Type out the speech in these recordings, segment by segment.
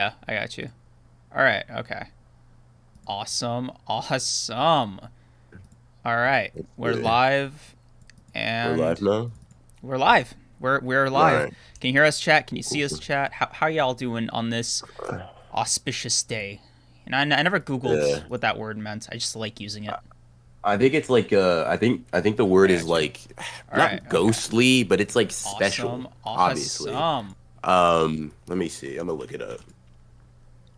Yeah, I got you. All right. Okay. Awesome. Awesome. All right. We're Yeah. live We're live and now? we're live. We're All live. right. Can you hear us, chat? Can you Cool, see cool, us, chat? How y'all doing on this cool. auspicious day? And I never Googled Yeah. what that word meant. I just like using it. I think it's like I think the I word is got you. like All right. not Okay. ghostly, but it's like special, Awesome. obviously. Awesome. Let me see. I'm gonna look it up.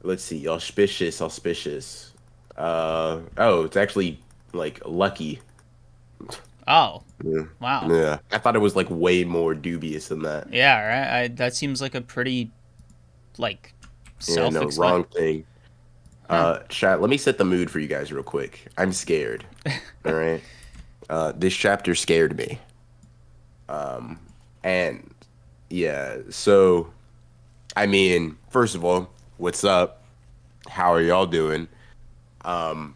Let's see. Auspicious, auspicious. Oh, it's actually like lucky. Oh. Yeah. Wow. Yeah. I thought it was like way more dubious than that. Yeah. Right. That seems like a pretty like Yeah, no, self-explanatory. wrong thing. Huh. Chat, let me set the mood for you guys real quick. I'm scared. All right. This chapter scared me. And yeah, so I mean, first of all, what's up? How are y'all doing? Um,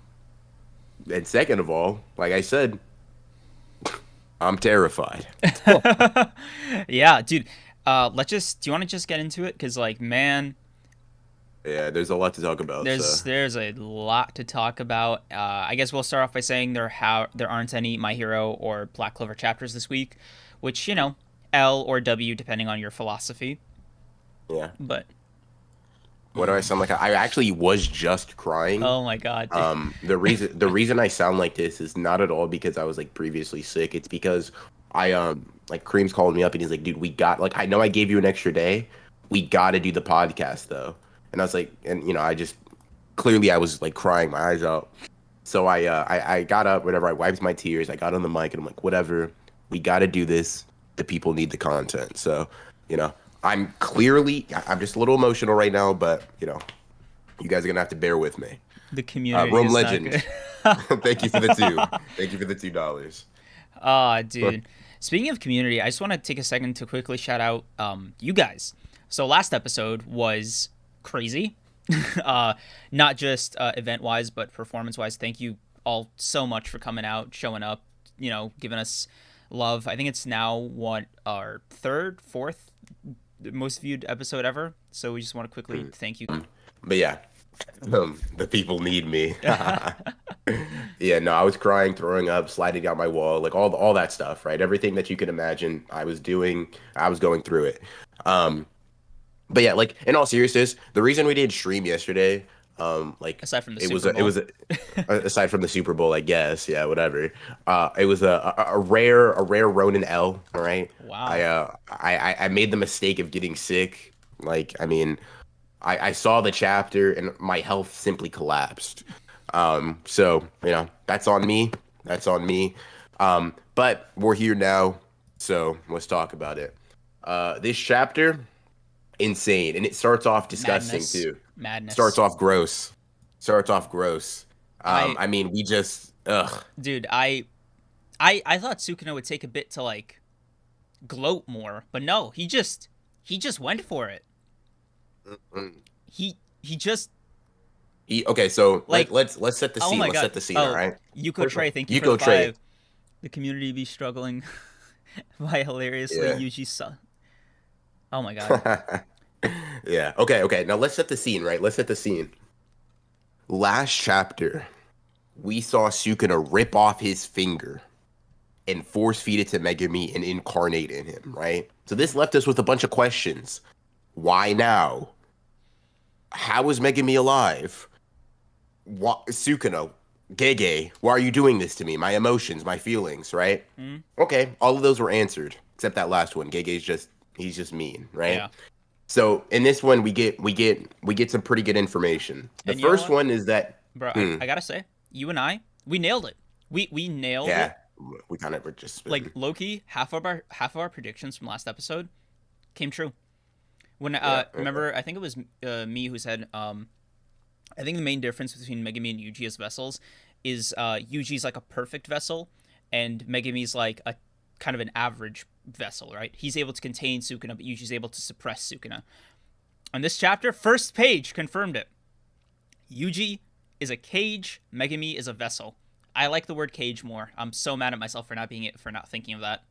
and second of all, like I said, I'm terrified. Yeah, dude. Let's just. Do you want to just get into it? Cause like, man, Yeah, there's a lot to talk about, so there's a lot to talk about. I guess we'll start off by saying there aren't any My Hero or Black Clover chapters this week, which L or W depending on your philosophy. yeah. But What do I sound like? I actually was just crying. oh my god, dude. The reason I sound like this is not at all because I was like previously sick. It's because I like Kreams called me up and he's like, dude, we got like I know I gave you an extra day. We gotta do the podcast though. And I was like, and I just clearly I was like crying my eyes out. So I got up, whatever, I wiped my tears, I got on the mic and I'm like, whatever, we gotta do this. The people need the content. So, you know, I'm just a little emotional right now, but you guys are gonna have to bear with me. The community Rome is not Legend. good. Thank you for the two. Thank you for the $2. Ah, dude. Speaking of community, I just want to take a second to quickly shout out you guys. So last episode was crazy. uh, Not just event wise, but performance wise. Thank you all so much for coming out, showing up, giving us love. I think it's now what our third, fourth most viewed episode ever. So we just want to quickly thank you. But yeah, the people need me. Yeah, no, I was crying, throwing up, sliding down my wall, like all that stuff, right? Everything that you can imagine, I was doing. I was going through it. Um, but yeah, like in all seriousness, the reason we didn't stream yesterday, like Aside from the it was Super a, it Bowl. was a, aside from the Super Bowl, I guess, yeah, whatever. It was a rare Ronin L. All right, I Wow. uh I made the mistake of getting sick. Like, I mean, I saw the chapter and my health simply collapsed. So that's on me. That's on me. But we're here now, so let's talk about it. This chapter, insane, and it starts off disgusting Madness. too. Starts Madness. off gross. Starts off gross. I I mean, we just ugh. Dude, I thought Sukuna would take a bit to like gloat more, but no, he just went for it. Mm. He just Okay, so like let's set the oh scene. my Let's god. set the scene. All Oh, right. Yuko First of Trey, all, thank you you for the go trade. five. The community be struggling by hilariously Yeah. Yuji's son. Oh my god. Yeah. Okay. Okay. Now let's set the scene. Right. Let's set the scene. Last chapter, we saw Sukuna rip off his finger and force feed it to Megumi and incarnate in him, right? So this left us with a bunch of questions. Why now? How is Megumi alive? What, Sukuna, Gege, why are you doing this to me? My emotions, my feelings, right? Hmm? Okay, all of those were answered except that last one. Gege's just he's just mean, right? Yeah. So in this one, we get some pretty good information. The And you know first what, one is that, bro? I, hmm, I gotta say, you and I, we nailed it. We nailed yeah, it. we kind of were just Like spitting. Loki, half of our predictions from last episode came true. When Yeah, remember, I think it was me who said I think the main difference between Megumi and Yuji as vessels is Yuji's like a perfect vessel, and Megumi's like a kind of an average vessel, right? He's able to contain Sukuna, but Yuji's able to suppress Sukuna. On this chapter, first page confirmed it. Yuji is a cage, Megumi is a vessel. I like the word cage more. I'm so mad at myself for not thinking of that.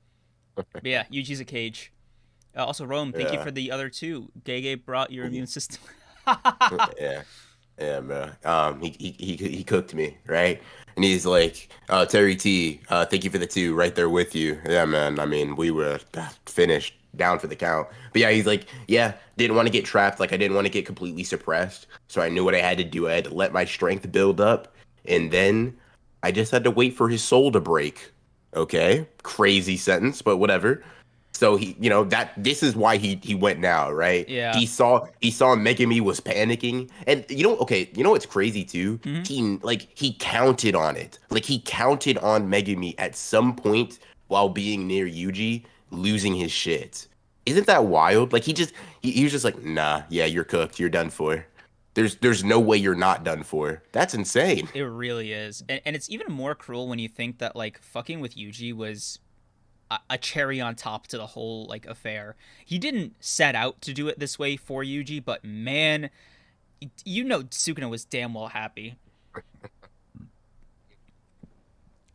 But yeah, Yuji's a cage. Also, Rome, thank you yeah. for the other two. Gege brought your immune system. Yeah. Yeah, man. He cooked me, right? And he's like, Terry T, thank you for the two, right there with you. Yeah, man. I mean, we were finished, down for the count. But yeah, he's like, yeah, didn't want to get trapped. Like, I didn't want to get completely suppressed. So I knew what I had to do. I had to let my strength build up. And then I just had to wait for his soul to break. Okay. Crazy sentence, but whatever. So he, that this is why he went now, right? Yeah. He saw Megumi was panicking, and okay, what's crazy too? Hmm. He counted on it, like he counted on Megumi at some point while being near Yuji, losing his shit. Isn't that wild? Like he was just like, nah, yeah, you're cooked, you're done for. There's no way you're not done for. That's insane. It really is, and it's even more cruel when you think that like fucking with Yuji was a cherry on top to the whole like affair. He didn't set out to do it this way for Yuji, but man, Sukuna was damn well happy.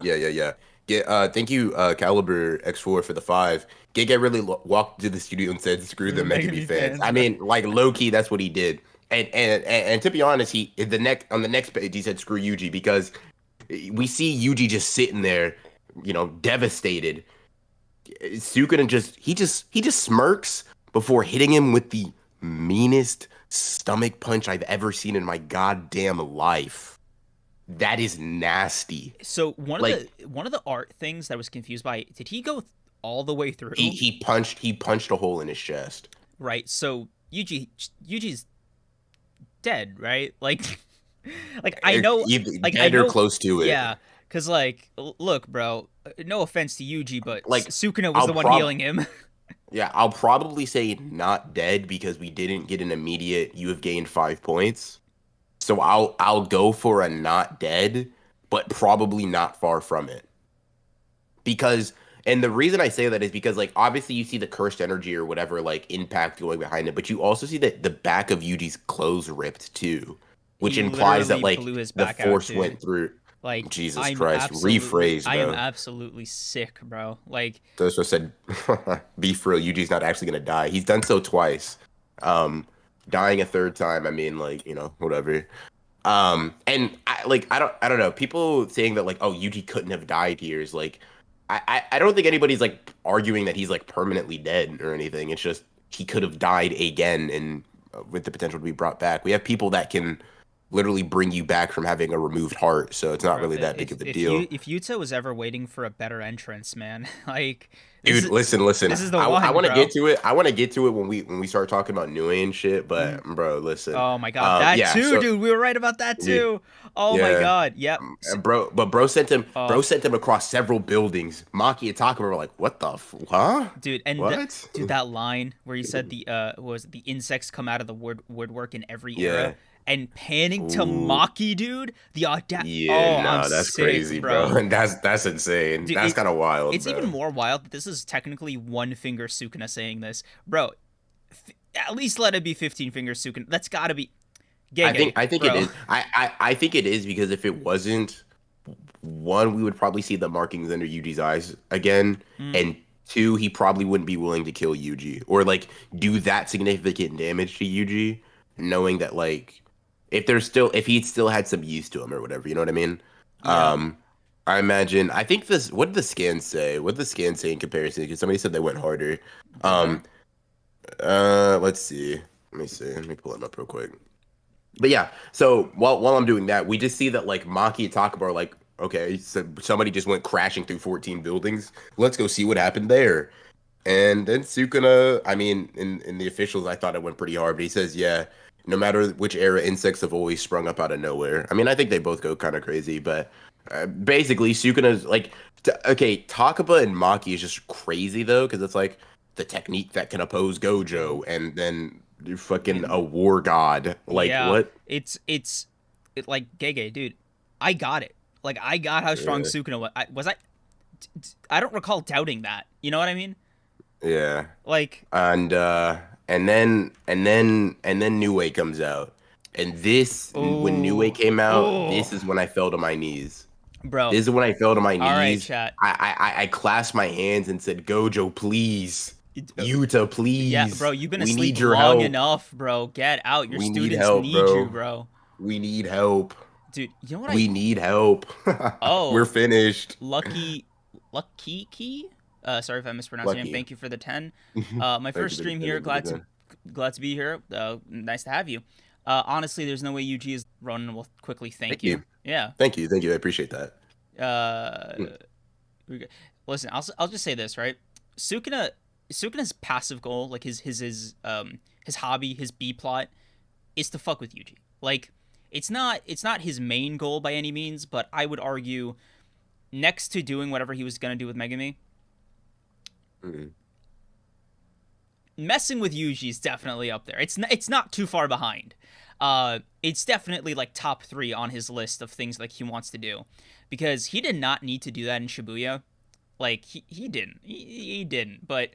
Yeah. Yeah, thank you, Caliber X4 for the 5. Gege really walked to the studio and said, "Screw the Megami Megami fans." fans, I bro. mean, like low key, that's what he did. And to be honest, he on the next page he said, "Screw Yuji," because we see Yuji just sitting there, devastated. Sukuna just smirks before hitting him with the meanest stomach punch I've ever seen in my goddamn life. That is nasty. So Like one of the art things that I was confused by, did he go all the way he through? he punched a hole in his chest. Right. So Yuji's dead, right? Like like I know Either like I dead or know close to it. yeah, cuz like look, bro, no offense to Yuji, but Like Sukuna was I'll the one prob healing him. yeah, I'll probably say not dead because we didn't get an immediate you have gained 5 points. So I'll go for a not dead, but probably not far from it. Because and the reason I say that is because like obviously you see the cursed energy or whatever like impact going behind it, but you also see that the back of Yuji's clothes ripped too, which He implies that literally like blew his the back out, force dude. went through. Like Jesus Christ, rephrase, I am bro. absolutely sick, bro. Like Those who said, "Be for real, Yuji's not actually gonna die." He's done so twice. Um, Dying a third time. I mean, like whatever. And I don't know. People saying that like, oh, Yuji couldn't have died here is like, I don't think anybody's like arguing that he's like permanently dead or anything. It's just he could have died again and with the potential to be brought back. We have people that can literally bring you back from having a removed heart, so it's not bro, really that big of a deal. if Yuta was ever waiting for a better entrance, man, like Dude, listen. this is the I one, want to bro. get to it. I want to get to it when we start talking about New and shit. But bro, listen. Oh my god, that Yeah. too, So dude. We were right about that yeah, too. Oh my yeah. god. Yep. And bro sent him. Oh, Bro sent him across several buildings. Maki and Takaba were like, "What the? Huh? dude, and What? dude, that line where you said what was it, the insects come out of the woodwork in every era, Yeah. and panning to Ooh. Maki, dude. The audacity. Yeah. Oh, I'm No, that's sick, crazy, bro. bro. That's insane. Dude, That's kind of wild, it's even bro. more wild that this is technically one finger Sukuna saying this, bro. At least let it be 15 finger Sukuna. That's gotta be Gege, I think it bro. is. I think it is because if it wasn't, one, we would probably see the markings under Yuji's eyes again, Mm, and two, he probably wouldn't be willing to kill Yuji or like do that significant damage to Yuji, knowing that like if he'd still had some use to him or whatever, you know what I mean? yeah. I imagine. I think this. What did the scans say? What did the scans say in comparison? Because somebody said they went harder. Did they? Um. Let's see. Let me see. Let me pull them up real quick. But yeah, so while I'm doing that, we just see that like Maki and Takaba are like, okay, so somebody just went crashing through 14 buildings. Let's go see what happened there. And then Sukuna, I mean, in the officials, I thought it went pretty hard, but he says, yeah, no matter which era, insects have always sprung up out of nowhere. I mean, I think they both go kind of crazy, but basically, Sukuna's like, okay, Takaba and Maki is just crazy though, because it's like the technique that can oppose Gojo, and then you're fucking a And war god. Like, yeah, what? like Gege, dude. I got it. Like I got how strong Yeah. Sukuna was. I don't recall doubting that. You know what I mean? Yeah. Like, And and then New Way comes out. And this when New Way oh, came out, this oh, is when I fell to my knees. bro. This is when I fell to my All right, knees. chat. I clasped my hands and said, Gojo, please. Yuta, Yeah, bro, please. you've been We asleep need your long help. enough, bro. Get out. Your We need students help, need you, bro. bro. We need help. Dude, you know what I We need help. We're Oh, finished. Lucky Lucky Key? Sorry if I mispronounced your name. Lucky. Thank you for the 10. My Thank first you for stream the here. good time. Glad to be here. Nice to have you. Honestly, there's no way Yuji is Ronin will quickly thank Thank you. you. Yeah. Thank you. Thank you. I appreciate that. Mm. Uh Listen, I'll just say this, right? Sukuna Sukuna's passive goal, like his hobby, his B plot is to fuck with Yuji. Like it's not his main goal by any means, but I would argue next to doing whatever he was going to do with Megumi, Mm. messing with Yuji is definitely up there. It's not too far behind. It's definitely like top 3 on his list of things like he wants to do, because he did not need to do that in Shibuya. Like he didn't. He didn't, but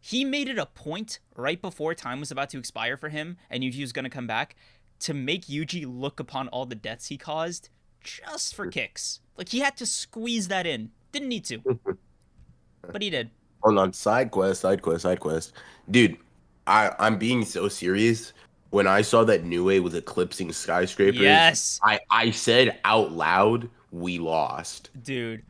he made it a point right before time was about to expire for him and Yuji was going to come back to make Yuji look upon all the deaths he caused just for kicks. Like he had to squeeze that in. Didn't need to, but he did. Hold on. Side quest, side quest, side quest. Dude, I'm being so serious. When I saw that Nue was eclipsing skyscrapers, Yes, I said out loud, we lost. dude.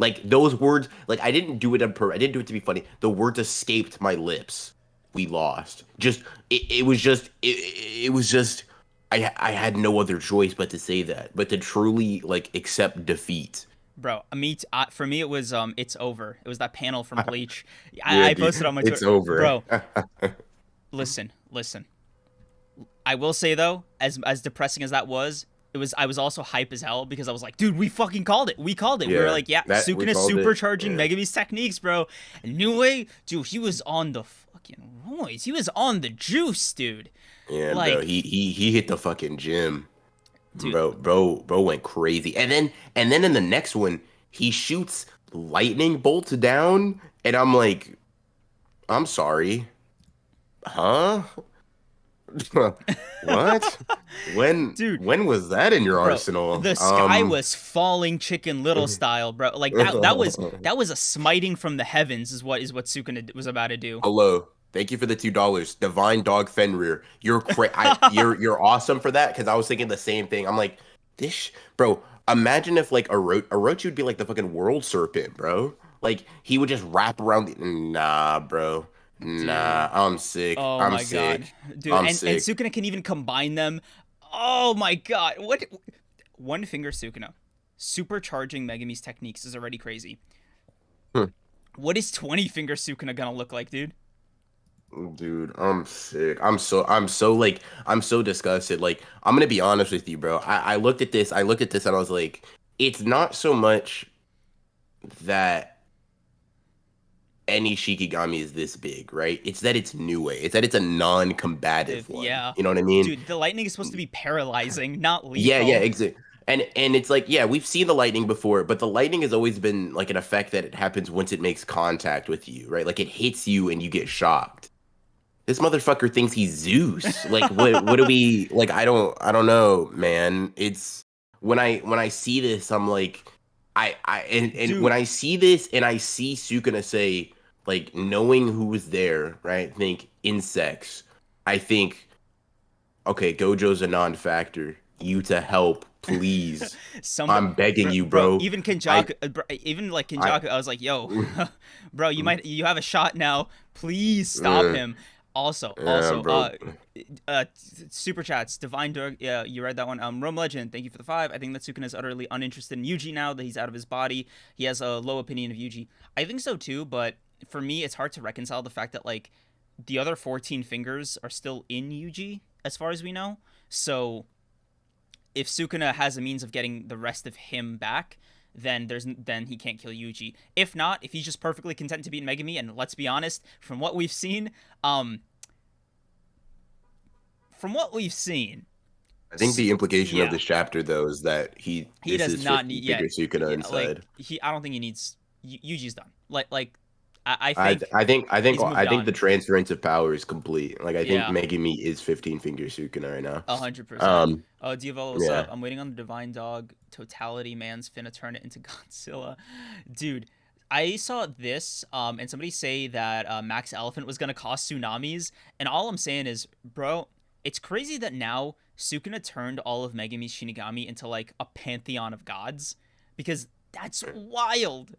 Like those words, like I didn't do it I didn't do it to be funny. The words escaped my lips. We lost. Just it was just I had no other choice but to say that, but to truly like accept defeat. Bro, for me it was it's over. It was that panel from Bleach. Yeah, I dude, posted on my it's Twitter. over. Bro, listen. I will say though, as depressing as that was, I was also hype as hell because I was like, dude, we fucking called it. We called it. We were Yeah, like, yeah, that we Sukuna called it. supercharging Yeah, Megumi's techniques, bro. And Nue, dude, he was on the fucking roids. He was on the juice, dude. yeah, bro. Like, He hit the fucking gym. dude, Bro went crazy. And then in the next one, he shoots lightning bolts down, and I'm like, I'm sorry. Huh? What? dude, When was that in your bro, arsenal? the sky was falling Chicken Little style, bro. Like that was a smiting from the heavens is what Sukuna was about to do. Hello. Thank you for the $2. Divine Dog Fenrir. You're awesome for that because I was thinking the same thing. I'm like, bro, imagine if like Orochi would be like the fucking world serpent, bro. Like he would just wrap around nah, bro. Nah, Dude. I'm sick. Oh I'm my god. sick. Dude, I'm and sick. Sukuna can even combine them. Oh my god. What One finger Sukuna supercharging Megumi's techniques is already crazy. Hmm. What is 20 finger Sukuna gonna look like, dude? Dude, I'm sick. I'm so disgusted. Like, I'm gonna be honest with you, bro. I looked at this and I was like, it's not so much that any Shikigami is this big, right? It's that it's new way. It's that it's a non-combative one. Yeah. You know what I mean? Dude, the lightning is supposed to be paralyzing, not Yeah, lethal. exactly. And it's like, yeah, we've seen the lightning before, but the lightning has always been like an effect that it happens once it makes contact with you, right? Like it hits you and you get shocked. This motherfucker thinks he's Zeus. Like what do we like I don't know, man. It's when I see this, I'm like and when Dude, I see this and I see Sukuna say, like knowing who was there, right? Think insects. I think, okay, Gojo's a non-factor. Yuta help, please. somebody, I'm begging you, bro. bro. Even I Kunjaku, even like I Kunjaku, I was like, "Yo, bro, you have a shot now. Please stop him." yeah, Also, bro. super chats, Divine Dog. Yeah, you read that one. Rome Legend, thank you for the 5. I think that Sukuna is utterly uninterested in Yuji now that he's out of his body. He has a low opinion of Yuji. I think so too, but for me, it's hard to reconcile the fact that like the other 14 fingers are still in Yuji, as far as we know. So if Sukuna has a means of getting the rest of him back, then he can't kill Yuji. If not, if he's just perfectly content to be in Megumi, and let's be honest, um, from what we've seen, I think the implication of yeah, this chapter though is that he this does is not 50 need figure yet. Sukuna Yeah, like inside. I don't think he needs. Yuji's done. I think he's moved I think the on. transference of power is complete. Like I think Yeah, Megumi is 15 finger Sukuna right now. 100%. Um, Oh, Diavolo, what's up? yeah. I'm waiting on the Divine Dog Totality Man's finna turn it into Godzilla, dude. I saw this, and somebody say that Max Elephant was gonna cause tsunamis, and all I'm saying is, bro, it's crazy that now Sukuna turned all of Megumi's Shinigami into like a pantheon of gods, because that's wild.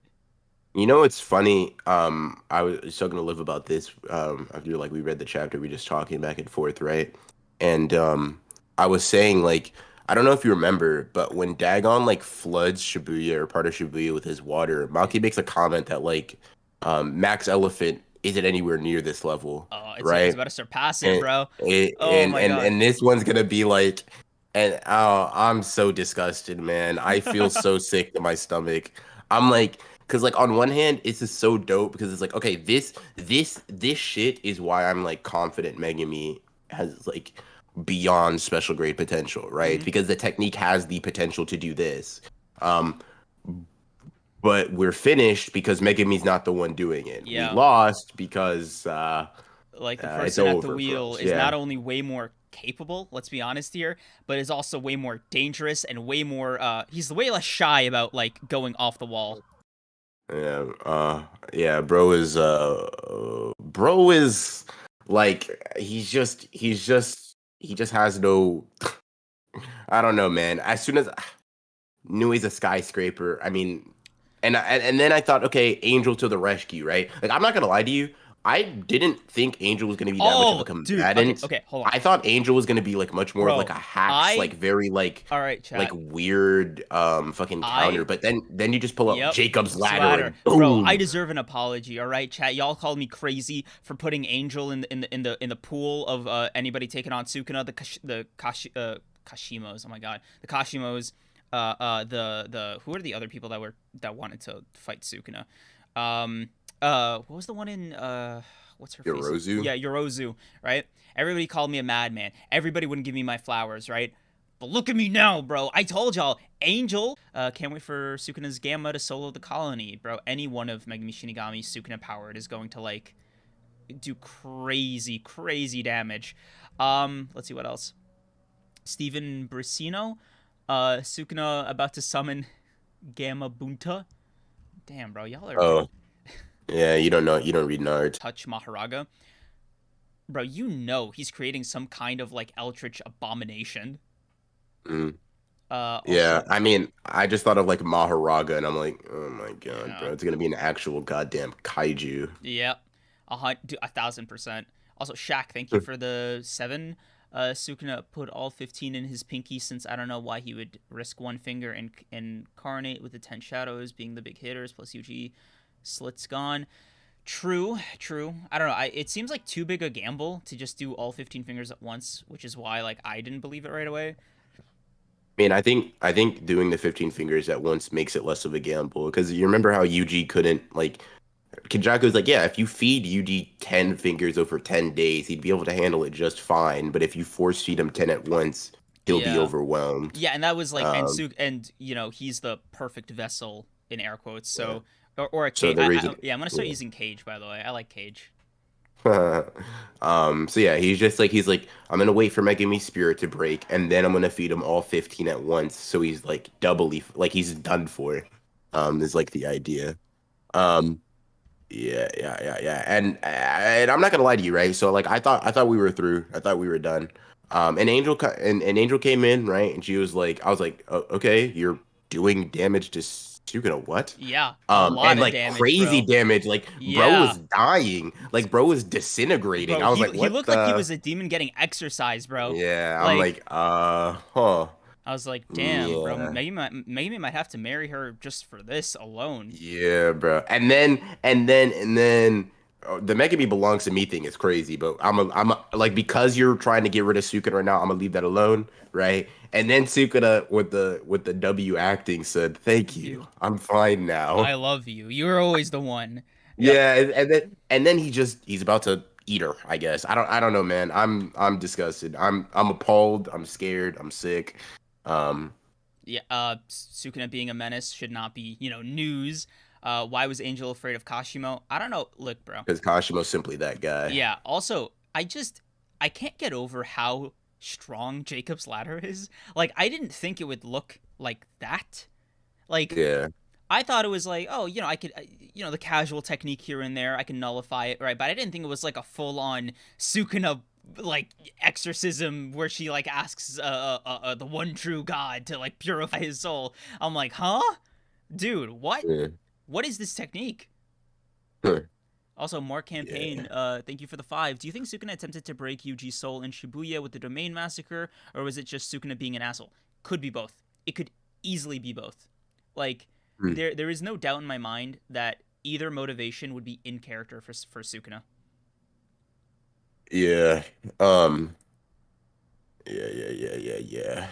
You know, it's funny. I was talking to Liv about this after like we read the chapter. We just talking back and forth, right? And I was saying like I don't know if you remember, but when Dagon like floods Shibuya or part of Shibuya with his water, Maki makes a comment that like Max Elephant isn't anywhere near this level, Oh, it's right? about to surpass it, And bro. it, Oh my god. and this one's gonna be like, and oh, I'm so disgusted, man. I feel so sick to my stomach. I'm like, because like on one hand, it's just so dope because it's like, okay, this shit is why I'm like confident Megami has like beyond special grade potential, right? Hmm. Because the technique has the potential to do this. Um, but we're finished because Megami's not the one doing it. We Yeah. lost because Like the it's person at the over for wheel us. is not Yeah. only way more capable, let's be honest here, but is also way more dangerous and way more he's way less shy about like going off the wall. Yeah, yeah, bro is like he just has no I don't know, man. As soon as knew he's a skyscraper, I mean, and then I thought, okay, Angel to the rescue, right? Like I'm not gonna lie to you, I didn't think Angel was gonna be that much of a Oh, dude. Okay, combatant. okay, hold on. I thought Angel was gonna be like much more of like Bro, a hacks, like I very all right, like chat. weird fucking counter. I But then you just pull up Yep. Jacob's ladder Splatter. and Bro, I boom. deserve an apology, all right, chat. Y'all called me crazy for putting Angel in the pool of anybody taking on Sukuna, Kashimos. Oh my god. The Kashimos, the who are the other people that wanted to fight Sukuna? Um what was the one in what's her face? Yorozu. Yeah, Yorozu, right? Everybody called me a madman. Everybody wouldn't give me my flowers, right? But look at me now, bro. I told y'all, Angel. Can't wait for Sukuna's Gamma to solo the colony, bro. Any one of Megumi Shinigami's Sukuna powered is going to like do crazy, crazy damage. Let's see what else. Steven Brissino, Sukuna about to summon Gamma Bunta. Damn, bro, y'all are Oh, yeah, you don't know, you don't read Nard. touch Mahoraga. Bro, you know he's creating some kind of like Eldritch abomination. Mm. Yeah, Also, I mean, I just thought of like Mahoraga, and I'm like, oh my God, yeah, bro, it's gonna be an actual goddamn kaiju. yeah, 1,000%. Also, Shaq, thank you for the 7. Sukuna put all 15 in his pinky since I don't know why he would risk one finger and incarnate with the 10 shadows being the big hitters plus Yuji slits gone. True, true. I don't know. It seems like too big a gamble to just do all 15 fingers at once, which is why like I didn't believe it right away. I mean, I think doing the 15 fingers at once makes it less of a gamble because you remember how Yuji couldn't like Kunjaku was like, yeah, if you feed Yuji 10 fingers over 10 days, he'd be able to handle it just fine. But if you force feed him 10 at once, he'll be Yeah. overwhelmed. Yeah, and that was like Um, and you know, he's the perfect vessel in air quotes. yeah. So or a So cage. the reason, Yeah, I'm going to start yeah. using cage by the way. I like cage. So yeah, he's like, I'm gonna wait for Megumi Spirit to break, and then I'm gonna feed him all 15 at once. So he's like doubly like he's done for. Is like the idea. Um, yeah. And I'm not gonna lie to you, right? So like I thought we were through. I thought we were done. And Angel came in, right? And she was like, I was like, okay, you're doing damage to Sukuna, what? Yeah, a lot And of like damage, crazy bro. damage. Like bro Yeah. was dying. Like bro was disintegrating. Bro, I was like, he what looked like he the? was a demon getting exercised, bro. Yeah, I'm Like like, huh. I was like, damn, bro. Yeah. Maybe might have to marry her just for this alone. Yeah, bro. And then the Megami belongs to me thing is crazy, but like because you're trying to get rid of Sukuna right now, I'm gonna leave that alone, right? And then Sukuna with the W acting said, "Thank you, Dude, I'm fine now." I love you. You're always the one. Yep. Yeah, and then he's about to eat her, I guess. I don't know, man. I'm disgusted. I'm appalled. I'm scared. I'm sick. Um, Yeah, Sukuna being a menace should not be, news. Why was Angel afraid of Kashimo? I don't know. Look, bro. because Kashimo's simply that guy. Yeah, also, I can't get over how strong Jacob's ladder is. Like, I didn't think it would look like that. Like, Yeah. I thought it was like, oh, I could, the casual technique here and there, I can nullify it, right? But I didn't think it was like a full on Sukuna like exorcism where she like asks the one true God to like purify his soul. I'm like, huh, dude, what? Yeah. What is this technique? Also, more campaign. Yeah. Thank you for the 5. Do you think Sukuna attempted to break Yuji's soul in Shibuya with the Domain Massacre, or was it just Sukuna being an asshole? Could be both. It could easily be both. Like, Hmm. there is no doubt in my mind that either motivation would be in character for Sukuna. Yeah. Um. Yeah.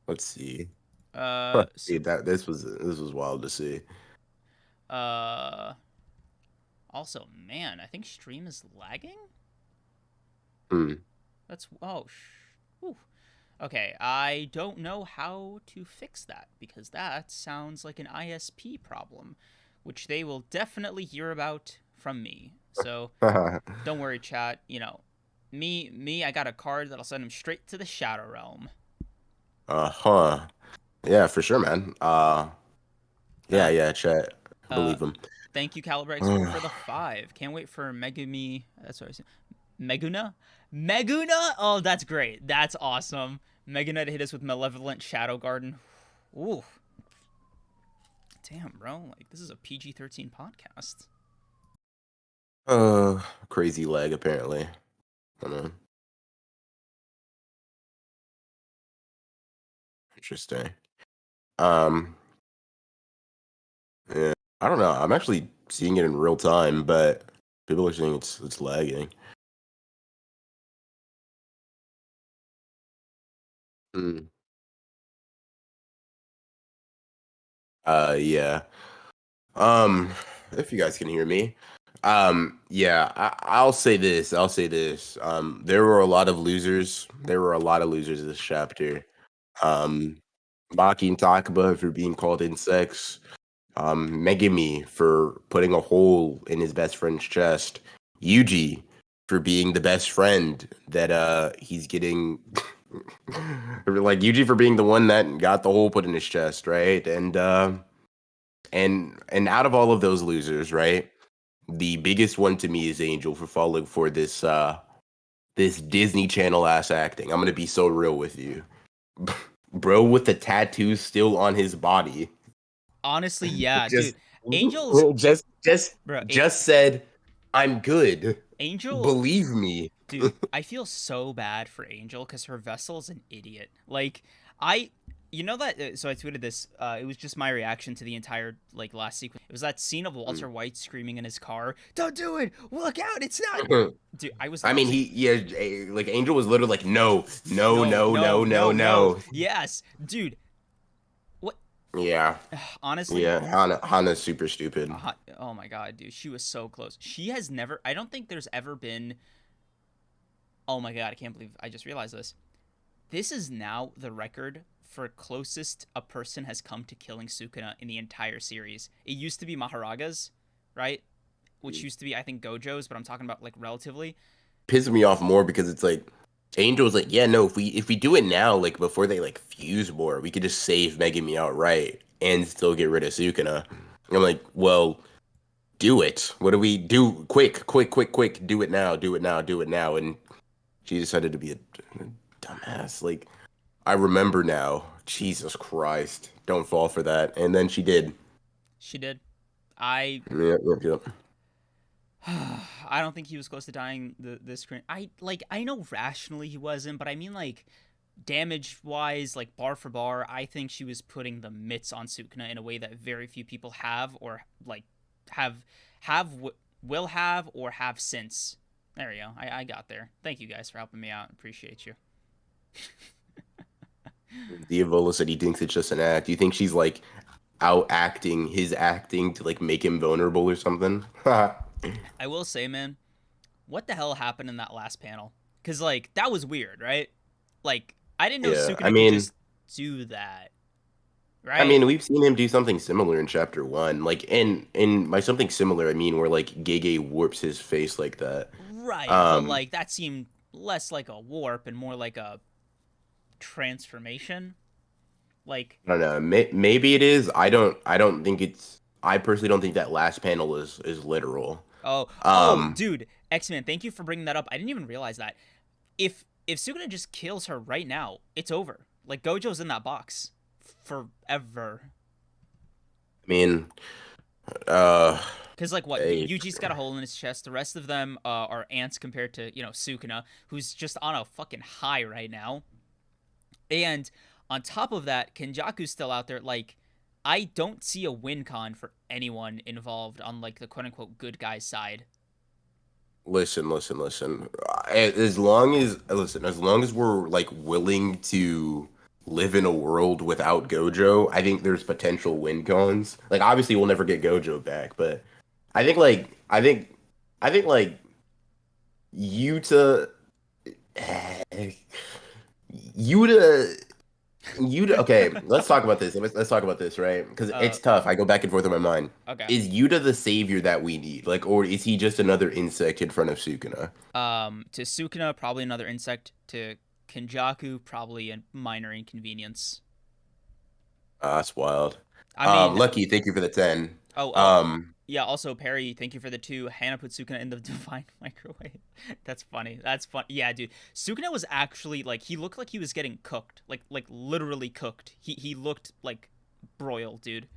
Let's see. Uh, Huh. so, Hey, this was wild to see. uh, also, man, I think stream is lagging. Hmm. That's whew. Okay, I don't know how to fix that because that sounds like an ISP problem, which they will definitely hear about from me. So don't worry, chat. I got a card that'll send him straight to the Shadow Realm. Huh. Yeah, for sure, man. Uh, Yeah, chat. uh, Believe him. Thank you, Calibrex, for the 5. Can't wait for Megumi. That's what I said. Meguna? Meguna? Oh, that's great. That's awesome. Meguna to hit us with Malevolent Shadow Garden. Ooh. Damn, bro. Like, this is a PG-13 podcast. Crazy leg apparently. I don't know. Interesting. Um, yeah, I don't know. I'm actually seeing it in real time, but people are saying it's lagging. Hmm. Yeah. Um, if you guys can hear me. Yeah, I'll say this. I'll say this. There were a lot of losers. There were a lot of losers this chapter. Um, Maki and Takaba for being called insects. Megumi for putting a hole in his best friend's chest. Yuji for being the best friend that he's getting like Yuji for being the one that got the hole put in his chest, right? And out of all of those losers, right? The biggest one to me is Angel for falling for this Disney Channel ass acting. I'm gonna be so real with you. Bro with the tattoos still on his body Honestly, yeah, dude. just Angel's just just bro, just said I'm good. Angel, Believe me. dude. I feel so bad for Angel because her vessel's an idiot. Like, I, that. So I tweeted this. It was just my reaction to the entire like last sequence. It was that scene of Walter White screaming in his car, "Don't do it! Look out! It's not." Dude, I was I mean, literally like Angel was literally like, no, no, no, no, no, no, no, no, no. no. Yes, dude. What? Yeah, Honestly, yeah. Hana's super stupid. oh my god, dude, she was so close. She has never. I don't think there's ever been. Oh my god, I can't believe I just realized this. This is now the record for closest a person has come to killing Sukuna in the entire series. It used to be Mahoraga's, right? Which used to be, I think, Gojo's, but I'm talking about like relatively. Pisses me off more because it's like Angel's like, yeah, no, if we do it now, like before they like fuse more, we could just save Megumi outright and still get rid of Sukuna. I'm like, well, do it. What do we do? Quick, quick, quick, quick. Do it now. Do it now. Do it now. And she decided to be a dumbass. Like, I remember now. Jesus Christ. Don't fall for that. And then she did. She did. I Yep. I don't think he was close to dying this screen. I know rationally he wasn't, but I mean like damage wise, like bar for bar, I think she was putting the mitts on Sukuna in a way that very few people have or like have have will have or have since. There we go. I got there. Thank you guys for helping me out. Appreciate you. Diavola said he thinks it's just an act. Do you think she's like out acting his acting to like make him vulnerable or something? I will say, man, what the hell happened in that last panel? Because like that was weird, right? Like I didn't know Yeah, Sukuna could just do that, I right? mean, we've seen him do something similar in chapter one. Like, in by something similar, I mean where like Gege warps his face like that. Right, but Um, like that seemed less like a warp and more like a transformation. Like, I don't know. Maybe it is. I don't think it's. I personally don't think that last panel is literal. oh, Um, dude, X-Men, thank you for bringing that up. I didn't even realize that. If Sukuna just kills her right now, it's over. Like Gojo's in that box forever. I mean, uh, Because like what, hey, Yuji's got a hole in his chest. The rest of them are ants compared to Sukuna, who's just on a fucking high right now. And on top of that, Kenjaku's still out there. Like, I don't see a win con for anyone involved on like the quote unquote good guy side. listen. As long as we're like willing to live in a world without Gojo, I think there's potential win cons. Like obviously we'll never get Gojo back, but I think like I think like Yuta Yuta Yuta, okay, let's talk about this. Let's talk about this, right? Because uh, it's tough. I go back and forth in my mind. okay. Is Yuta the savior that we need? Like, or is he just another insect in front of Sukuna? To Sukuna, probably another insect. To Kenjaku, probably a minor inconvenience. That's wild. I mean, Lucky, thank you for the 10. oh, yeah. Also, Perry, thank you for the 2. Hannah put Sukuna in the divine microwave. That's funny. That's fun. Yeah, dude. Sukuna was actually like he looked like he was getting cooked, like literally cooked. He looked like broiled, dude,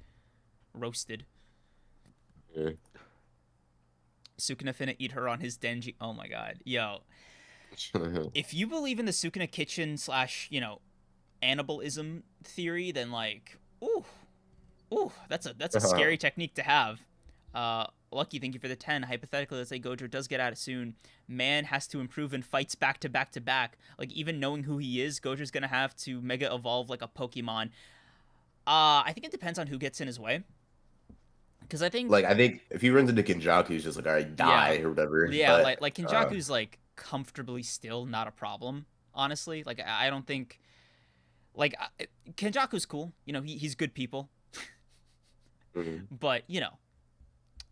roasted. Yeah. Sukuna finna eat her on his Denji. Oh my god, yo. If you believe in the Sukuna kitchen slash cannibalism theory, then like, ooh, that's a scary technique to have. Lucky, thank you for the 10. Hypothetically, let's say Gojo does get out soon. Man has to improve in fights back to back to back. Like, even knowing who he is, Gojo's gonna have to mega evolve like a Pokemon. I think it depends on who gets in his way. Because I think, Like, I think if he runs into Kinjaku, he's just like, all right, yeah, die or whatever. yeah, But like Kenjaku's like comfortably still not a problem, honestly. Like, I don't think, like, Kenjaku's cool. He's good people. mhm. But,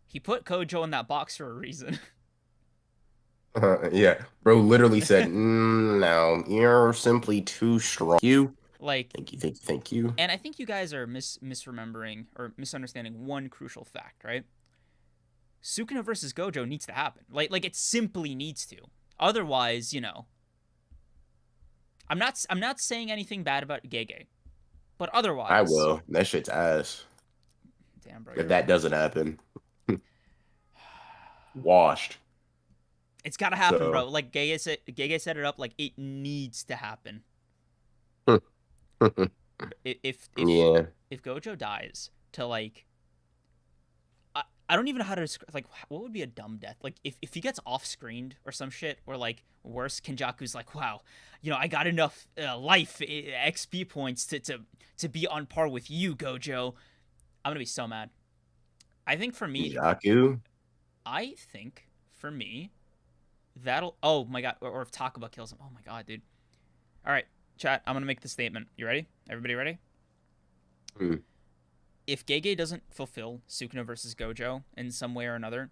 he put Gojo in that box for a reason. Yeah, bro, literally said, "No, you're simply too strong." You, Like, thank you. and I think you guys are misremembering or misunderstanding one crucial fact, right? Sukuna versus Gojo needs to happen. Like it simply needs to. Otherwise, I'm not saying anything bad about Gege, but I otherwise, will. That shit's ass. damn bro, If you're that doesn't happen, washed. it's got to happen, bro. So, Like Gege set it up like it needs to happen. If yeah. if Gojo dies to like I don't even know how to describe, like, what would be a dumb death? Like, if he gets off screened or some shit, or like worse, Kenjaku's like, wow, I got enough life XP points to be on par with you, Gojo. I'm gonna be so mad. I think for me, Kunjaku? I think for me, that'll. Oh my god, or if Takaba kills him. Oh my god, dude. All right, chat. I'm gonna make the statement. You ready? Everybody ready? Hmm. If Gege doesn't fulfill Sukuna versus Gojo in some way or another,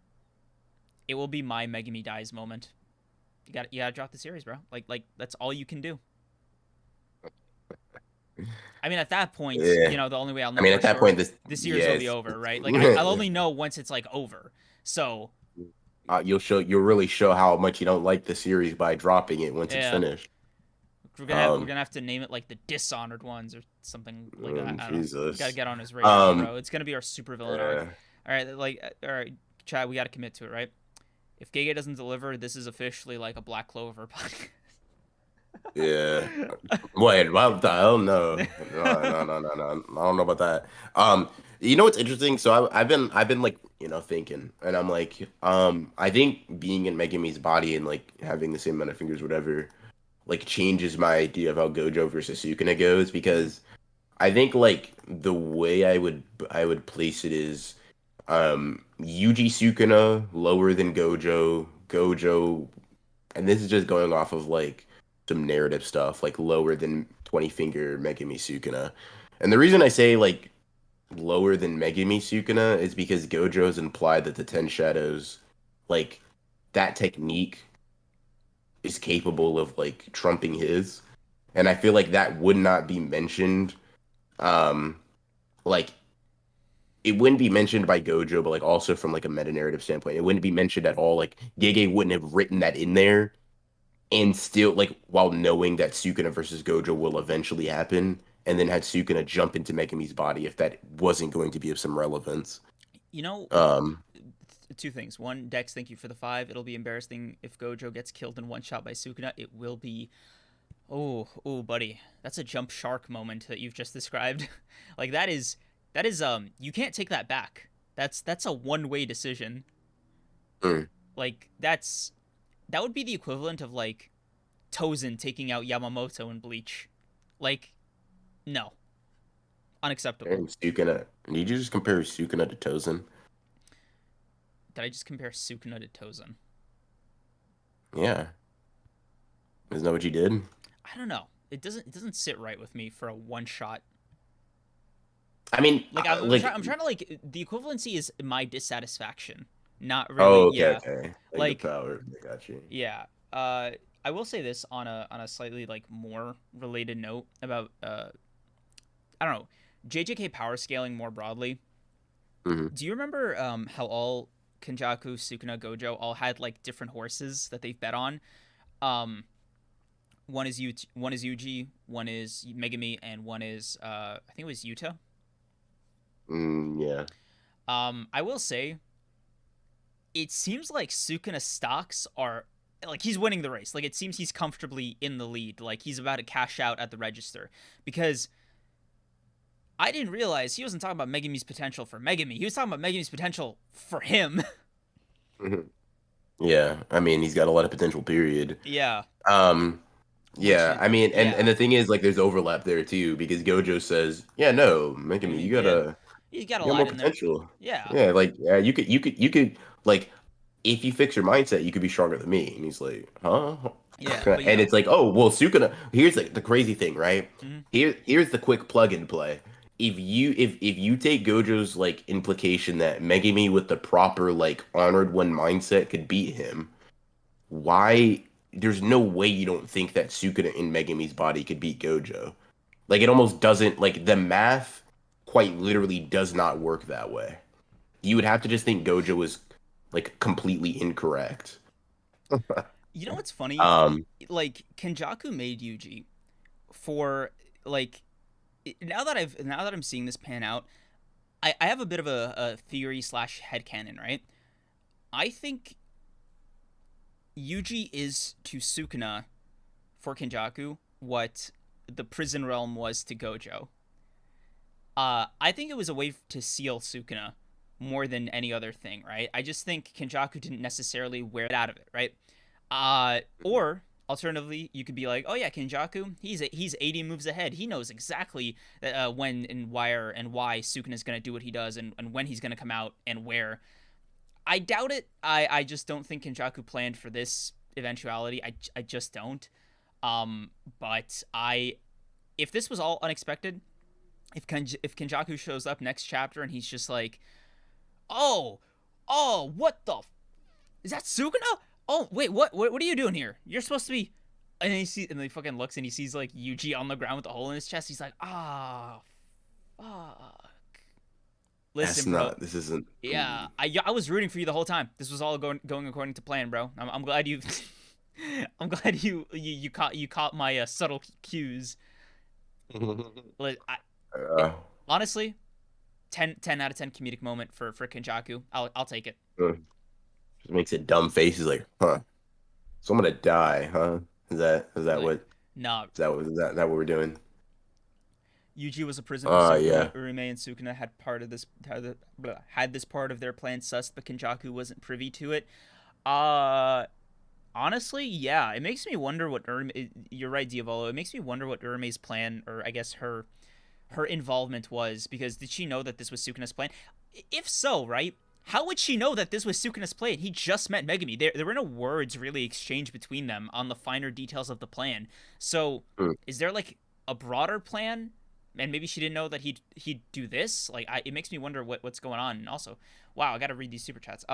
it will be my Megumi dies moment. You gotta drop the series, bro. Like that's all you can do. I mean, at that point, Yeah. the only way I'll I know mean, for at that point, sure, this, this series will be yes. over, right? Like I'll only know once it's like over. So You'll really show how much you don't like the series by dropping it once it's yeah, finished. we're gonna have to name it like the Dishonored Ones or something like that. I don't know. We gotta Jesus. get on his radar, Um, bro. It's gonna be our super villain arc. uh, All right, all right, Chad, we gotta commit to it, right? If Gege doesn't deliver, this is officially like a Black Clover podcast. yeah. Wait, what the hell? No. No. I don't know about that. You know what's interesting? So I've been like, thinking, and I'm like, I think being in Megumi's body and like having the same amount of fingers, whatever, like changes my idea of how Gojo versus Sukuna goes because I think like the way I would place it is Yuji Sukuna lower than Gojo, and this is just going off of like some narrative stuff, like lower than 20 finger Megumi Sukuna. And the reason I say like lower than Megumi Sukuna is because Gojo's implied that the Ten Shadows, like that technique is capable of like trumping his. And I feel like that would not be mentioned Um, like it wouldn't be mentioned by Gojo, but like also from like a meta narrative standpoint, it wouldn't be mentioned at all. Like Gege wouldn't have written that in there, and still like while knowing that Sukuna versus Gojo will eventually happen, and then had Sukuna jump into Megumi's body if that wasn't going to be of some relevance. You know, Um, two things. One, Dex, thank you for the 5. It'll be embarrassing if Gojo gets killed in one shot by Sukuna. It will be. Oh, buddy, that's a jump shark moment that you've just described. Like that is you can't take that back. That's a one-way decision. mm, Like that would be the equivalent of like Tozen taking out Yamamoto in Bleach. Like no, unacceptable. and Sukuna. Did you just compare Sukuna to Tozen? Did I just compare Sukuna to Tozen? Yeah, isn't that what you did? I don't know. It doesn't sit right with me for a one shot. I mean, Like I'm like, trying to like the equivalency is my dissatisfaction, not really. oh, okay, Yeah, okay, like the like power. I got you. yeah. I will say this on a slightly like more related note about I don't know JJK power scaling more broadly. Hmm. Do you remember how all Kunjaku, Sukuna, Gojo all had like different horses that they've bet on? Um, one is Yuji, one is Megumi, and one is I think it was Yuta. Yeah. I will say it seems like Sukuna stocks are like he's winning the race. Like it seems he's comfortably in the lead. Like he's about to cash out at the register because I didn't realize he wasn't talking about Megumi's potential for Megumi. He was talking about Megumi's potential for him. Hmm. Yeah, I mean, he's got a lot of potential, period. Yeah, Um, which yeah, is I mean, and yeah. the thing is, like, there's overlap there too because Gojo says, "Yeah, no, I Megami, mean, yeah, he's got a you got lot more in there. potential. Yeah, Yeah, like, yeah, you could, like, if you fix your mindset, you could be stronger than me." And he's like, "Huh?" yeah, but And it's like, "Oh, well, Sukuna." Here's the crazy thing, right? mhm. Here's the quick plug and play. If you take Gojo's like implication that Megami with the proper like honored one mindset could beat him, why there's no way you don't think that Sukuna in Megami's body could beat Gojo. Like it almost doesn't like the math quite literally does not work that way. You would have to just think Gojo was like completely incorrect. You know what's funny? Um, Like Kenjaku made Yuji for like now that I'm seeing this pan out, I have a bit of a theory slash headcanon, right? I think Yuji is to Sukuna for Kenjaku what the prison realm was to Gojo. I think it was a way to seal Sukuna more than any other thing, right? I just think Kenjaku didn't necessarily wear it out of it, right? Or alternatively, you could be like, oh yeah, Kenjaku, he's 80 moves ahead. He knows exactly when and why Sukuna's gonna do what he does and when he's gonna come out and where. I doubt it. I just don't think Kenjaku planned for this eventuality. I just don't. But if this was all unexpected, if Kenjaku shows up next chapter and he's just like, oh, what the is that Sukuna? Oh, wait, what are you doing here? You're supposed to be. And then he fucking looks and he sees like Yuji on the ground with a hole in his chest. He's like, ah, fuck. that's Listen, bro. not. This isn't. Yeah, I was rooting for you the whole time. This was all going according to plan, bro. I'm glad you. I'm glad you caught my subtle cues. Like, uh, honestly, 10 out of 10 comedic moment for Kenjaku. I'll take it. just makes a dumb face. He's like, huh? So I'm gonna die, huh? Is that Like, what nah, is that what we're doing? Yuji was a prison for Sukuna. Yeah. Urime and Sukuna had this part of their plan sussed, but Kenjaku wasn't privy to it. Uh, honestly, yeah, it makes me wonder what Urime. You're right, Diavolo. It makes me wonder what Urime's plan, or I guess her involvement was, because did she know that this was Sukuna's plan? If so, right? How would she know that this was Sukuna's plan? He just met Megumi. There were no words really exchanged between them on the finer details of the plan. So, Hmm. is there like a broader plan? And maybe she didn't know that he'd do this. Like, it makes me wonder what's going on. And also, wow, I gotta read these super chats.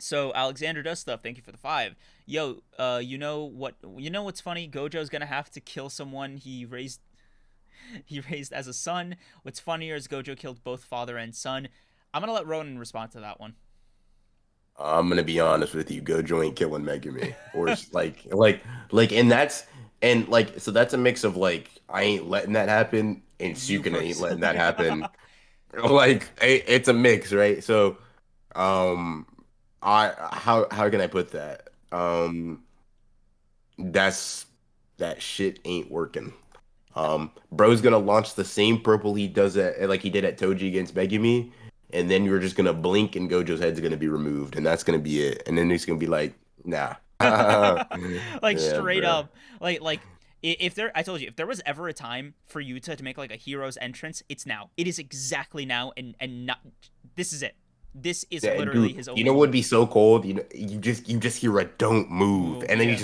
So Alexander does stuff. Thank you for the 5. Yo, you know what? You know what's funny? Gojo's gonna have to kill someone he raised. he raised as a son. What's funnier is Gojo killed both father and son. I'm gonna let Ronin respond to that one. I'm gonna be honest with you. Gojo ain't killing Megumi, or and so that's a mix of like I ain't letting that happen, and You Sukuna ain't letting personally. that happen. It's a mix, right? So, um, I how can I put that? That's that shit ain't working. Bro's gonna launch the same purple he does like he did at Toji against Megumi, and then you're just gonna blink and Gojo's head's gonna be removed, and that's gonna be it. And then he's gonna be like, nah. Like Yeah, straight bro. up, if there, I told you, if there was ever a time for Yuta to make like a hero's entrance, it's now. It is exactly now, and not. This is it. This is Yeah, literally dude, his you only know what would moment. be so cold? You just hear a don't move, Move, and then yeah.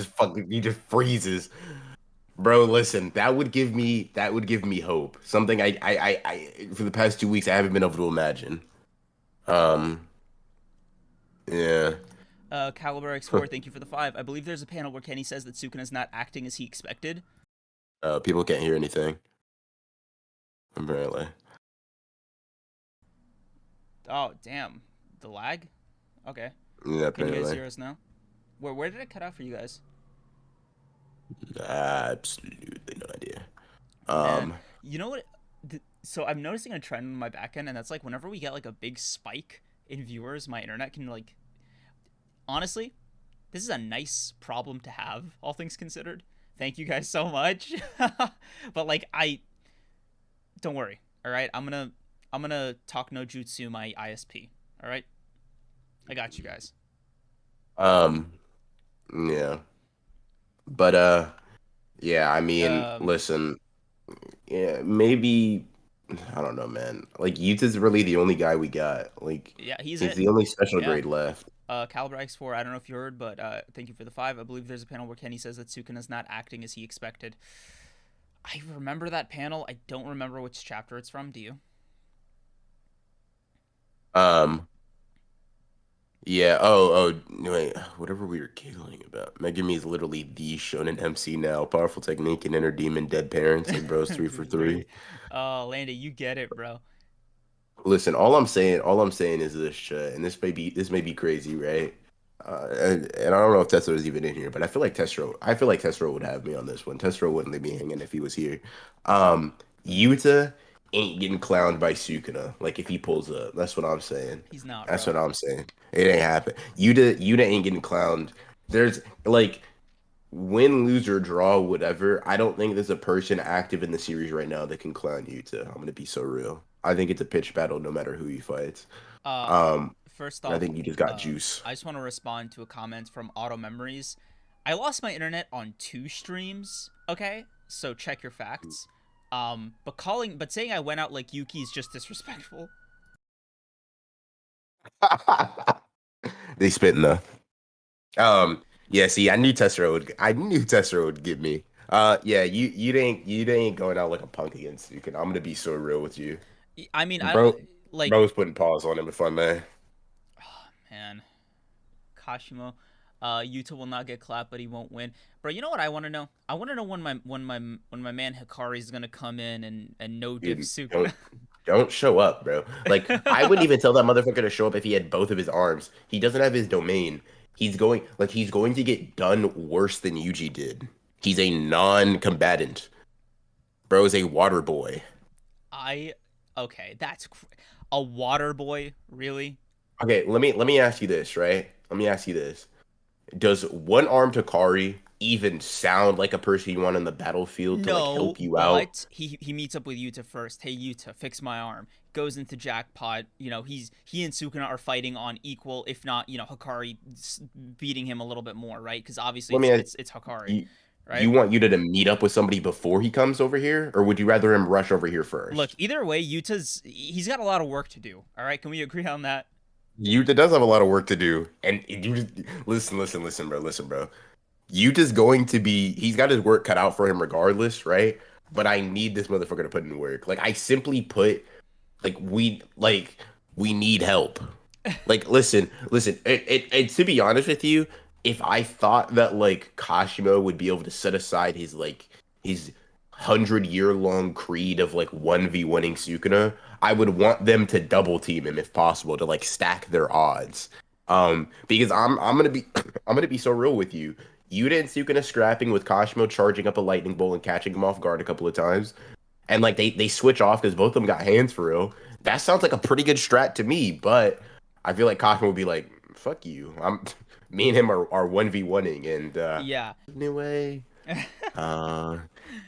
he just freezes. Bro, listen, that would give me hope. Something I for the past 2 weeks I haven't been able to imagine. Um, yeah. Caliber X4, thank you for the 5. I believe there's a panel where Kenny says that Sukuna's not acting as he expected. People can't hear anything, apparently. Oh, damn. The lag? Okay. Yeah, Can you guys apparently. hear us now? Where did it cut out for you guys? Absolutely no idea. Man, Um, you know what? So I'm noticing a trend on my back end, and that's like whenever we get like a big spike in viewers, my internet can like. Honestly, this is a nice problem to have, all things considered. Thank you guys so much. But like, I don't worry. All right, I'm gonna talk no jutsu my ISP. All right, I got you guys. um, yeah, but yeah. I mean, Um, listen, yeah, maybe I don't know, man. Like Yuta's really the only guy we got. Like yeah, he's he's it. the only special Yeah. grade left. Caliber X4, I don't know if you heard, but thank you for the 5. I believe there's a panel where Kenny says that Sukuna's not acting as he expected. I remember that panel. I don't remember which chapter it's from. Do you? Um, yeah. Wait. Whatever we were giggling about. Megumi is literally the shonen MC now. Powerful technique and inner demon, dead parents. Like bros, three for three. Three. Oh, Landy, you get it, bro. Listen, all I'm saying is this, shit, and this may be crazy, right? And I don't know if Tesla is even in here, but I feel like Tesla would have me on this one. Tesla wouldn't leave me hanging if he was here. Um, Yuta ain't getting clowned by Sukuna. Like if he pulls up, that's what I'm saying. He's not, That's bro. what I'm saying. It ain't happen. Yuta ain't getting clowned. There's like win, lose, or draw, whatever. I don't think there's a person active in the series right now that can clown Yuta. I'm gonna be so real. I think it's a pitch battle no matter who he fights. Uh, Um, First and I off, think you just got juice. I just want to respond to a comment from Auto Memories. I lost my internet on 2 streams. Okay, so check your facts. But saying I went out like Yuki is just disrespectful. They spitting though. Yeah. See, I knew Tessera would get me. Yeah. You ain't going out like a punk against you. I'm gonna be so real with you, I mean, I bro. like Bro's putting paws on him if I may. man, Kashimo. Yuta will not get clapped, but he won't win. Bro, you know what I want to know? I want to know when my man Hikari is gonna come in and no diff Dude, Sukuna. don't show up, bro. Like I wouldn't even tell that motherfucker to show up if he had both of his arms. He doesn't have his domain. He's going to get done worse than Yuji did. He's a non-combatant. Bro is a water boy. I okay, a water boy, really? Okay, let me ask you this, right? Let me ask you this. Does one arm Takari even sound like a person you want on the battlefield to like No, help you out? but he meets up with Yuta first. Hey Yuta, fix my arm. Goes into jackpot. He and Sukuna are fighting on equal, if not, Hikari beating him a little bit more, right? Because obviously Let it's me ask it's it's Hikari, you. right? You want Yuta to meet up with somebody before he comes over here, or would you rather him rush over here Look, first? either way, he's got a lot of work to do. All right, can we agree on that? Yuta does have a lot of work to do, and you just listen, bro. Yuta's going to be, he's got his work cut out for him regardless, right? But I need this motherfucker to put in work. Like I simply put, we need help. Like listen. To be honest with you, if I thought that like Kashimo would be able to set aside his 100-year-long creed of like 1v1ing Sukuna, I would want them to double team him if possible to like stack their odds. Because I'm gonna be I'm gonna be so real with you. Yuta and Sukuna scrapping with Kashimo charging up a lightning bolt and catching him off guard a couple of times. And like they switch off because both of them got hands for real. That sounds like a pretty good strat to me, but I feel like Kashimo would be like, fuck you. I'm me and him are 1v1ing and Yeah. anyway. Uh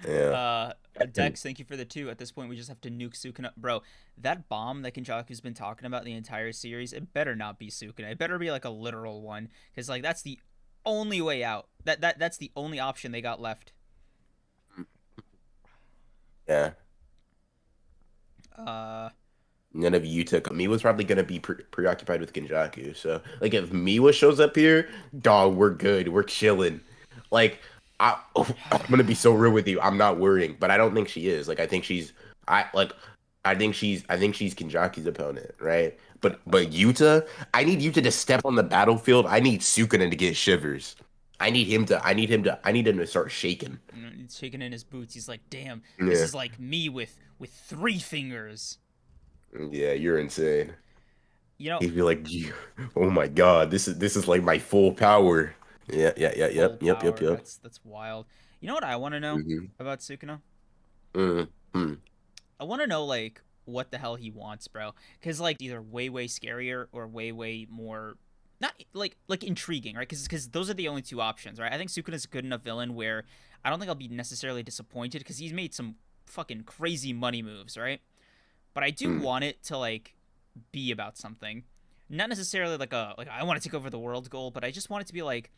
yeah. Dex, thank you for the two. At this point, we just have to nuke Sukuna. Bro, that bomb that Kunjaku's been talking about the entire series, it better not be Sukuna. It better be like a literal one, because like that's the only way out. That's the only option they got left. Yeah. Uh, None of Yuta. Miwa's probably gonna be preoccupied with Kunjaku. So like if Miwa shows up here, dog, we're good. We're chilling. Like I'm gonna be so real with you. I'm not worrying, but I don't think she is. Like I think she's Kunjaku's opponent, right? But Yuta, I need Yuta to step on the battlefield. I need Sukuna to get shivers. I need him to start shaking. he's shaking in his boots. He's like, "Damn, this Yeah. is like me with three fingers." Yeah, you're insane. You know, He'd be like, "Oh my God, this is like my full power." Yeah, yeah, yeah, full yep, power. yep. That's wild. You know what I want to know Mm-hmm. about Sukuna? Mm-hmm. I want to know like what the hell he wants, bro. Because like either way scarier or way more not like intriguing, right? Because those are the only two options, right? I think Sukuna's a good enough villain where I don't think I'll be necessarily disappointed because he's made some fucking crazy money moves, right? But I do Mm. want it to like be about something, not necessarily like a like I want to take over the world goal, but I just want it to be like,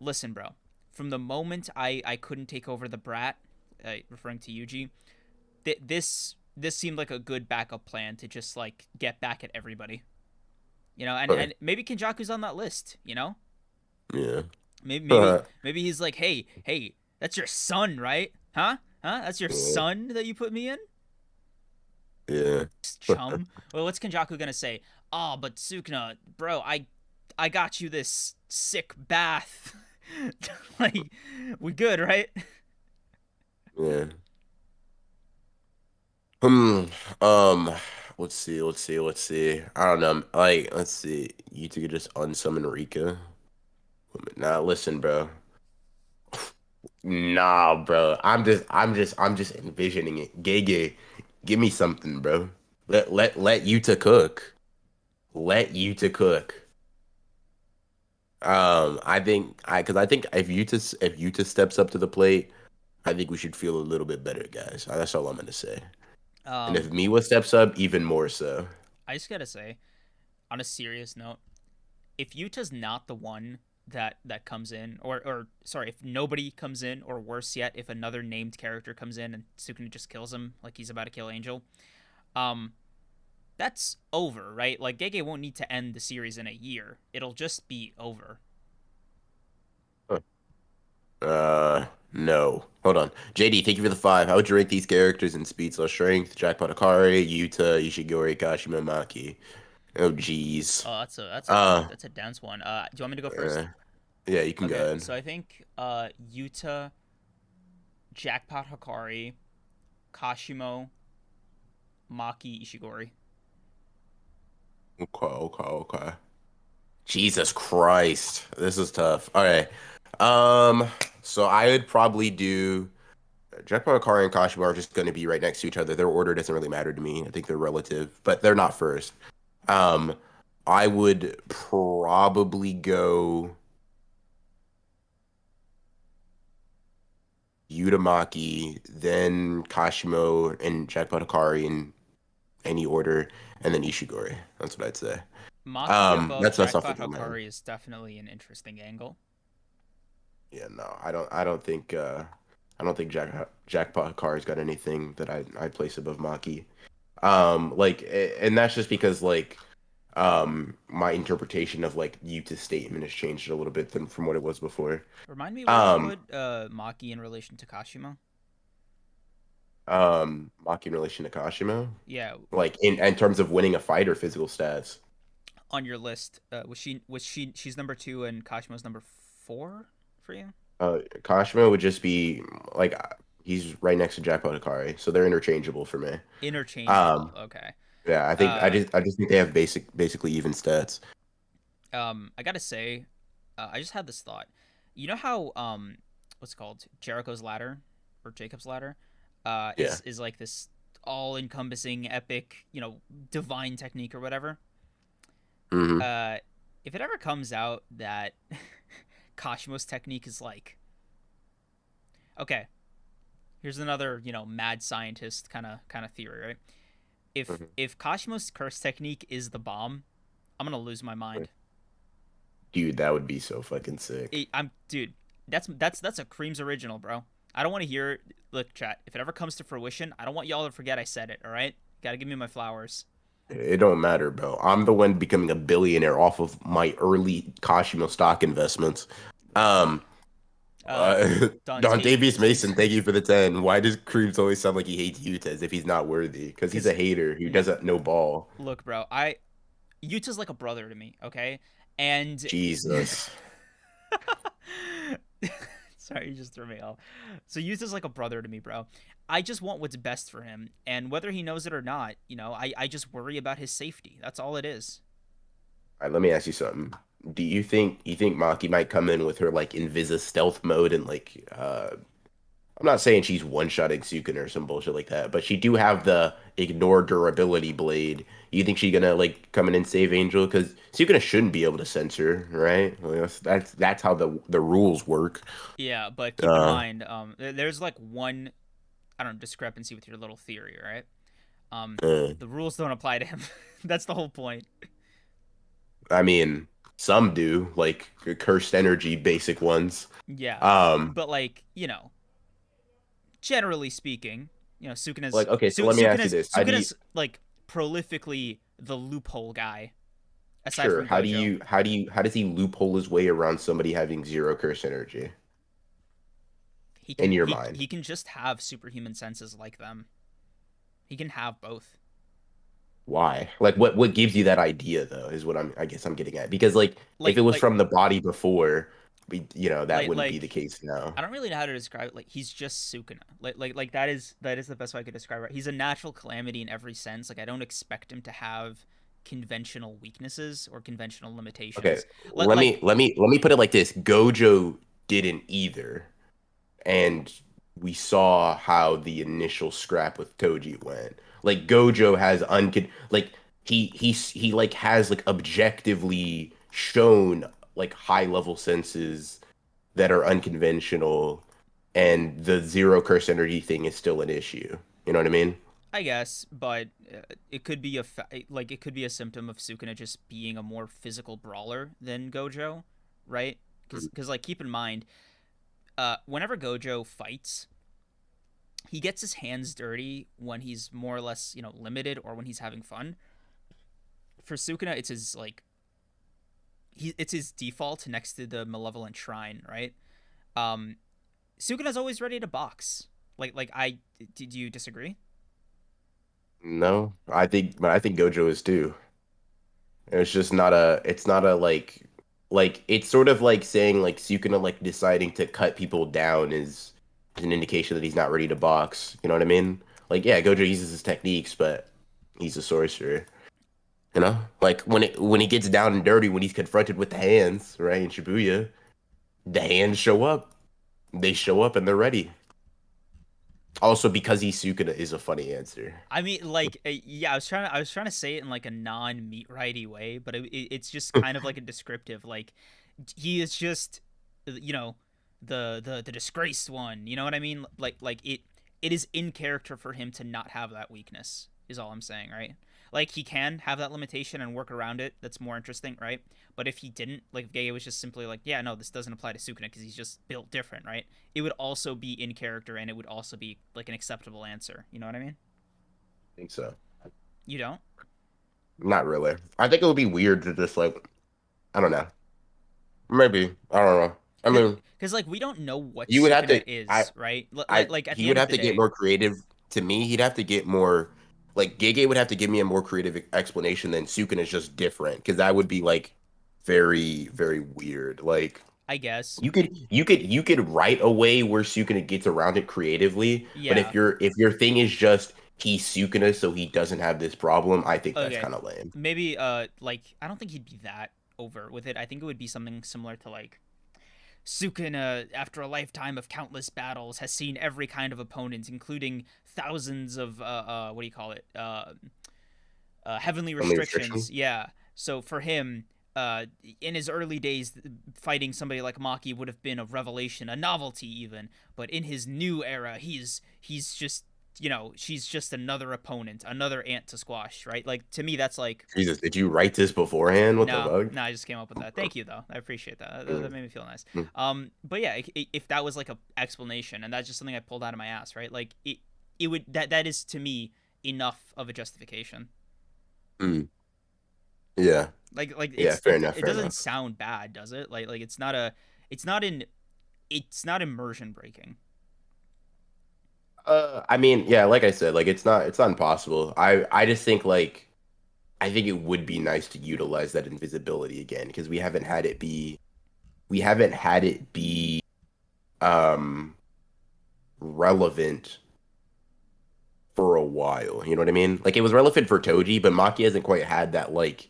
listen, bro. From the moment I couldn't take over the brat, referring to Yuji, this seemed like a good backup plan to just like get back at everybody, you know. And Okay. and maybe Kinjaku's on that list, you know. Yeah. Maybe he's like, hey, that's your son, right? Huh? That's your Yeah. son that you put me in, Yeah. chum. Well, what's Kinjaku gonna say? Oh, but Sukuna, bro, I got you this sick bath. Like, we good, right? Yeah. Hmm. Um. Let's see. I don't know. Like, let's see. You two could just unsummon Rika. Nah, listen, bro. Nah, bro. I'm just envisioning it. Gege, give me something, bro. Let Yuta cook. Let Yuta cook. Because I think if Yuta steps up to the plate, I think we should feel a little bit better, guys. That's all I'm gonna say. And if Um, Miwa steps up, even more so. I just gotta say, on a serious note, if Yuta's not the one that comes in, or sorry, if nobody comes in, or worse yet, if another named character comes in and Sukuna just kills him like he's about to kill Angel, um, that's over, right? Like Gege won't need to end the series in a year. It'll just be over. Huh. No. Hold on. JD, thank you for the five. How would you rank these characters in speed slash strength? Jackpot Akari, Yuta, Ishigori, Kashimo, Maki. Oh, jeez. Oh, that's a Uh, that's a dense one. Do you want me to go first? uh, yeah, you can go Okay, ahead. so I think Yuta, Jackpot Hakari, Kashimo, Maki, Ishigori. Okay. Jesus Christ. This is tough. All right. So I would probably do Jackpot Akari and Kashimo are just going to be right next to each other. Their order doesn't really matter to me. I think they're relative, but they're not first. Um, I would probably go Utamaki, then Kashimo and Jackpot Akari in any order, and then Ishigori. That's what I'd say. Maki above That's off the Jackpot top of my head. Hakari is definitely an interesting angle. Yeah, no, I don't think Jackpot Akari's got anything that I'd place above Maki. And that's just because like my interpretation of like Yuta's statement has changed a little bit than from what it was before. Remind me where you Um, put Maki in relation to Kashimo. Maki in relation to Kashimo, Yeah, like in terms of winning a fight or physical stats. on your list, she's number two and Kashimo's number four for you? Kashimo would just be like He's right next to Jackpot Hikari, so they're interchangeable for me. Interchangeable. Um, Okay. yeah, Uh, I just think they have basically even stats. I gotta say, I just had this thought. You know how what's it called, Jericho's ladder or Jacob's ladder, Yeah. is like this all-encompassing, epic, divine technique or whatever. Hmm. Uh, if it ever comes out that Kashimo's technique is like, okay, here's another mad scientist kind of theory, right? If Kashimo's curse technique is the bomb, I'm gonna lose my mind. Dude, that would be so fucking sick. I'm dude. That's a Kreams original, bro. I don't want to hear. Look, chat. If it ever comes to fruition, I don't want y'all to forget I said it. All right, gotta give me my flowers. It don't matter, bro. I'm the one becoming a billionaire off of my early Kashimo stock investments. Um, Uh, Don Davies Dontavious. Mason, thank you for the 10. Why does Creeps always sound like he hates Yuta as if he's not worthy? Because he's Cause a hater who look, doesn't know ball. look, bro. Yuta's like a brother to me. Okay, and Jesus. sorry, you just threw me off. So Yuta's like a brother to me, bro. I just want what's best for him, and whether he knows it or not, I just worry about his safety. That's all it is. All right, let me ask you something. Do you think Maki might come in with her like Invisa stealth mode and like I'm not saying she's one-shotting Sukuna or some bullshit like that, but she do have the ignore durability blade. You think she's gonna like come in and save Angel? Because Sukuna shouldn't be able to censor, right? Well, that's how the rules work. Yeah, but keep in Uh, mind, there's like one, I don't know, discrepancy with your little theory, right? Um, uh, the rules don't apply to him. That's the whole point. I mean, some do, like cursed energy, basic ones. Yeah, Um, but like generally speaking, Sukuna's like okay, so Su- let me ask you Sukuna's this: How do you Sukuna's like prolifically the loophole guy, aside sure? from Gojo. How does he loophole his way around somebody having zero curse energy He in can your he mind? he can just have superhuman senses like them. He can have both. Why? Like what gives you that idea though is what I guess I'm getting at. Because like if Like it was like from the body before, that like wouldn't be the like case now. I don't really know how to describe it. Like he's just Sukuna. Like that is the best way I could describe it. He's a natural calamity in every sense. Like I don't expect him to have conventional weaknesses or conventional Okay, limitations. Like let me put it like this. Gojo didn't either. And we saw how the initial scrap with Toji went. Like Gojo has like he like has like objectively shown like high level senses that are unconventional, and the zero curse energy thing is still an issue. You know what I mean? I guess, but it could be like it could be a symptom of Sukuna just being a more physical brawler than Gojo, right? Because like keep in mind, whenever Gojo fights, he gets his hands dirty when he's more or less limited or when he's having fun. For Sukuna, it's his like it's his default next to the malevolent shrine, right? Um, Sukuna's always ready to box. Like I did you disagree? No, but I think Gojo is too. It's just not it's not a like it's sort of like saying like Sukuna like deciding to cut people down is an indication that he's not ready to box. You know what I mean? Like yeah, Gojo uses his techniques, but he's a sorcerer. You know, like when he gets down and dirty, when he's confronted with the hands, right, in Shibuya, the hands show up. They show up and they're ready. Also, because he's Sukuna is a funny answer. I mean, like, yeah, I was trying to say it in like a non-meat righty way, but it's just kind of like a descriptive. Like, he is just, the disgraced one. You know what I mean? Like it is in character for him to not have that weakness. Is all I'm saying, right? Like he can have that limitation and work around it. That's more interesting, right? But if he didn't, like if Gege was just simply like, yeah, no, this doesn't apply to Sukuna because he's just built different, right? It would also be in character and it would also be like an acceptable answer. You know what I mean? I think so. You don't? Not really. I think it would be weird to just like I don't know. Maybe I don't know. I mean, Because like we don't know what you would have Sukuna to. is, right? Like at He the would end of have the to get day, more creative. To me, he'd have to get more. Like Gege would have to give me a more creative explanation than Sukuna is just different because that would be like very weird. Like I guess. You could write a way where Sukuna gets around it creatively, but Yeah. if your thing is just he's Sukuna so he doesn't have this problem, I think that's Okay. kind of lame. Maybe like I don't think he'd be that over with it. I think it would be something similar to like Sukuna, after a lifetime of countless battles, has seen every kind of opponent, including thousands of what do you call it? Heavenly Only restrictions. restriction. Yeah. So for him, in his early days, fighting somebody like Maki would have been a revelation, a novelty even. But in his new era, he's just she's just another opponent, another ant to squash, right? Like to me, that's like Jesus, did you write this beforehand? What the no, bug? no, I just came up with that. Thank you though, I appreciate that. That Mm, made me feel nice. mm, But yeah, if that was like a explanation, and that's just something I pulled out of my ass, right? Like it would that is to me enough of a justification. mm. Yeah, Like yeah, fair enough, it fair doesn't enough. sound bad, does it? Like it's not a it's not in it's not immersion breaking. I mean, yeah, like I said, like it's not impossible. I just think like I think it would be nice to utilize that invisibility again because we haven't had it be um relevant for a while. You know what I mean? Like it was relevant for Toji, but Maki hasn't quite had that like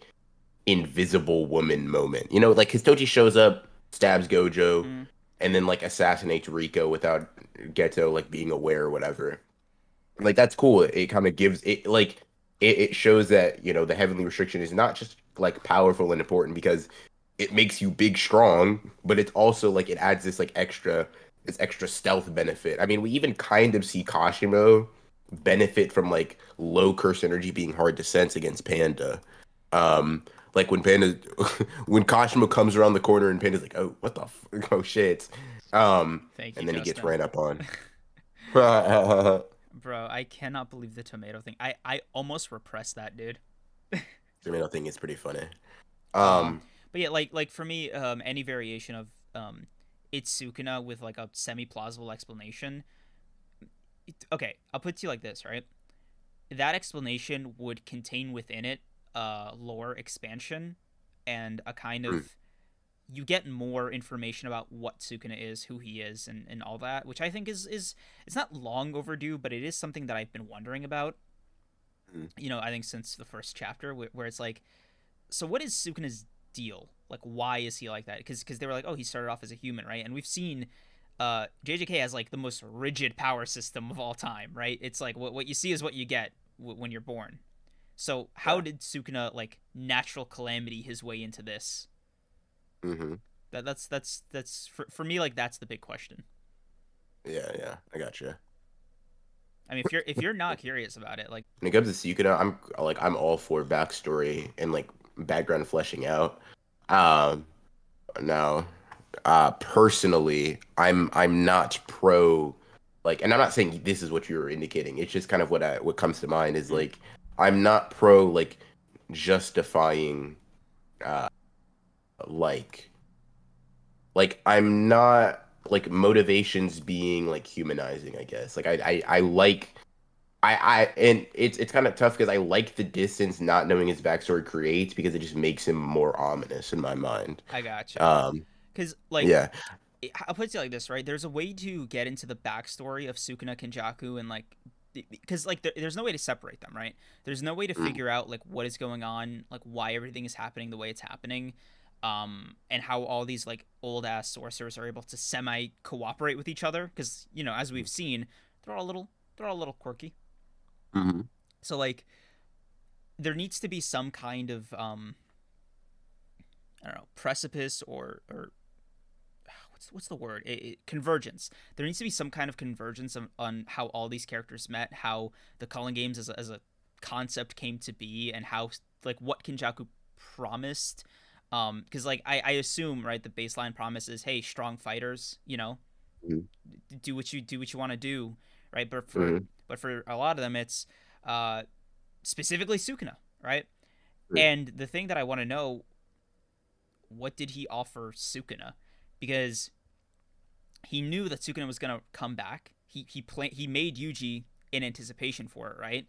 invisible woman moment. You know, like because Toji shows up, stabs Gojo, Mm, and then like assassinates Rico without Geto like being aware or whatever. Like that's cool. It kind of gives it like it shows that the heavenly restriction is not just like powerful and important because it makes you big strong, but it's also like it adds this extra stealth benefit. I mean, we even kind of see Kashimo benefit from like low curse energy being hard to sense against Panda. Um, like when Panda when Kashimo comes around the corner and Panda's like, "Oh, what the oh shit." thank you, And then he gets Justin. ran up on. Bro, I cannot believe the tomato thing. I almost repressed that, dude. Tomato thing is pretty funny. Um, Um, but yeah, like for me, any variation of it's Sukuna with like a semi plausible explanation. Okay, I'll put it to you like this, right? That explanation would contain within it lore expansion and a kind mm, of you get more information about what Sukuna is, who he is, and all that, which I think is it's not long overdue, but it is something that I've been wondering about. mm. I think since the first chapter, where it's like, so what is Sukuna's deal? Like, why is he like that? Because they were like, oh, he started off as a human, right? And we've seen JJK has like the most rigid power system of all time, right? It's like what you see is what you get when you're born. So how Yeah. did Sukuna like natural calamity his way into this? Hmm. That's for me, like that's the big question. Yeah, yeah, I got you. I mean, if you're not curious about it, like When it comes to Sukuna, I'm all for backstory and like background fleshing out. Um, Now, personally, I'm not pro like, and I'm not saying this is what you're indicating. It's just kind of what comes to mind is mm, like I'm not pro like justifying uh like I'm not like motivations being like humanizing, I guess. Like I like and it's kind of tough because I like the distance not knowing his backstory creates because it just makes him more ominous in my mind. I gotcha. Um, Because like yeah. I'll put it like this, right? There's a way to get into the backstory of Sukuna Kunjaku and like because like there's no way to separate them, right? There's no way to Mm, figure out like what is going on, like why everything is happening the way it's happening, and how all these like old ass sorcerers are able to semi cooperate with each other. Because as we've seen, they're all a little quirky. mhm. So like there needs to be some kind of I don't know precipice or what's the word? Convergence. There needs to be some kind of convergence on how all these characters met, how the Calling Games as a concept came to be, and how like what Kinjaku promised. Because like I assume right, the baseline promise is, hey, strong fighters, Mhm. do what you want to do, right? But for Mhm. but for a lot of them, it's uh specifically Sukuna, right? Mhm. And the thing that I want to know, what did he offer Sukuna? Because he knew that Sukuna was gonna come back. He made Yuji in anticipation for it, right?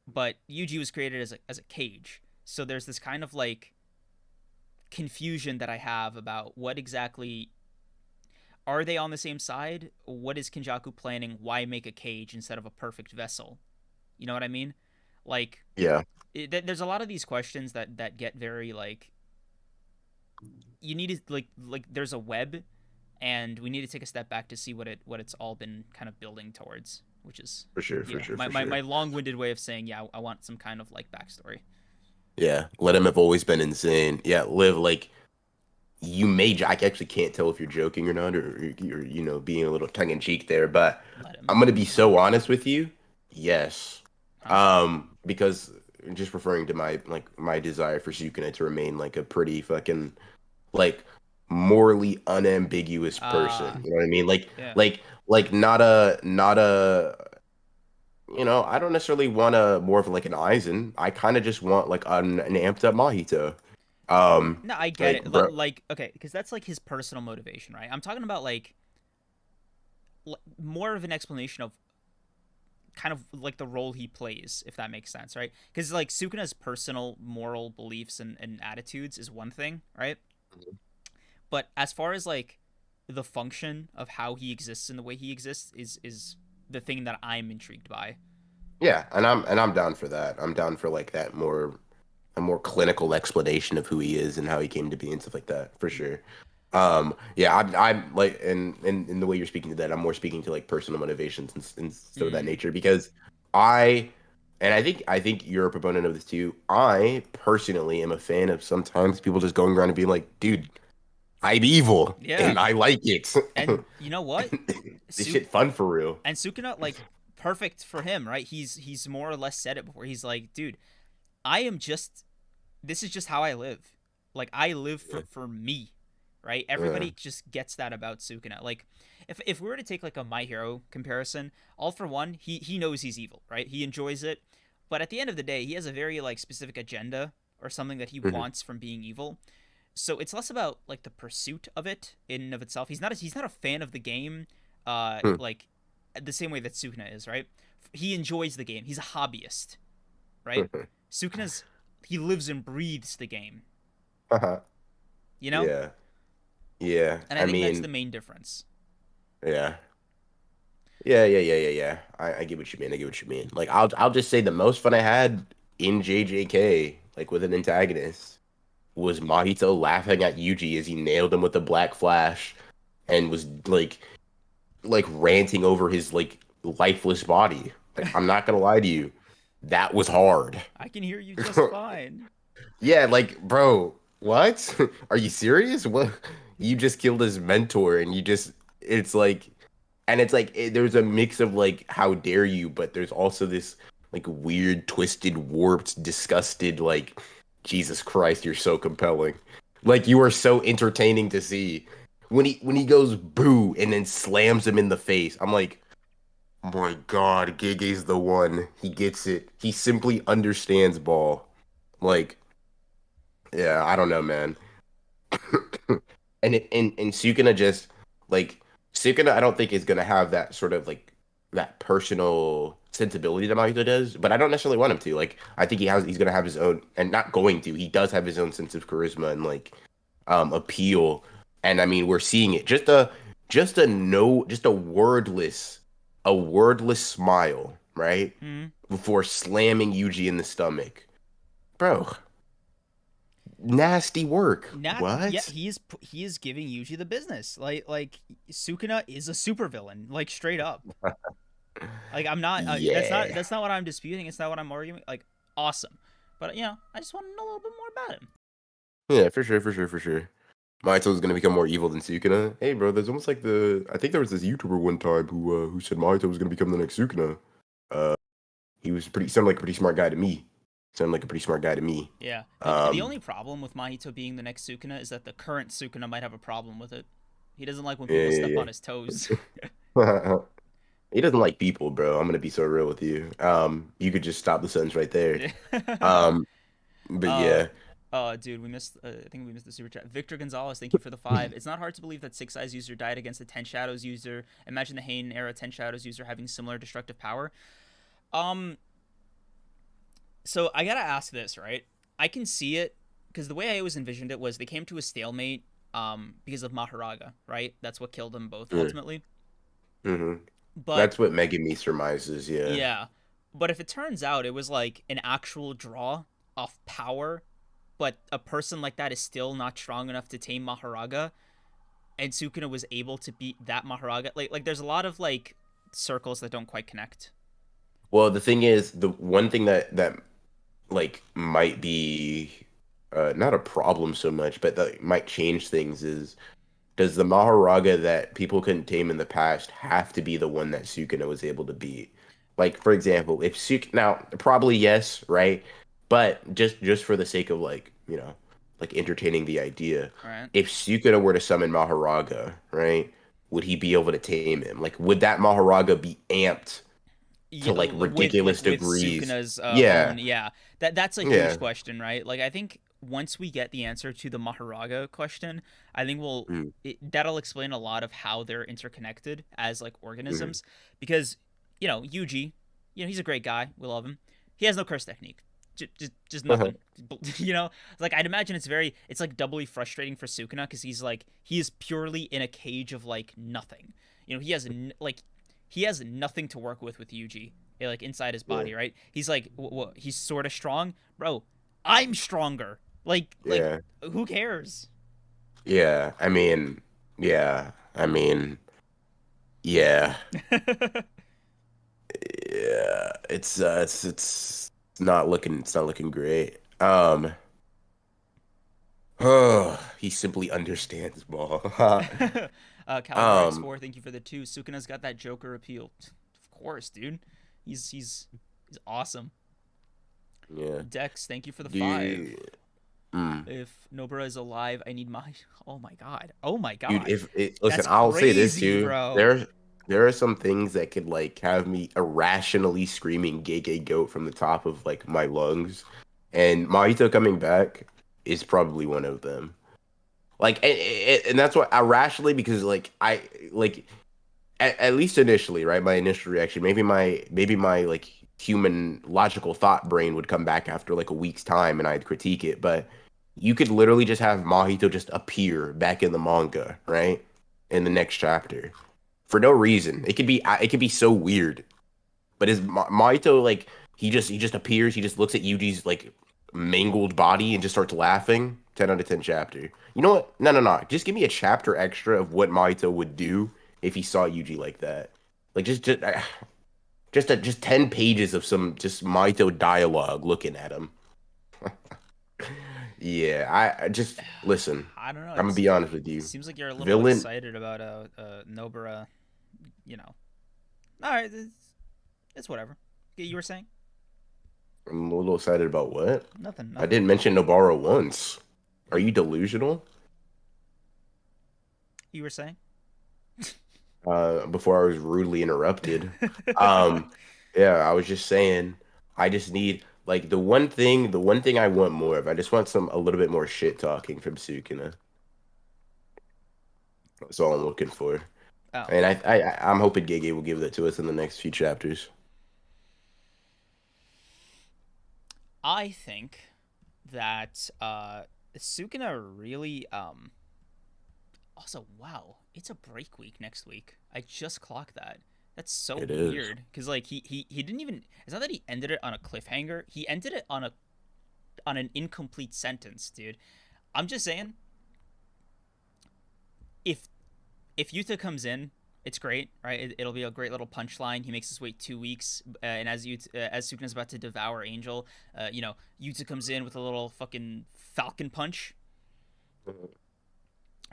But Yuji was created as a cage. So there's this kind of like confusion that I have about what exactly are they on the same side? What is Kunjaku planning? Why make a cage instead of a perfect vessel? You know what I mean? Like, Yeah, there's a lot of these questions that get very like, you need to like there's a web, and we need to take a step back to see what it's all been kind of building towards, which is, for sure, for yeah, sure, my for my, sure. my long-winded way of saying, yeah, I want some kind of like backstory. Yeah, let him have always been insane. Yeah, live like you may. I actually can't tell if you're joking or not, or you're being a little tongue in cheek there. But Let him. I'm gonna be so honest with you. Yes, Huh? because just referring to my desire for Sukuna to remain like a pretty fucking like morally unambiguous person. You know what I mean? Yeah. Like not a I don't necessarily want a more of like an Aizen. I kind of just want like an amped up Mahito. No, I get Like it. bro, Like, okay, because that's like his personal motivation, right? I'm talking about like more of an explanation of kind of like the role he plays, if that makes sense, right? Because like Sukuna's personal moral beliefs and attitudes is one thing, right? But as far as like the function of how he exists and the way he exists is the thing that I'm intrigued by. yeah, and I'm down for that. I'm down for like that more a more clinical explanation of who he is and how he came to be and stuff like that, for sure. Yeah, I'm like, and in the way you're speaking to that, I'm more speaking to like personal motivations and stuff of that Mm. nature because I, and I think you're a proponent of this too. I personally am a fan of sometimes people just going around and being like, dude, I'm evil Yeah, and I like it. and you know what? This Su- shit fun for real. and Sukuna, like, perfect for him, right? He's more or less said it before. He's like, dude, I am just, this is just how I live. Like, I live Yeah, for me, right? yeah. Everybody just gets that about Sukuna. Like, if we were to take like a My Hero comparison, all for one, he knows he's evil, right? He enjoys it, but at the end of the day, he has a very like specific agenda or something that he Mhm, wants from being evil. So it's less about like the pursuit of it in and of itself. He's not a fan of the game, mhm. like the same way that Sukuna is, right? He enjoys the game. He's a hobbyist, right? Sukuna's, he lives and breathes the game, you know? Yeah, yeah. And I I think that's the mean, main difference. yeah. Yeah. I get what you mean. I get what you mean. Like I'll just say the most fun I had in JJK, like with an antagonist, was Mahito laughing at Yuji as he nailed him with the black flash and was like ranting over his like lifeless body. Like I'm not gonna lie to you, that was hard. I can hear you just fine. Yeah, like bro, what? Are you serious? What? You just killed his mentor and you just it's like and it's like there's a mix of like how dare you, but there's also this like weird, twisted, warped, disgusted like Jesus Christ, you're so compelling. Like you are so entertaining to see. When he goes boo and then slams him in the face, I'm like, oh my God, Gege's the one. He gets it. He simply understands ball. Like, yeah, I don't know, man. And Sukuna just like Sukuna, I don't think is gonna have that sort of like that personal sensibility that Mahito does, but I don't necessarily want him to. Like, I think he's gonna have his own, and not going to. He does have his own sense of charisma and like appeal, and I mean we're seeing it. Just a no, just a wordless smile, right Hmm. before slamming Yuji in the stomach, bro. Nasty work. Not yeah, What? he is giving Yuji the business. Like Sukuna is a supervillain, like straight up. Like I'm not Yeah. that's not what I'm disputing. It's not what I'm arguing. Like awesome, but I just want to know a little bit more about him. Yeah, for sure, for sure, for sure. Mahito's gonna become more evil than Sukuna. Hey, bro, there's almost like I think there was this YouTuber one time who said Mahito was gonna become the next Sukuna. Uh, he was pretty sounded like a pretty smart guy to me. Sounded like a pretty smart guy to me. Yeah. The Um, only problem with Mahito being the next Sukuna is that the current Sukuna might have a problem with it. He doesn't like when yeah, people step yeah, on his toes. yeah. He doesn't like people, bro. I'm gonna be so real with you. You could just stop the sentence right there. Um, but uh yeah, dude, we missed. I think we missed the super chat. Victor Gonzalez, thank you for the 5. It's not hard to believe that Six Eyes user died against the Ten Shadows user. Imagine the Hain era Ten Shadows user having similar destructive power. Um, so I gotta ask this, right? I can see it because the way I always envisioned it was they came to a stalemate because of Mahoraga, right? That's what killed them both Mm, ultimately. hmm But That's what Megumi surmises. Yeah. yeah, but if it turns out it was like an actual draw of power, but a person like that is still not strong enough to tame Mahoraga, and Sukuna was able to beat that Mahoraga, like there's a lot of like circles that don't quite connect. Well, the thing is, the one thing that like might be not a problem so much, but that might change things is does the Mahoraga that people couldn't tame in the past have to be the one that Sukuna was able to beat? Like, for example, if Suk now probably yes, right? But just for the sake of like, like entertaining the idea, All right. if Sukuna were to summon Mahoraga, right, would he be able to tame him? Like, would that Mahoraga be amped Yeah, to like with ridiculous degrees? Sukuna's Yeah, own, yeah, that's a huge yeah. question, right? Like I think once we get the answer to the Mahoraga question, I think Mm, that'll explain a lot of how they're interconnected as like mhm, organisms, because Yuji, he's a great guy, we love him. He has no curse technique, just nothing. Like I'd imagine it's like doubly frustrating for Sukuna because he is purely in a cage of like nothing. He has like he has nothing to work with Yuji, like inside his yeah, body, right? He's like, he's sort of strong, bro. I'm stronger. Like, yeah. who cares? Yeah, I mean, yeah, I mean, yeah, yeah. It's not looking great. Oh, he simply understands ball. Caliber Um, X4, thank you for the two. Sukuna's got that Joker appeal, of course, dude. He's awesome. yeah, Dex, thank you for the five. dude. Mm. If Nobara is alive, I need my. Oh my god. Oh my Dude, god. if it listen, That's I'll say this crazy, too. bro. There are some things that could like have me irrationally screaming Gege goat from the top of like my lungs. And Mahito coming back is probably one of them. Like and that's what irrationally because like I like at least initially, right? My initial reaction, maybe my like human logical thought brain would come back after like a week's time and I'd critique it, but you could literally just have Mahito just appear back in the manga, right? In the next chapter. For no reason. It could be so weird. But is Mahito like he just appears, he just looks at Yuji's like mangled body and just starts laughing? 10 out of 10 chapter. You know what? No, no, no. Just give me a chapter extra of what Mahito would do if he saw Yuji like that. Like just 10 pages of some just Mahito dialogue looking at him. Yeah, I just listen. I don't know. I'm gonna be honest with It you. seems like you're a little Villain, excited about Nobara. You know. All right, it's whatever. You were saying I'm a little excited about what? nothing, I nothing. didn't mention Nobara once. Are you delusional? You were saying. Before I was rudely interrupted. Um, yeah, I was just saying, I just need like the one thing I want more of. I just want a little bit more shit talking from Sukuna. That's all I'm looking for. Oh, And I'm hoping Gege will give that to us in the next few chapters. I think that Sukuna really Also, wow, it's a break week next week. I just clocked that. That's so It is. weird because like he didn't even. It's not that he ended it on a cliffhanger. He ended it on an incomplete sentence, dude. I'm just saying, if Yuta comes in, it's great, right? It'll be a great little punchline. He makes us wait 2 weeks, and as Sukuna's about to devour Angel, Yuta comes in with a little fucking Falcon punch,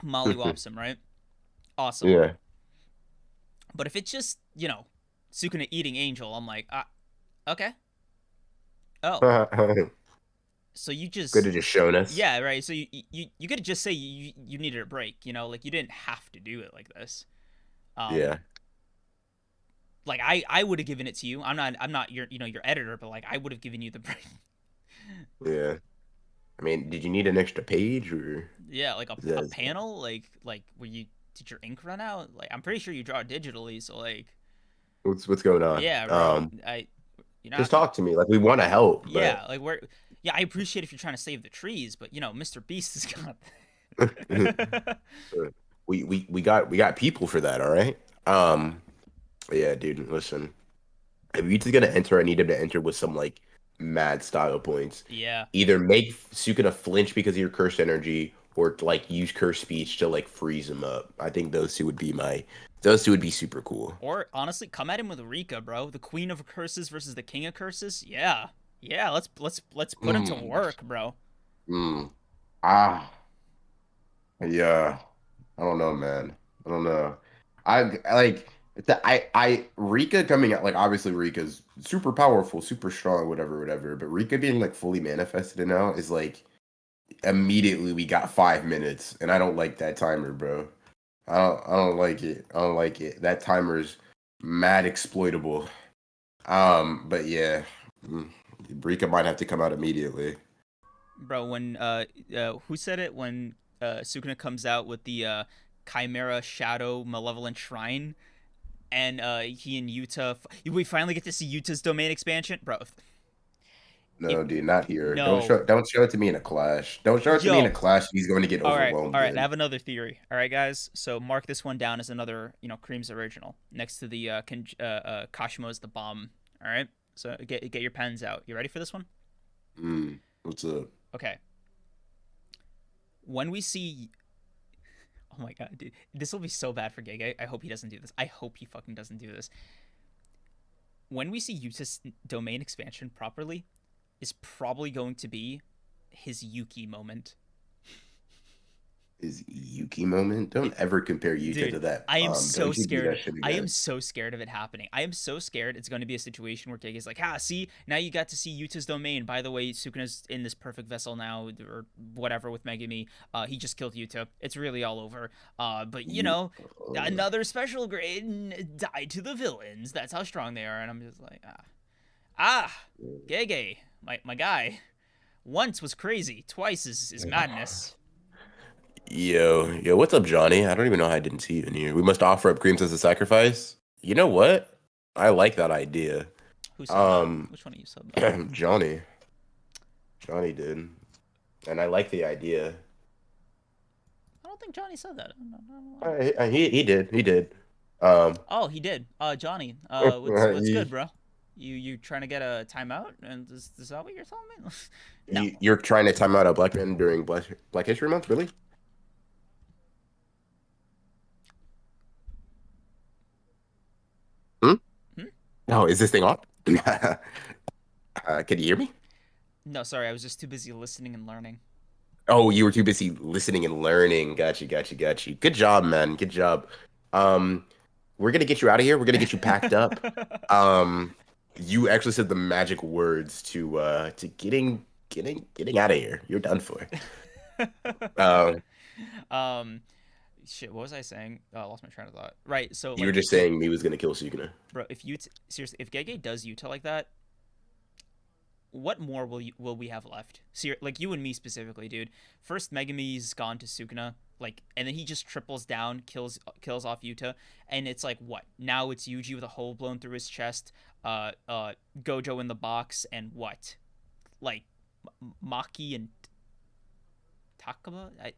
mollywops him, right? Awesome. Yeah. But if it's just Sukuna eating Angel, I'm like, okay, oh, Could so you have just just shown us. yeah, right. So you could just say you needed a break, like you didn't have to do it like this. Um, Yeah. like I would have given it to you. I'm not your your editor, but like I would have given you the break. Yeah. I mean, did you need an extra page or Yeah, like a is that panel, like where you did your ink run out? Like I'm pretty sure you draw digitally, so like what's going on? yeah, bro. You Just not talk to me. Like we want to help, but yeah, like where yeah, I appreciate if you're trying to save the trees, but Mr. Beast has got We got people for that, all right? Um, yeah, dude, listen. If Yuta's gonna enter, I need him to enter with some like mad style points. Yeah. Either make Sukuna flinch because of your cursed energy, or like use curse speech to like freeze him up. I think those two would be super cool. Or honestly, come at him with Rika, bro. The Queen of Curses versus the King of Curses. Yeah. Yeah, let's put him to Mm, work, bro. mm. Ah, yeah. I don't know, man. I don't know. I like Rika coming out like obviously Rika's super powerful, super strong, whatever, whatever. But Rika being like fully manifested now is like immediately we got 5 minutes, and I don't like that timer, bro. I don't like it. I don't like it. That timer's mad exploitable. But yeah, mm, Rika might have to come out immediately. Bro, when who said it when Sukuna comes out with the Chimera Shadow Malevolent Shrine and he and Yuta we finally get to see Yuta's domain expansion, bro. If No, dude, not here. Don't no, show it to me in a clash. Don't show it to me in a yo, clash. He's going to get all overwhelmed right. I in. have another theory. All right, guys. So mark this one down as another, Cream's original next to the Kashimo's the bomb. All right. So get your pens out. You ready for this one? What's up? Okay. When we see, oh my god, dude, this will be so bad for Gege. I hope he doesn't do this. I hope he fucking doesn't do this. When we see Yuta's domain expansion properly, is probably going to be his Yuki moment. His Yuki moment? Don't ever compare Yuta Dude, to that. I am so Don't you do scared. that shit I am again. so scared of it happening. I am so scared it's going to be a situation where Gege's like, see, now you got to see Yuta's domain. By the way, Sukuna's in this perfect vessel now, or whatever with Megumi. He just killed Yuta. It's really all over. But, You, another special grade died to the villains. That's how strong they are. And I'm just like, Gege, my guy. Once was crazy, twice is madness. yo, what's up, Johnny? I don't even know how I didn't see you in here. We must offer up Kreams as a sacrifice. You know what? I like that idea. Who said that? Um, Which one of you said that? Johnny, Johnny did, and I like the idea. I don't think Johnny said that. I don't know. He did. Um, Oh, he did. Johnny. What's good, bro? You trying to get a timeout? And is that what you're telling me? No. you're trying to time out a black man during Black History Month, really? Hmm? Hmm? No, is this thing on? Can you hear me? No, sorry. I was just too busy listening and learning. Oh, you were too busy listening and learning. Got you. Good job, man. Good job. Um, we're gonna get you out of here. We're gonna get you packed up. Um, you actually said the magic words to getting out of here. You're done for. Um, um, shit. What was I saying? Oh, I lost my train of thought. Right. So you were like, just saying me was gonna kill Sukuna. bro, if you seriously, if Gege does Yuta like that, what more will we have left? Like you and me specifically, dude. First, Megumi's gone to Sukuna, like, and then he just triples down, kills off Yuta, and it's like what? Now it's Yuji with a hole blown through his chest, Gojo in the box, and what? Like, Maki and Takaba. I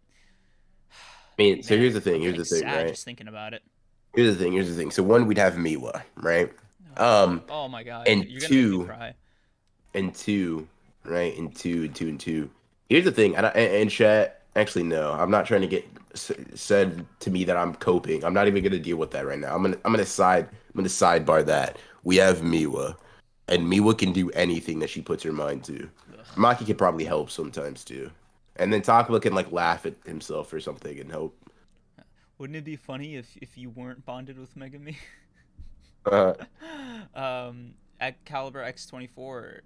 mean, so Man, here's the thing. I'm Here's getting the thing, sad right? just thinking about it. Here's the thing. So one, we'd have Miwa, right? Oh, oh my god, And you're gonna make me two, cry. and two, right? And two. Here's the thing, and chat. Actually, no, I'm not trying to get said to me that I'm coping. I'm not even gonna deal with that right now. I'm gonna sidebar that. We have Miwa, and Miwa can do anything that she puts her mind to. Ugh. Maki can probably help sometimes too, and then Takuma can like laugh at himself or something and help. Wouldn't it be funny if you weren't bonded with Megumi? Uh, At Caliber X24,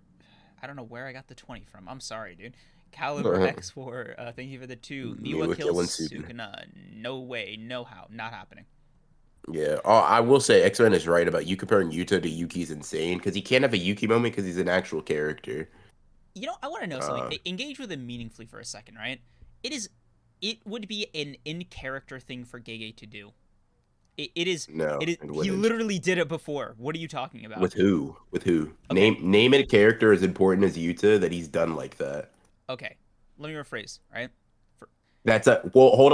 I don't know where I got the 20 from. I'm sorry, dude. Caliber X4, thank you for the 2. Miwa Miwa killing kills Sukuna. Sukuna. No way, no how, not happening. Yeah. Oh, I will say X-Men is right about you comparing Yuta to Yuki's insane because he can't have a Yuki moment because he's an actual character. I want to know something. Uh, Engage with him meaningfully for a second, right? It is, it would be an in-character thing for Gege to do. It is, no, it is. it He wouldn't. literally did it before. What are you talking about? With who? With who? Okay, Name a character as important as Yuta that he's done like that. okay. Let me rephrase, right? That's a well. Hold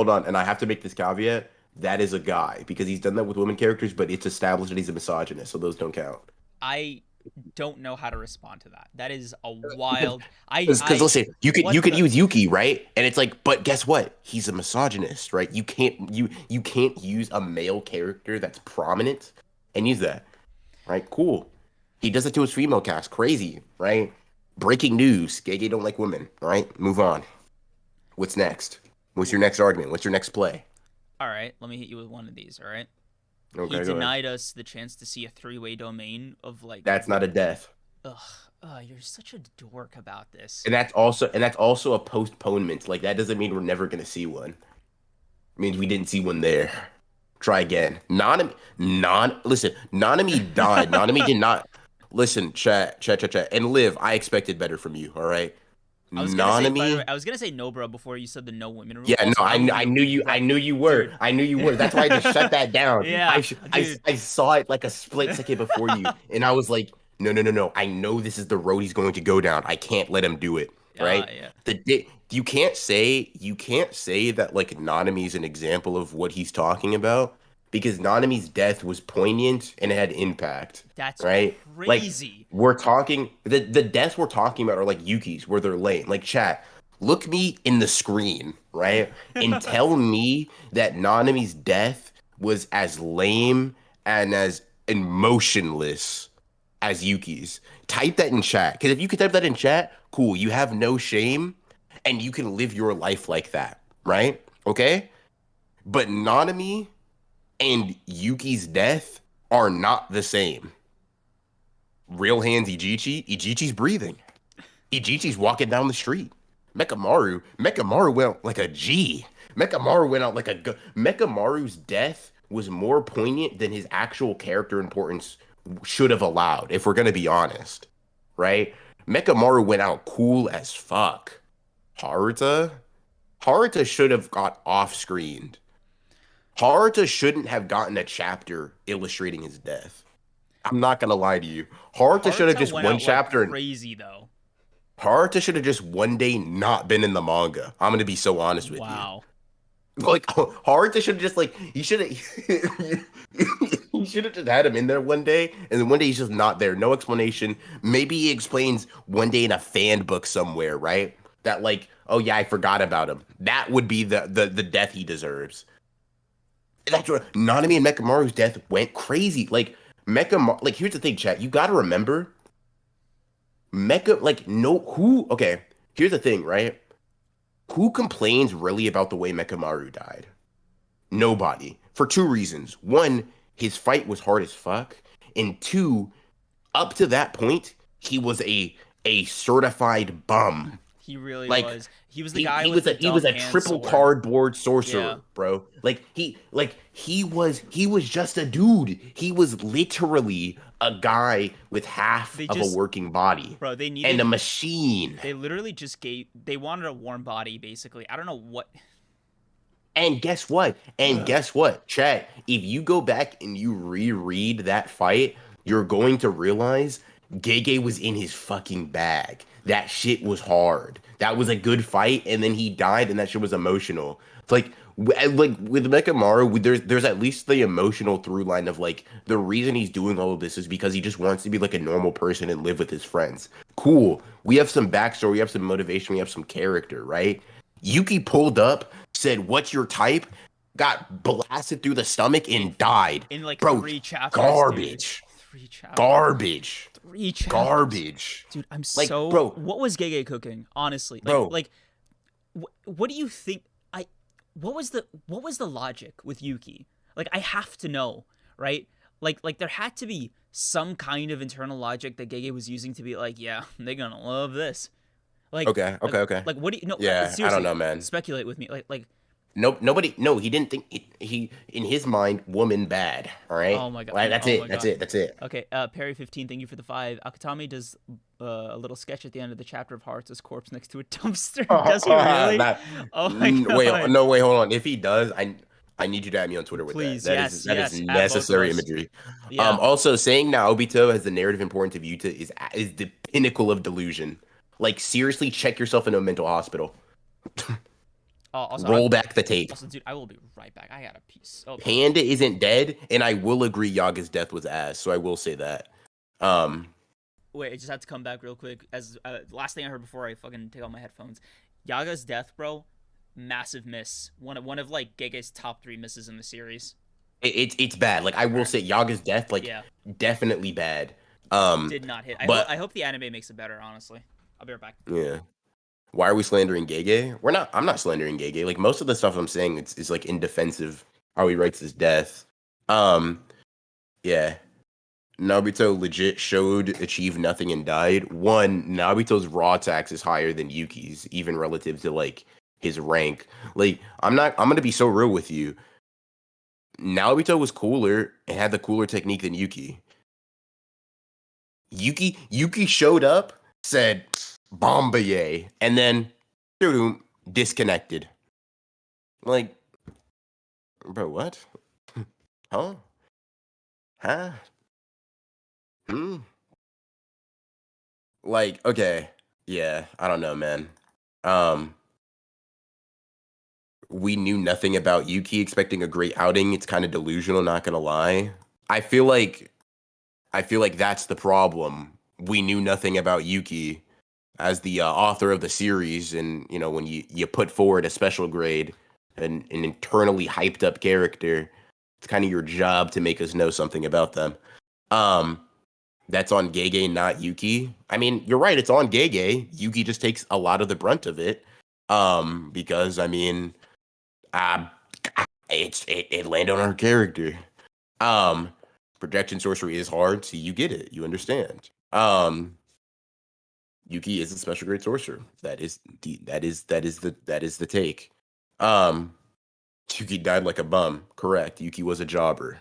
on, and I have to make this caveat. That is a guy because he's done that with women characters, but it's established that he's a misogynist, so those don't count. I don't know how to respond to that. That is a Because wild. because I listen, what you could the use Yuki, right? And it's like, but guess what? He's a misogynist, right? You can't use a male character that's prominent and use that, right? Cool. He does it to his female cast. Crazy, right? Breaking news: Gege don't like women. All right, move on. What's next? What's your next argument? What's your next play? All right, let me hit you with one of these. All right. He Okay, go ahead. denied us the chance to see a three-way domain of like, That's not a death. ugh, you're such a dork about this. And that's also a postponement. Like that doesn't mean we're never gonna see one. It means we didn't see one there. Try again. Listen, Nanami died. Nanami did not listen, chat. And live, I expected better from you, all right? I was gonna say, by the way, Nanami. I was gonna say no, bro, before you said the no women rule. Yeah, no, Also, no I women, knew you, bro, I dude. knew you were. That's why I just shut that down. Yeah, dude. I saw it like a split second before you, and I was like, no. I know this is the road he's going to go down. I can't let him do it, right? Yeah. You can't say that like Nanami is an example of what he's talking about because Nanami's death was poignant and it had impact, That's right? Like crazy. we're talking the deaths we're talking about are like Yuki's where they're lame. Like chat, look me in the screen, right? And tell me that Nanami's death was as lame and as emotionless as Yuki's. Type that in chat. Because if you could type that in chat, cool. You have no shame and you can live your life like that, right? Okay? But Nanami and Yuki's death are not the same. Real hands Ichichi's breathing. Ichichi's walking down the street. Mekamaru went like a G. Mekamaru went out like a Mekamaru's death was more poignant than his actual character importance should have allowed, if we're gonna be honest. Right? Mekamaru went out cool as fuck. Haruta? Haruta should have got off-screened. Haruta shouldn't have gotten a chapter illustrating his death. I'm not gonna lie to you. Haruta should have Haruta just went one out like chapter and crazy though. Haruta should have just one day not been in the manga. I'm gonna be so honest with you. Wow. Like Haruta should have just like he should have he should have just had him in there one day, and then one day he's just not there. No explanation. Maybe he explains one day in a fan book somewhere, right? That like, oh yeah, I forgot about him. That would be the death he deserves. That's what Nanami and Mekamaru's death went crazy. Like like here's the thing, chat. You gotta remember, like no who. Okay, here's the thing, right? Who complains really about the way Mekamaru died? Nobody. For two reasons. One, his fight was hard as fuck, and two, up to that point, he was a certified bum. He really Like was. He was the he guy he with was the a he was dumb a hand triple sword. cardboard Yeah. sorcerer, bro. He was just a dude. He was literally a guy with half They of a just, working body bro, and a machine. they literally just they wanted a warm body basically. I don't know what. And guess what? Chat, if you go back and you reread that fight, you're going to realize Gege was in his fucking bag. That shit was hard. That was a good fight, and then he died, and that shit was emotional. It's like with Mekamaru, there's at least the emotional through line of like the reason he's doing all of this is because he just wants to be like a normal person and live with his friends. Cool. We have some backstory, we have some motivation, we have some character, right? Yuki pulled up, said, "What's your type?" Got blasted through the stomach and died. In like Bro, three chapters, dude. garbage. Three chapters. Garbage. Three chapters. Garbage. Dude, I'm Like, so. bro, What was Gege cooking? Honestly, bro. what do you think? What was the logic with Yuki? Like, I have to know, right? Like there had to be some kind of internal logic that Gege was using to be like, yeah, they're gonna love this. Okay. Like, what do you? No, Yeah, I seriously, don't know, man. speculate with me. Like, Nope, nobody. No, he didn't think he in his mind, woman bad. All right, oh my god, like, that's oh it. my That's god. it. That's it. Okay, Perry15, thank you for the 5. Akutami does a little sketch at the end of the chapter of Haruto's corpse next to a dumpster. Does he really? That- Oh my Wait, god. no, wait, hold on. If he does, I need you to add me on Twitter with Please, that. yes, That yes, is add both of necessary us. imagery. Yeah. Also saying Naobito has the narrative importance of Yuta is the pinnacle of delusion. Like seriously, check yourself into a mental hospital. Also, Roll back the tape. dude, I will be right back. I got a piece. Oh, Panda isn't dead, and I will agree Yaga's death was ass, so I will say that. Um, wait, I just had to come back real quick. As last thing I heard before I fucking take out my headphones, Yaga's death, bro, massive miss. One of like Gege's top 3 misses in the series. it's bad. Like I will say Yaga's death, like Yeah, definitely bad. did not hit. But I hope the anime makes it better. Honestly, I'll be right back. yeah. Why are we slandering Gege? We're not. I'm not slandering Gege. Like most of the stuff I'm saying, is like in defense of how he writes his death. Um, yeah. Nobito legit showed achieved nothing and died. One, Nobito's raw tax is higher than Yuki's, even relative to like his rank. Like I'm gonna be so real with you. Nobito was cooler and had the cooler technique than Yuki. Yuki showed up, said Bombaye, and then disconnected. Like, bro, what? Huh? Huh? Hmm? Like, okay. Yeah, I don't know, man. Um, we knew nothing about Yuki expecting a great outing. It's kind of delusional, not gonna lie. I feel like that's the problem. We knew nothing about Yuki as the author of the series, and you know when you put forward a special grade, an internally hyped up character, it's kind of your job to make us know something about them. Um, that's on Gege, not Yuki. I mean, you're right. It's on Gege. Yuki just takes a lot of the brunt of it. Because I mean, uh, it landed on her character. Um, projection sorcery is hard. See, you get it. You understand. Yuki is a special grade sorcerer. That is the take. Um, Yuki died like a bum. Correct. Yuki was a jobber.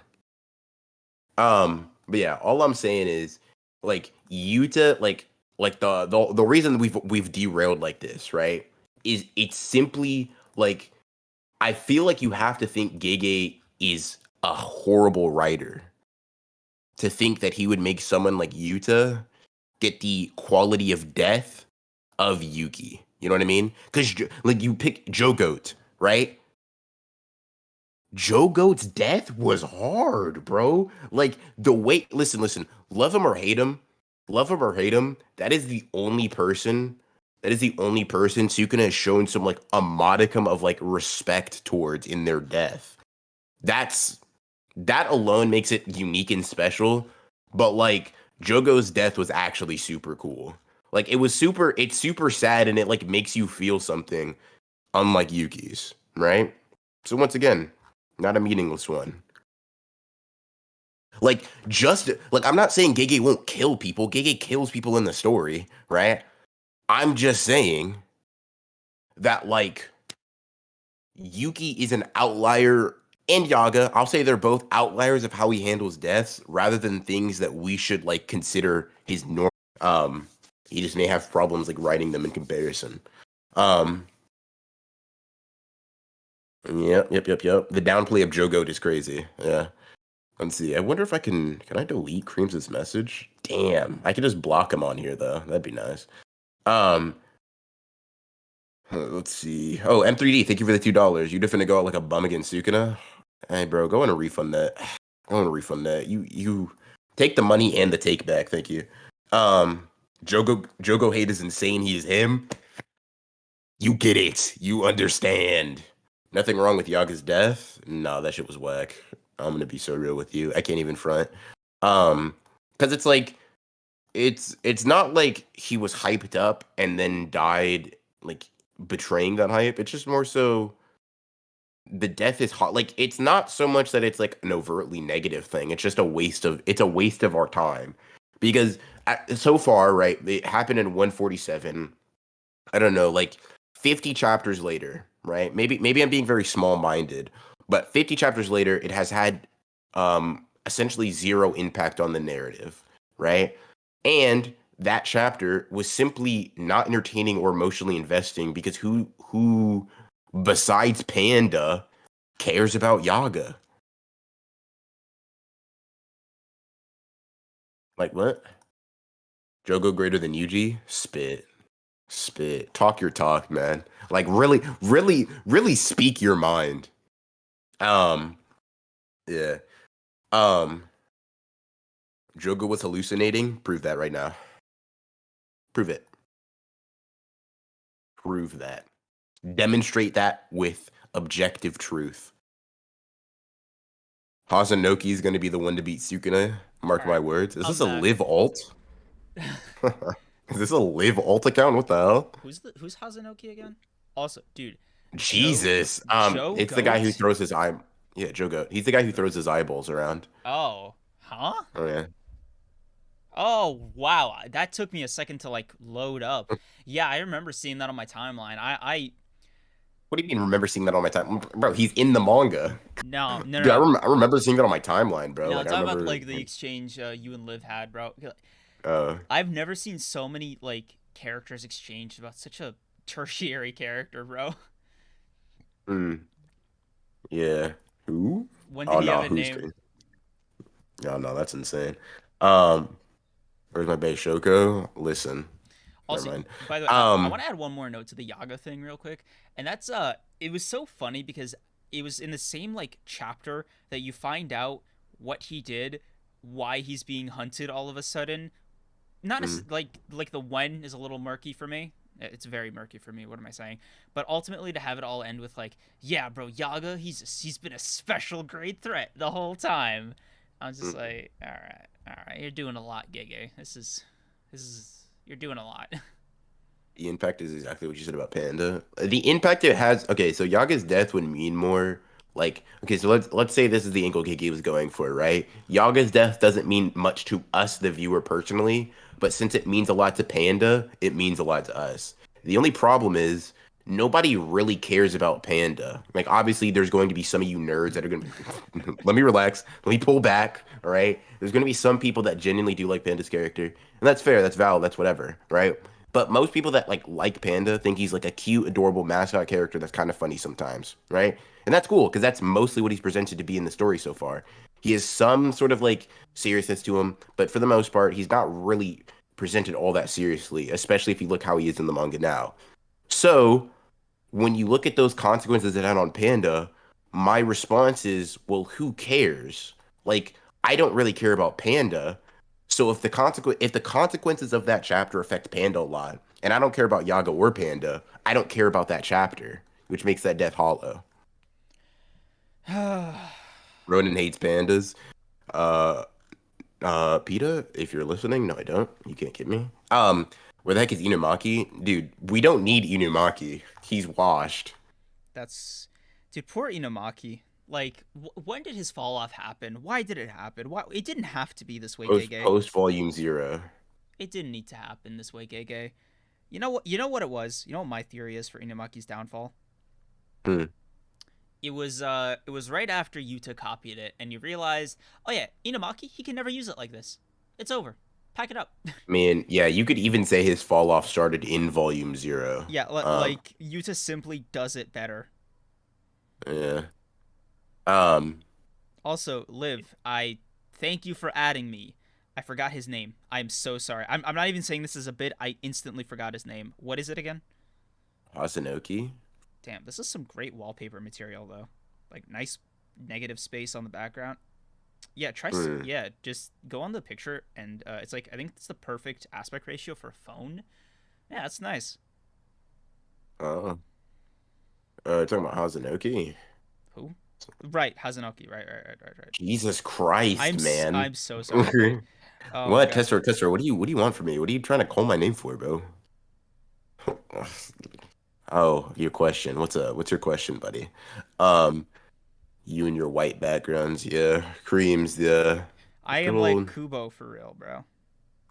But yeah, all I'm saying is like Yuta, like the reason we've derailed like this, right? Is it's simply like I feel like you have to think Gege is a horrible writer to think that he would make someone like Yuta get the quality of death of Yuki. You know what I mean? Because like you pick Joe Goat, right? Joe Goat's death was hard, bro. Like the way, listen, love him or hate him. That is the only person. That is the only person Sukuna has shown some like a modicum of like respect towards in their death. That's that alone makes it unique and special. But like Jogo's death was actually super cool. Like it's super sad and it like makes you feel something, unlike Yuki's, right? So once again, not a meaningless one. Like just like I'm not saying Gege won't kill people. Gege kills people in the story, right? I'm just saying that like Yuki is an outlier and Yaga. I'll say they're both outliers of how he handles deaths rather than things that we should like consider his norm. Um, he just may have problems like writing them in comparison. Um, yep. The downplay of Joe Goat is crazy. Yeah. Let's see. I wonder if can I delete Kreams' message? Damn. I could just block him on here though. That'd be nice. Um, let's see. Oh, M3D, thank you for the $2. You definitely go out like a bum against Sukuna. Hey, bro, go on and refund that. Go on and refund that. You take the money and the take back. Thank you. Jogo hate is insane. He is him. You get it. You understand. Nothing wrong with Yaga's death. No, that shit was whack. I'm gonna be so real with you. I can't even front. Because it's like it's not like he was hyped up and then died like betraying that hype. It's just more so the death is hot. Like it's not so much that it's like an overtly negative thing. It's just a waste of our time because so far, right? It happened in 147. I don't know, like 50 chapters later, right? Maybe I'm being very small minded, but 50 chapters later, it has had essentially zero impact on the narrative, right? And that chapter was simply not entertaining or emotionally investing because who besides Panda cares about Yaga? Like what? Jogo greater than Yuji? Spit. Spit. Talk your talk, man. Like really, really, really speak your mind. Um, yeah. Um, Jogo was hallucinating. Prove that right now. Prove it. Prove that. Demonstrate that with objective truth. Hazanoki is going to be the one to beat Sukuna. All Mark my right, words. Is I'm this a back. live alt? Is this a live alt account? What the hell? Who's Hazanoki again? Also, dude, Jesus. Joe It's the guy who Goat. throws his eye. Yeah, Jogo. He's the guy who throws his eyeballs around. Oh, huh? Oh yeah. Oh, wow. That took me a second to like load up. Yeah, I remember seeing that on my timeline. I What do you mean? Remember seeing that on my time, bro? He's in the manga. no, no, no, Dude, no. I remember seeing that on my timeline, bro. No, Like I'm I talking about remember. like the exchange you and Liv had, bro. Uh, I've never seen so many like characters exchanged about such a tertiary character, bro. mm, yeah. Who? When did Oh he have no, a who's? name? No, no, that's insane. Um, where's my base Shoko? Listen, never Also, mind. by the way, I Um, want to add one more note to the Yaga thing real quick, and that's it was so funny because it was in the same like chapter that you find out what he did, why he's being hunted all of a sudden. Not mm, as like the when is a little murky for me. It's very murky for me. What am I saying? But ultimately, to have it all end with like, yeah, bro, Yaga, he's been a special grade threat the whole time. I was just mm. like, all right, you're doing a lot, Gege. This is you're doing a lot. The impact is exactly what you said about Panda. The impact it has. Okay, so Yaga's death would mean more. Like, okay, so let's say this is the angle Gege was going for, right? Yaga's death doesn't mean much to us, the viewer, personally, but since it means a lot to Panda, it means a lot to us. The only problem is nobody really cares about Panda. Like, obviously, there's going to be some of you nerds that are going to. Let me relax. Let me pull back. All right. There's going to be some people that genuinely do like Panda's character, and that's fair. That's valid. That's whatever. Right. But most people that like Panda think he's like a cute, adorable mascot character that's kind of funny sometimes, right? And that's cool because that's mostly what he's presented to be in the story so far. He has some sort of like seriousness to him, but for the most part, he's not really presented all that seriously, especially if you look how he is in the manga now. So when you look at those consequences it had on Panda, my response is, well, who cares? Like, I don't really care about Panda. So if the consequences of that chapter affect Panda a lot, and I don't care about Yaga or Panda, I don't care about that chapter, which makes that death hollow. Ronin hates pandas. Uh PETA, if you're listening, no, I don't. You can't get me. Where the heck is Inumaki? Dude, we don't need Inumaki. He's washed. That's dude, poor Inamaki. Like, when did his fall off happen? Why did it happen? Why it didn't have to be this way, Gege. Post volume 0. It didn't need to happen this way, Gege. You know what? You know what it was. You know what my theory is for Inamaki's downfall. Hmm. It was right after Yuta copied it, and you realized, oh yeah, Inamaki, he can never use it like this. It's over. Pack it up. Man, yeah, you could even say his fall off started in volume 0. Yeah, Um, like Yuta simply does it better. yeah. Um, Also, Liv, I thank you for adding me. I forgot his name. I am so sorry. I'm not even saying this is a bit. I instantly forgot his name. What is it again? Hasanoki. Damn, this is some great wallpaper material though. Like nice negative space on the background. Yeah, Hmm. yeah, just go on the picture and it's like I think it's the perfect aspect ratio for a phone. Yeah, that's nice. Uh, talking about Hazanoki. Who? Right, Hazanoki. Right. Jesus Christ, man. I'm so sorry. Oh my What, god. Tester? What do you want from me? What are you trying to call my name for, bro? Oh, your question. What's your question, buddy? Um, you and your white backgrounds, yeah. Creams, yeah. I Good am like old. Kubo for real, bro.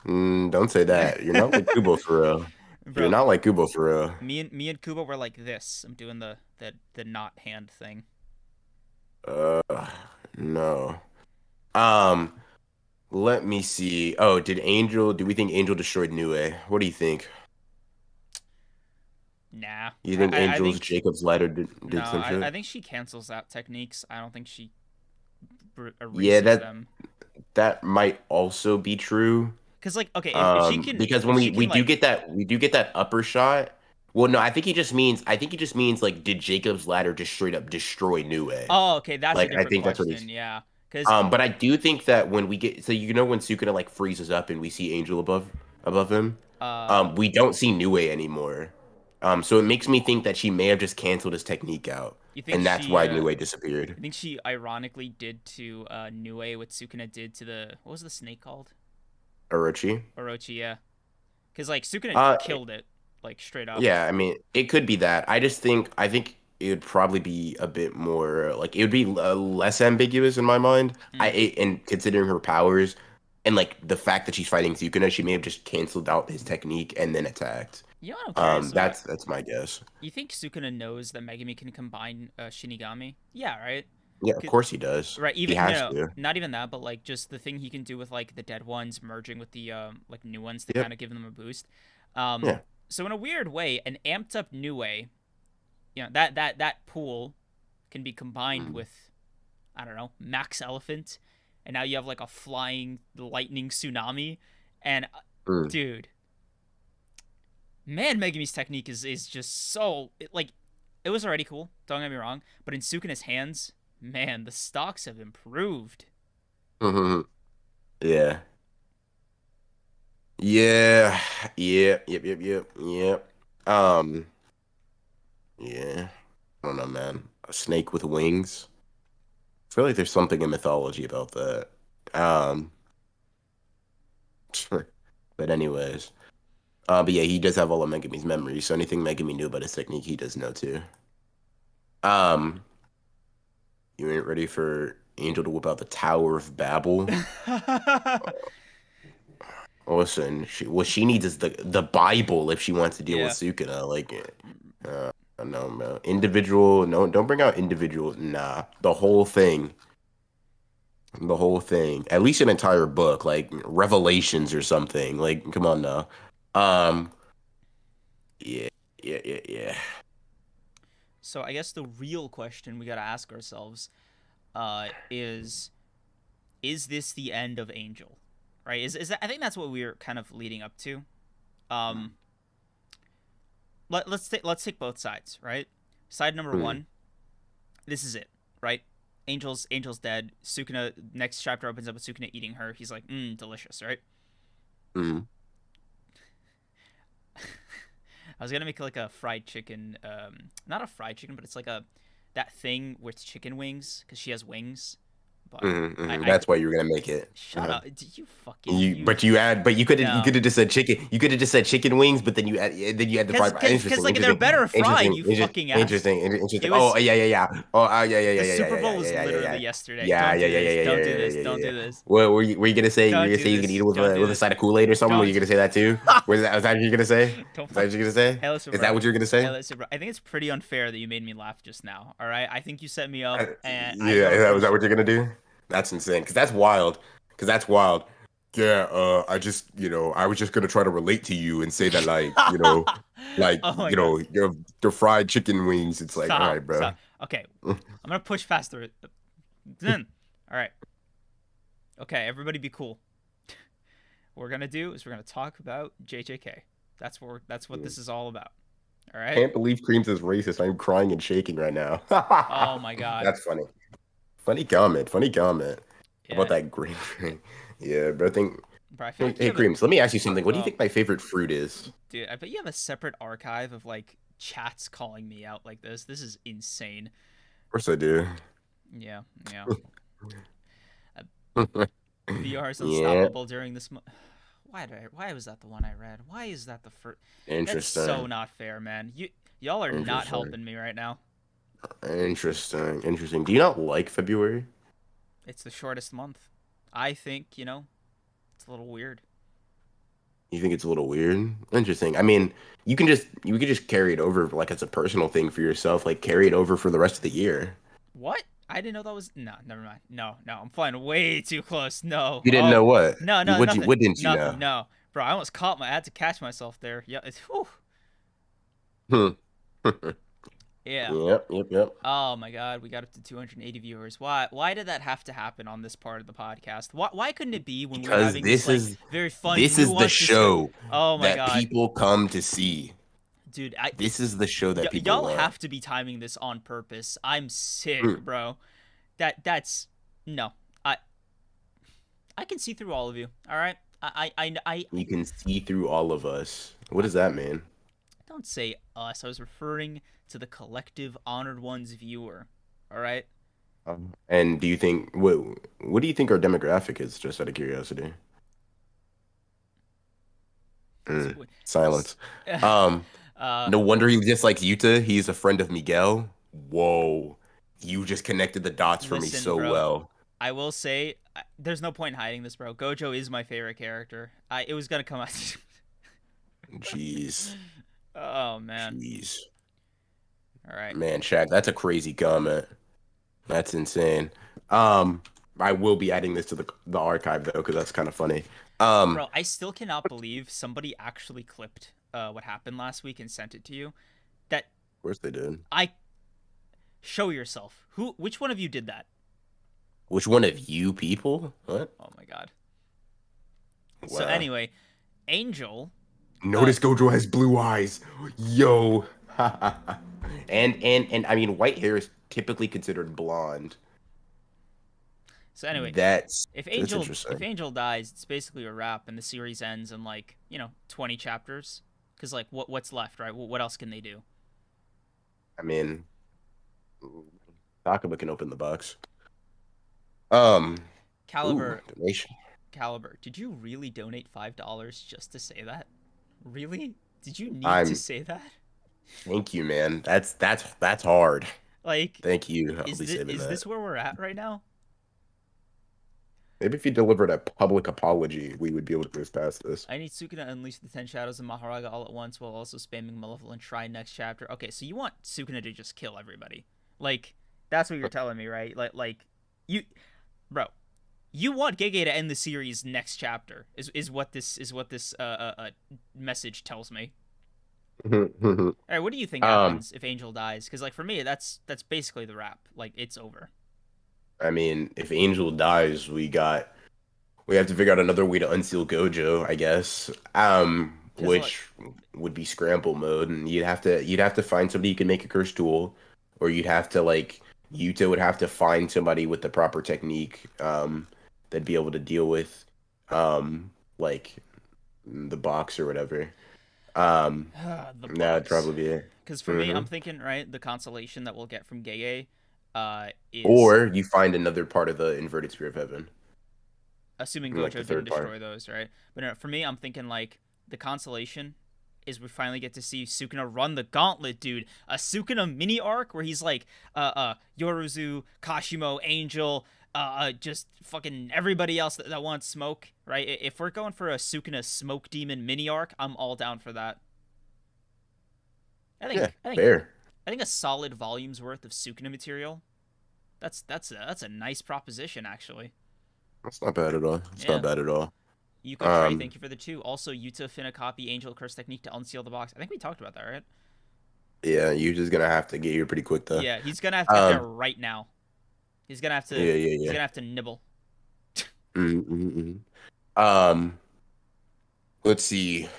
Don't say that. You're not like Kubo for real. You're Bro, not like Kubo for real. me and Kubo were like this. I'm doing the not hand thing. Uh, no. Um, let me see. Oh, do we think Angel destroyed Nue? What do you think? Nah. You think I Angel's think Jacob's ladder no, did some shit? I think she cancels out techniques. I don't think she Yeah, erases them. that might also be true. Because like, okay, if she can, Because when if she we can do like, get that upper shot. Well, no, I think he just means like did Jacob's ladder just straight up destroy New? oh, okay, that's a Like I different think that's what question. he's. Yeah, because But I do think that when we get when Sukuna like freezes up and we see Angel above him, uh, we don't see Nue anymore. So it makes me think that she may have just canceled his technique out, you think and that's she, why Nue disappeared. you think she ironically did to Nue what Sukuna did to the what was the snake called? Orochi. Orochi, yeah. Because like Sukuna Uh, killed it, like straight up. yeah, I mean, it could be that. I think it would probably be a bit more like it would be less ambiguous in my mind. Mm. And considering her powers and like the fact that she's fighting Sukuna, she may have just canceled out his technique and then attacked. You know what I'm curious about? That's my guess. You think Sukuna knows that Megumi can combine Shinigami? Yeah, right. Yeah, of 'Cause- course he does. Right. He Even has no, to. not even that, but like just the thing he can do with like the dead ones merging with the like new ones to Yep. kind of give them a boost. Um, Yeah. so in a weird way, an amped up Nue, that pool can be combined Mm. with, I don't know, Max Elephant, and now you have like a flying lightning tsunami, and Mm. dude, man, Megumi's technique is just so like it was already cool. Don't get me wrong, but in Sukuna's hands, man, the stocks have improved. Mhm. Yeah. Yeah. Yeah. Yep. Yep. Yep. Yep. Yeah. I don't know, man. A snake with wings. I feel like there's something in mythology about that. Um. But anyways. But yeah, he does have all of Megumi's memories, so anything Megumi knew about his technique, he does know too. Um. You ain't ready for Angel to whip out the Tower of Babel? Listen, what she needs is the Bible if she wants to deal with Yeah. Sukuna. Like, uh, no, man. Individual, no, don't bring out individual. Nah, the whole thing, the whole thing. At least an entire book, like Revelations or something. Like, come on now. Um, yeah, yeah. So I guess the real question we gotta ask ourselves, is this the end of Angel? Right? Is that, I think that's what we're kind of leading up to. Um, let's take both sides, right? Side number Hmm. one, this is it, right? Angel's dead. Sukuna, next chapter opens up with Sukuna eating her. He's like, delicious, right? Hmm. I was gonna make like a fried chicken, not a fried chicken, but it's like that thing with chicken wings because she has wings. But I That's why you were gonna make it. shut Uh-huh. up. Did you fucking But you no. could have just said chicken. You could have just said chicken wings, but then you add the fried. Because like they're better fried. You fucking ass. It Interesting. was Oh yeah. Oh the Super Bowl was literally yesterday. Yeah, Don't yeah, do yeah, yeah, this. yeah, Don't yeah, do yeah, this. yeah, Don't yeah. do this. What were you gonna say? You were Don't gonna do say he's gonna eat this. it with Don't do with a this. side of Kool-Aid or something? Were you Don't. gonna say that too? Was that what you were gonna say? Don't Is that what you're gonna say? Hey, listen, Is bro. that what you're gonna Hey, say? listen, bro. I think it's pretty unfair that you made me laugh just now. All right. I think you set me up, and I Yeah, don't was that appreciate. what you're gonna do? That's insane. Because that's wild. Because that's wild. Yeah, I just, I was just gonna try to relate to you and say that, Oh my god. your fried chicken wings. It's like, all right, Stop. bro. Stop. Okay. I'm gonna push past the. Then. All right. Okay. Everybody, be cool. What we're gonna do is we're gonna talk about JJK. That's what this is all about. All right. Can't believe Creams is racist. I'm crying and shaking right now. Oh my god. That's funny. Funny comment. Funny comment about Yeah. that green thing. Yeah, but I think. Bro, I feel like you Hey, have Creams, let me ask you something. What do you oh, think my favorite fruit is? dude, I bet you have a separate archive of like chats calling me out like this. This is insane. Of course I do. Yeah. Yeah. VR is Yeah, unstoppable during this. Why was that the one I read? Why is that the first? That's so interesting. not fair, man. Y'all are not Interesting. helping me right now. Interesting. Do you not like February? It's the shortest month. I think, it's a little weird. You think it's a little weird? Interesting. I mean, you could just carry it over like it's a personal thing for yourself, like carry it over for the rest of the year. What? I didn't know that was no, never mind. No, I'm flying way too close. No. You didn't Oh. know what? No, What nothing. didn't you Nothing. know? No. Bro, I almost caught I had to catch myself there. Yeah, it's whew. Hmm. Yeah. Yep, yep, yep. Oh my god, we got up to 280 viewers. Why did that have to happen on this part of the podcast? Why couldn't it be when we were Because having this like very fun, this is the nuanced discussion? show Oh my that god. people come to see. Dude, This is the show that people y'all want. have to be timing this on purpose. I'm sick, Mm. bro. That's no. I I can see through all of you. All right? I You can see through all of us. What does that mean? don't say us. I was referring to the collective honored ones viewer. All right? And do you think what do you think our demographic is? Just out of curiosity. Silence. Um, uh no wonder he just likes Yuta. He's a friend of Miguel. Whoa, you just connected the dots for me listen, so bro. well. I will say there's no point in hiding this, bro. Gojo is my favorite character. It was going to come out. Jeez, Oh man. jeez, All right. man, Shaq, that's a crazy comment. That's insane. Um, I will be adding this to the archive though, because that's kind of funny. Um, Bro, I still cannot believe somebody actually clipped what happened last week and sent it to you. That of course they did. I show yourself. Which one of you did that? Which one of you people? What? Oh my god. So Wow. anyway, Angel uh Notice Gojo has blue eyes. Yo. And I mean white hair is typically considered blonde. so anyway, That's if interesting. Angel dies, it's basically a wrap and the series ends in like, 20 chapters cuz like what's left, right? What else can they do? I mean, Takaba can open the box. Um, ooh, Caliber donation. Caliber, did you really donate $5 just to say that? Really? Did you need to I'm say that? Thank you, man. That's hard. Like, Thank you. I'll be saving is that. this where we're at right now? Maybe if you delivered a public apology, we would be able to move past this. I need Sukuna to unleash the 10 shadows of Mahoraga all at once while also spamming Malevolent Shrine next chapter. Okay, so you want Sukuna to just kill everybody. Like, that's what you're telling me, right? You, bro, you want Gege to end the series next chapter is what this message tells me. All right, what do you think Um, happens if Angel dies? Because like for me, that's basically the wrap. Like it's over. I mean, if Angel dies, we have to figure out another way to unseal Gojo, I guess. Because like Which would be scramble mode, and you'd have to find somebody you can make a curse tool, or you'd have to like Yuta would have to find somebody with the proper technique, that'd be able to deal with, like the box or whatever. Um, the that'd box. probably be it. Because for me, Hmm. I'm thinking right, the consolation that we'll get from Gege, is Or you find another part of the inverted sphere of heaven, assuming like the Gojo didn't third part. destroy those, right? But no, for me, I'm thinking like the consolation is we finally get to see Sukuna run the gauntlet, dude. A Sukuna mini arc where he's like, Yoruzu, Kashimo, Angel, just fucking everybody else that wants smoke, right? If we're going for a Sukuna smoke demon mini arc, I'm all down for that. I Yeah, think, I think, fair. I think a solid volume's worth of Sukuna material. That's a nice proposition, actually. That's not bad at all. It's not Yeah. bad at all. Yuka Trey, Um, thank you for the two. Also, Yuta finna copy Angel Curse technique to unseal the box. I think we talked about that, right? yeah, you're just gonna have to get here pretty quick though. Yeah, he's gonna have to get there Um, right now. He's gonna have to. yeah, yeah, He's yeah. gonna have to nibble. Mm-hmm. Let's see.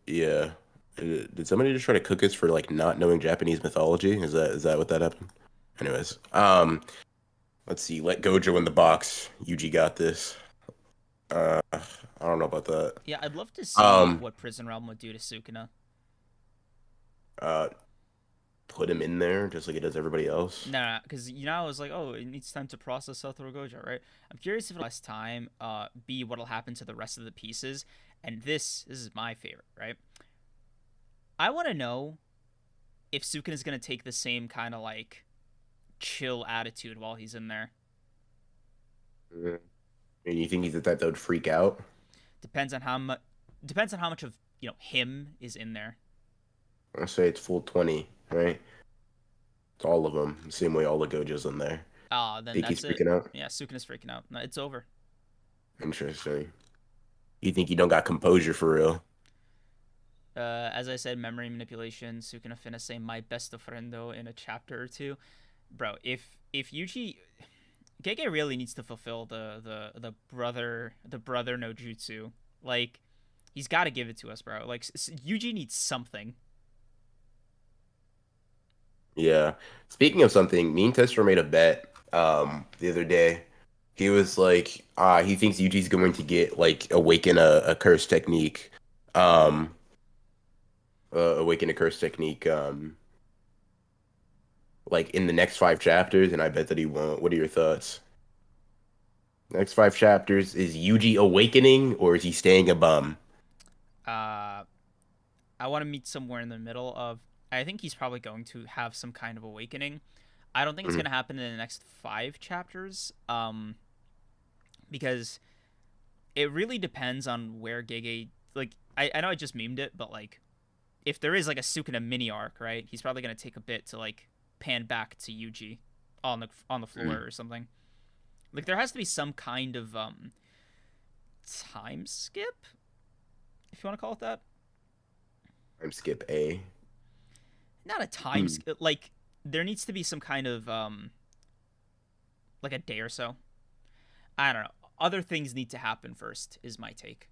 Yeah. Did somebody just try to cook us for like not knowing Japanese mythology? Is that what that happened? Anyways, let's see. Let Gojo in the box. Yuji got this. I don't know about that. Yeah, I'd love to see Um, what Prison Realm would do to Sukuna. uh, put him in there just like it does everybody else. Nah, because I was like, oh, it needs time to process Satoru Gojo, right? I'm curious if it'll less time. B, what'll happen to the rest of the pieces, and this is my favorite, right? I want to know if Sukuna's gonna take the same kind of like chill attitude while he's in there. Mm. And you think he's the type that would freak out? Depends on how much. Depends on how much of him is in there. I say it's full 20, right? It's all of them. The same way all the Gojos in there. Then Think he's that's it. freaking out? Yeah, Sukuna's freaking out. No, it's over. Interesting. You think you don't got composure for real? As I said, memory manipulation. Sukuna finna say my best friendo in a chapter or two, bro. If Yuji, Gege really needs to fulfill the brother no jutsu. Like, he's got to give it to us, bro. Like, Yuji needs something. Yeah. Speaking of something, me and Tester made a bet the other day. He was like, he thinks Yuji's going to get like a curse technique. Um awaken a curse technique like in the next 5 chapters, and I bet that he won't. What are your thoughts? Next 5 chapters, is Yuji awakening or is he staying a bum? Uh, I want to meet somewhere in the middle of. I think he's probably going to have some kind of awakening. I don't think it's Mhm. gonna happen in the next 5 chapters. Because it really depends on where Gege. Like, I know I just memed it, but like, if there is like a Sukuna mini arc, right? He's probably gonna take a bit to like pan back to Yuji on the floor Mhm. or something. Like, there has to be some kind of time skip, if you want to call it that. I'm skip A. Not a time Hmm. skip. Like, there needs to be some kind of like a day or so. I don't know. Other things need to happen first. Is my take.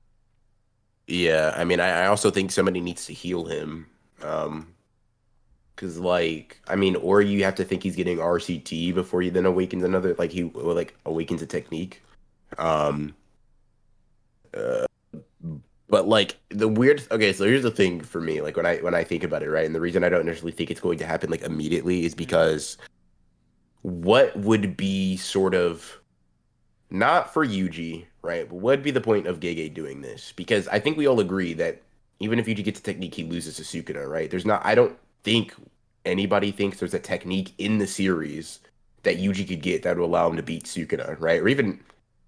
Yeah, I mean, I also think somebody needs to heal him. Um, because like, I mean, or you have to think he's getting RCT before he then awakens another, like he or like awakens a technique. Um, uh, but like the weird. Okay, so here's the thing for me. Like when I think about it, right, and the reason I don't necessarily think it's going to happen like immediately is Mm. because what would be sort of not for Yuji, right? But what would be the point of Gege doing this? Because I think we all agree that even if Yuji gets a technique, he loses to Sukuna, right? There's not. I don't think anybody thinks there's a technique in the series that Yuji could get that would allow him to beat Sukuna, right? Or even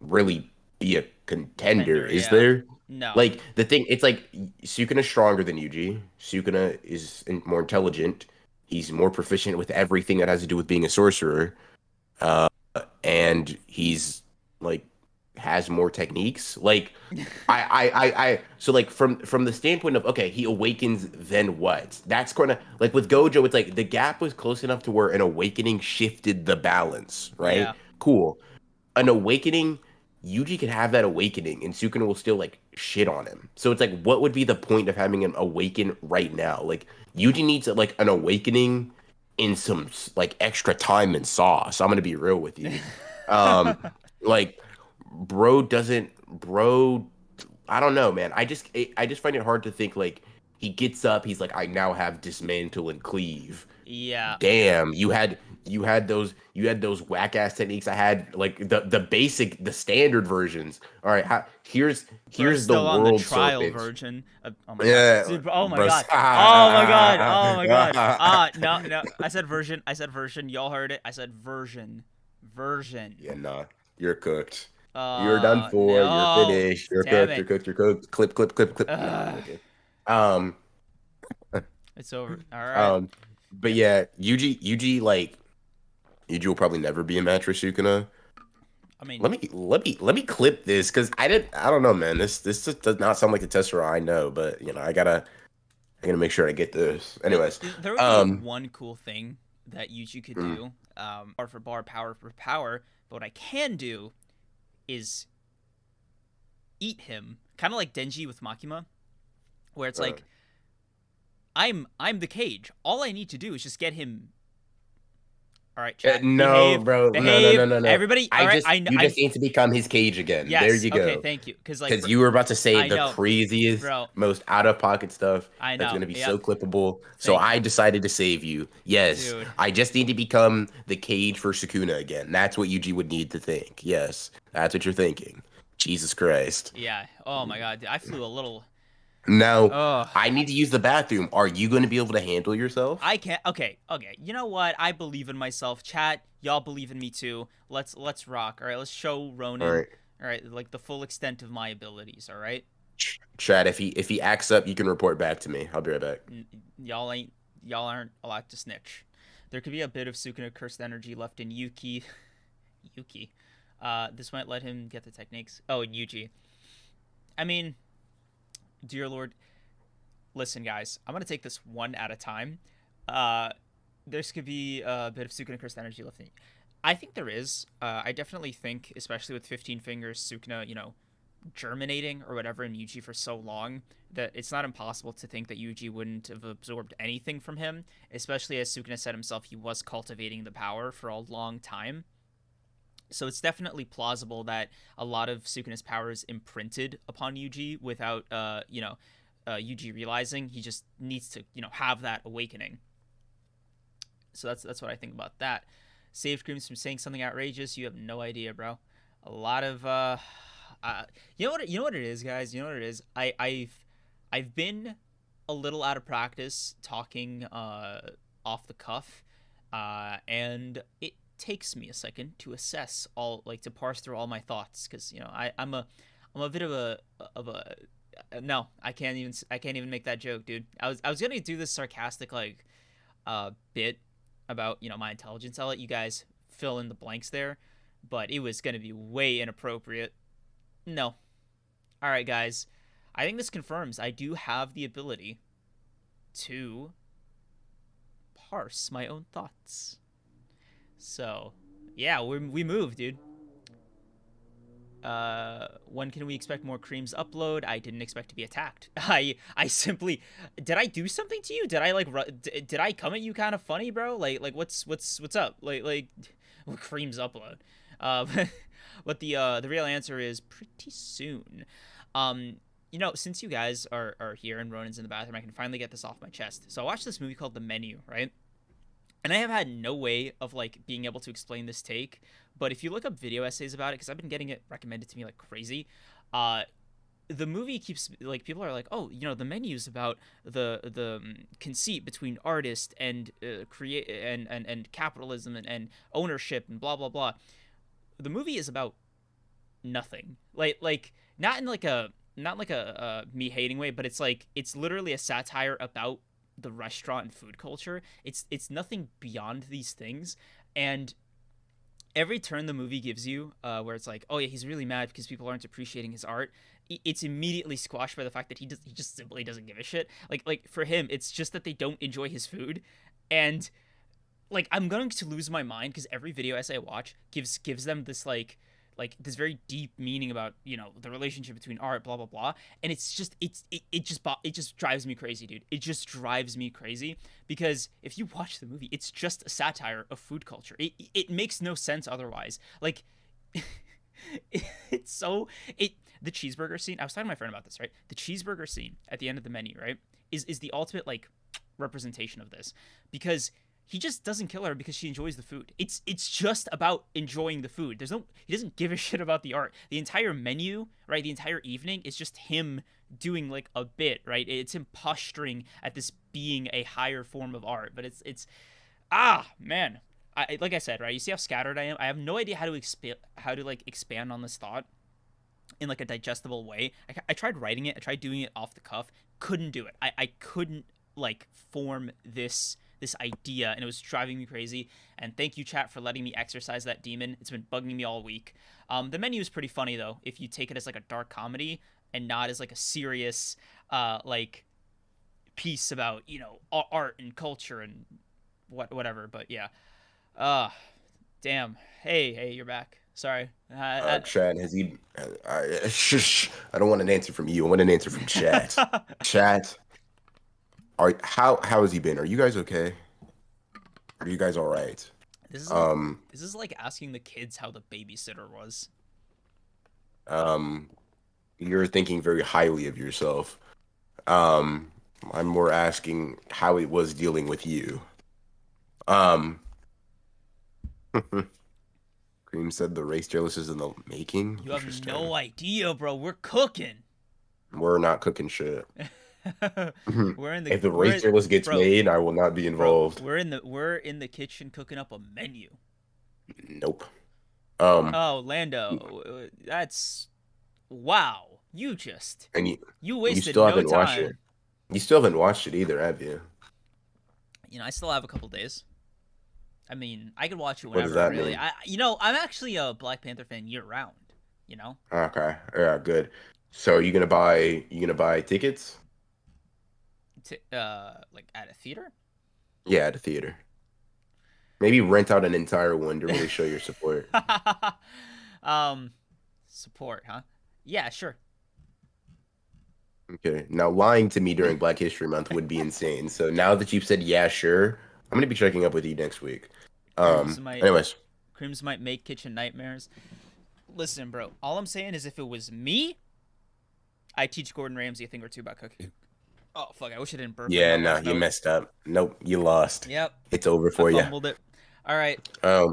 really be a contender. Contender, Is yeah. there? No. Like the thing, it's like Sukuna's stronger than Yuji. Sukuna is more intelligent. He's more proficient with everything that has to do with being a sorcerer. Uh, and he's like has more techniques. Like so like from the standpoint of okay, he awakens, then what? That's kind of like with Gojo, it's like the gap was close enough to where an awakening shifted the balance, right? Yeah. Cool. An awakening, Yuji could have that awakening and Sukuna will still like shit on him. So it's like what would be the point of having him awaken right now? Like Yuji needs like an awakening in some like extra time and sauce. I'm gonna be real with you. Um, like bro, I don't know, man. I just find it hard to think like he gets up, he's like, I now have dismantle and cleave. Yeah. Damn, you had those whack ass techniques. I had like the basic, the standard versions. All right, Bro's here's the still on the world trial serpent. version. Oh my god. Yeah, Dude, oh my bro. god. Oh my god. Oh my god. No, no. I said version. I said version. Y'all heard it. I said version. Version. Yeah, nah, you're cooked. You're done for. You're No. finished. You're Damn cooked. it. You're cooked. You're cooked. Clip, clip, clip, clip. Nah, I'm Ugh. joking. Um, It's over. All right. um, but yeah, like Yuji will probably never be a match for Sukuna. I mean, Let me clip this because I don't know, man. This just does not sound like the Tessera I know, but I gotta make sure I get this. Anyways, there would be um, one cool thing that Yuji could mm, do. Bar for bar, power for power. But what I can do is eat him, kind of like Denji with Makima, where it's uh, like I'm the cage. All I need to do is just get him. All right, chat. no, Behave, bro, no, no, no, behave. no, no. Everybody. All right. You just need to become his cage again. There Yes. you Okay. go. Thank you. Because like, Because you were about to say I the know, craziest, bro. most out of pocket stuff I that's know. gonna be so Yep. clippable. So Thank I you, decided to save you. Yes, dude. I just need to become the cage for Sukuna again. That's what Yuji would need to think. Yes, that's what you're thinking. Jesus Christ. Yeah. Oh my god. I flew a little. Now, Oh. I need to use the bathroom. Are you going to be able to handle yourself? I can't. Okay. Okay. You know what? I believe in myself. Chat. Y'all believe in me too. Let's rock. All right. Let's show All Ronin. right. All right. Like the full extent of my abilities. All right. Chad, if he acts up, you can report back to me. I'll be right back. N- y'all aren't allowed to snitch. There could be a bit of Sukuna cursed energy left in Yuki. Yuki. This might let him get the techniques. Oh, and Yuji. I mean, dear Lord, Listen, guys, I'm gonna take this one at a time. Uh, there's could be a bit of Sukuna cursed energy left in. I think there is. I definitely think, especially with 15 fingers, Sukuna, germinating or whatever in Yuji for so long, that it's not impossible to think that Yuji wouldn't have absorbed anything from him, especially as Sukuna said himself, he was cultivating the power for a long time. So it's definitely plausible that a lot of Sukuna's power is imprinted upon Yuji without, Yuji realizing. He just needs to, have that awakening. So that's what I think about that. Saved Kreams from saying something outrageous. You have no idea, bro. A lot of you know what it is, guys. You know what it is. I've been a little out of practice talking off the cuff, and it takes me a second to assess all, like, to parse through all my thoughts, because I'm a bit of a no, I can't even make that joke, dude. I was gonna do this sarcastic, like, bit about, my intelligence. I'll let you guys fill in the blanks there, but it was gonna be way inappropriate. No. All right, guys. I think this confirms I do have the ability to parse my own thoughts. So, yeah, we moved, dude. When can we expect more Kreams upload? I didn't expect to be attacked. I simply, did I do something to you? Did I did I come at you kind of funny, bro? Like what's up? Like Kreams upload. But the real answer is pretty soon. Since you guys are here and Ronin's in the bathroom, I can finally get this off my chest. So I watched this movie called The Menu, right? And I have had no way of, like, being able to explain this take, but if you look up video essays about it, because I've been getting it recommended to me like crazy, the movie keeps, like, people are like, oh, The Menu is about the conceit between artist and create and capitalism and ownership and blah blah blah. The movie is about nothing, like not in like a me hating way, but it's literally a satire about the restaurant and food culture. It's nothing beyond these things, and every turn the movie gives you, where it's like, oh yeah, he's really mad because people aren't appreciating his art, it's immediately squashed by the fact that he just simply doesn't give a shit. Like for him, it's just that they don't enjoy his food, and like I'm going to lose my mind because every video essay I watch gives them this like this very deep meaning about the relationship between art, blah blah blah, and it just drives me crazy, dude. It just drives me crazy because if you watch the movie, it's just a satire of food culture. It makes no sense otherwise. Like it's so the cheeseburger scene. I was talking to my friend about this, right? The cheeseburger scene at the end of The Menu, right, is the ultimate like representation of this, because he just doesn't kill her because she enjoys the food. It's just about enjoying the food. He doesn't give a shit about the art. The entire menu, right? The entire evening is just him doing like a bit, right? It's him posturing at this being a higher form of art. But it's man. Like I said, right? You see how scattered I am? I have no idea how to expand on this thought in like a digestible way. I tried writing it. I tried doing it off the cuff. Couldn't do it. I couldn't like form this idea, and it was driving me crazy. And thank you, chat, for letting me exercise that demon. It's been bugging me all week. The Menu is pretty funny though if you take it as like a dark comedy and not as like a serious like piece about art and culture and whatever. But yeah, damn. Hey, you're back. Sorry. Chad, has he? Shush. I don't want an answer from you. I want an answer from chat. Chat. How has he been? Are you guys okay? Are you guys all right? This is like asking the kids how the babysitter was. You're thinking very highly of yourself. I'm more asking how it was dealing with you. Cream said the race jealous is in the making. You have no idea, bro. We're cooking. We're not cooking shit. We're in the if the race jealous gets made, I will not be involved. We're in the kitchen cooking up a menu. Nope. Oh, Lando, that's wow. You wasted you still haven't no watched time. it. You still haven't watched it either, have you? I still have a couple days. I mean, I could watch it What does whenever. that Really, mean? I'm actually a Black Panther fan year round. Okay. Yeah, good. So you gonna buy tickets? like at a theater. Yeah, at a theater. Maybe rent out an entire one to really show your support. um, support, huh? Yeah, sure. Okay. Now, lying to me during Black History Month would be insane. So now that you've said yeah, sure, I'm gonna be checking up with you next week. Creams might Anyways, Creams might make kitchen nightmares. Listen, bro. All I'm saying is, if it was me, I teach Gordon Ramsay a thing or two about cooking. Oh fuck! I wish I didn't burp in yeah, that no, last you note. messed up. Nope, you lost. Yep, It's over I for you. fumbled it. All right,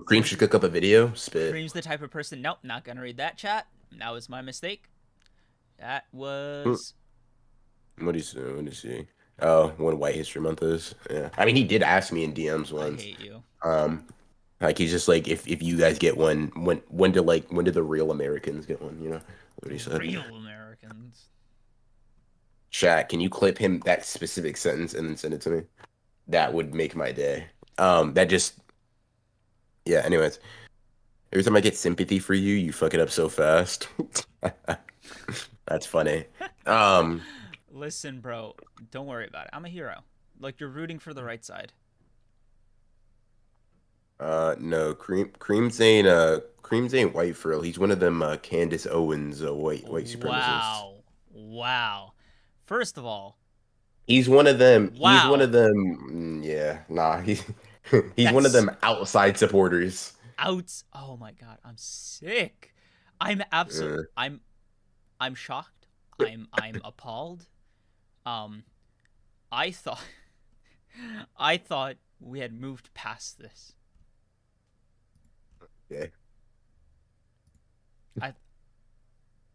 Cream should cook up a video. Spit. Cream's the type of person. Nope, not gonna read that chat. That was my mistake. That Hmm, was. what do you see? What do you see? Oh, when White History Month is. Yeah. I mean, he did ask me in DMs I once. hate you. Um, like he's just like, if you guys get one, when do the real Americans get one? You know what The he said. real Americans. Chat, can you clip him that specific sentence and then send it to me? That would make my day. That just yeah. Anyways, every time I get sympathy for you, you fuck it up so fast. That's funny. Um, Listen, bro. Don't worry about it. I'm a hero. Like, you're rooting for the right side. no, Creams ain't white for real. He's one of them Candace Owens white supremacists. Wow. Wow. First of all, He's one of them. He's one wow. of them. Yeah, nah. He's he's one of That's them outside supporters. out. Oh my god, I'm sick. I'm absolute. Uh, I'm shocked. I'm appalled. Um, I thought I thought we had moved past this. yeah, I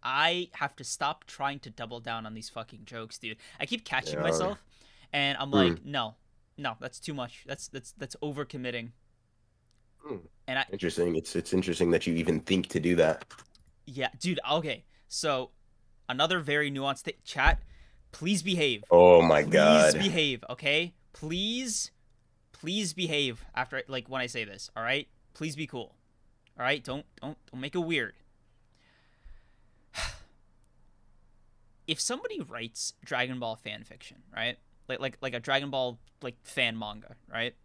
I have to stop trying to double down on these fucking jokes, dude. I keep catching yeah. myself, and I'm Hmm, like, no, no, that's too much. That's overcommitting. hmm. And I, Interesting. It's interesting that you even think to do that. yeah, dude. Okay, so another very nuanced chat. Please behave. Oh my Please God. behave. Okay. Please behave after like when I say this. All right. Please be cool. All right. Don't make it weird. If somebody writes Dragon Ball fan fiction, right? Like a Dragon Ball like fan manga, right?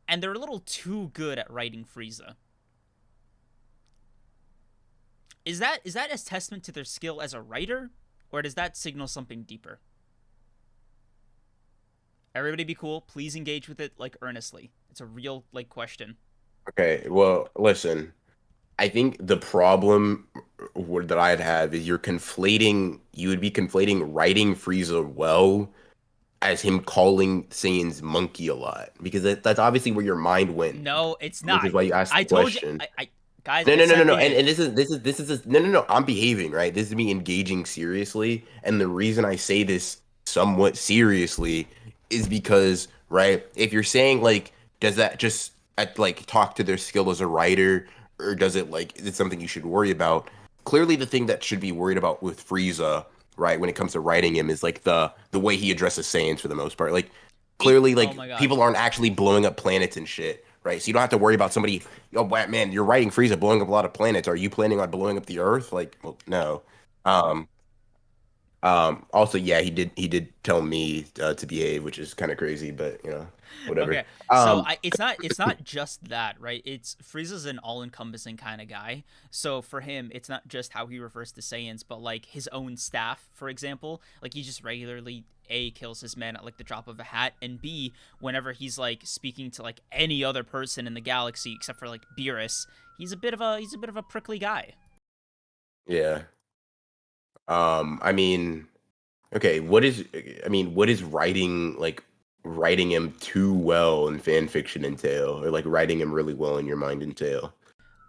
And they're a little too good at writing Frieza. Is that a testament to their skill as a writer, or does that signal something deeper? Everybody be cool. Please engage with it like earnestly. It's a real like question. Okay. Well, listen. I think the problem that I'd have is you would be conflating writing Frieza well as him calling Saiyan's monkey a lot because that's obviously where your mind went, No, it's which not. is why you asked I the told you. question. I guys, No, I no, no, no, said no. behave. And no, no, no. I'm behaving, right? This is me engaging seriously. And the reason I say this somewhat seriously is because, right, if you're saying like, does that just like talk to their skill as a writer, or does it like is it something you should worry about? Clearly, the thing that should be worried about with Frieza, right, when it comes to writing him, is like the way he addresses Saiyans for the most part. Like, clearly, Oh like my god. people aren't actually blowing up planets and shit, right? So you don't have to worry about somebody. Oh man, you're writing Frieza blowing up a lot of planets. Are you planning on blowing up the Earth? Like, well, no. Um, also, yeah, he did tell me to behave, which is kind of crazy, but whatever. Okay, so Um, it's not just that, right? It's Frieza's an all-encompassing kind of guy. So for him, it's not just how he refers to Saiyans, but like his own staff, for example. Like he just regularly A kills his men at like the drop of a hat, and B whenever he's like speaking to like any other person in the galaxy except for like Beerus, he's a bit of a prickly guy. yeah. I mean, okay, what is writing him too well in fan fiction entail, or like writing him really well in your mind entail?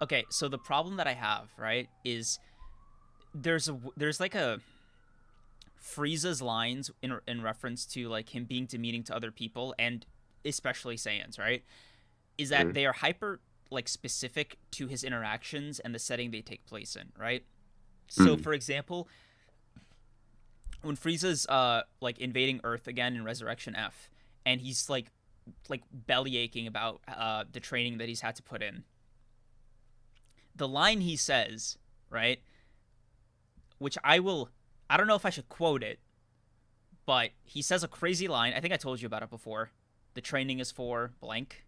Okay, so the problem that I have, right, is there's like a Frieza's lines in reference to like him being demeaning to other people and especially Saiyans, right? Is that Mm, they are hyper like specific to his interactions and the setting they take place in, right? So mm, for example, when Frieza's like invading Earth again in Resurrection F, and he's like belly aching about the training that he's had to put in. The line he says, right, which I don't know if I should quote it, but he says a crazy line. I think I told you about it before. The training is for blank.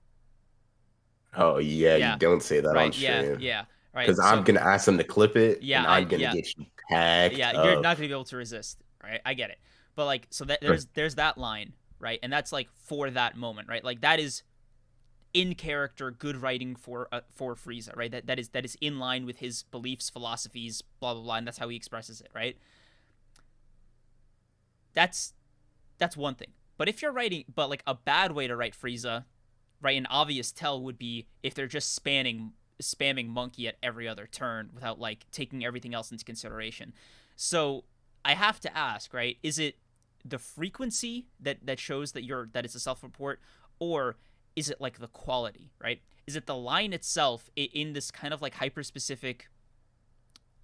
Oh yeah, you Yeah. don't say that on Right. Yeah. stream. Yeah. Right. Because I'm So gonna ask them to clip it, yeah, and I I'm gonna yeah get you packed yeah. You're up. not gonna be able to resist. Right. I get it. But like, so that there's that line, right? And that's like for that moment, right? Like that is in character good writing for Frieza, right? That is in line with his beliefs, philosophies, blah blah blah, and that's how he expresses it, right? That's that's one thing. But if you're writing, but like a bad way to write Frieza, right? An obvious tell would be if they're just spamming monkey at every other turn without like taking everything else into consideration. So I have to ask, right? Is it the frequency that shows that it's a self-report, or is it like the quality, right? Is it the line itself in this kind of like hyper specific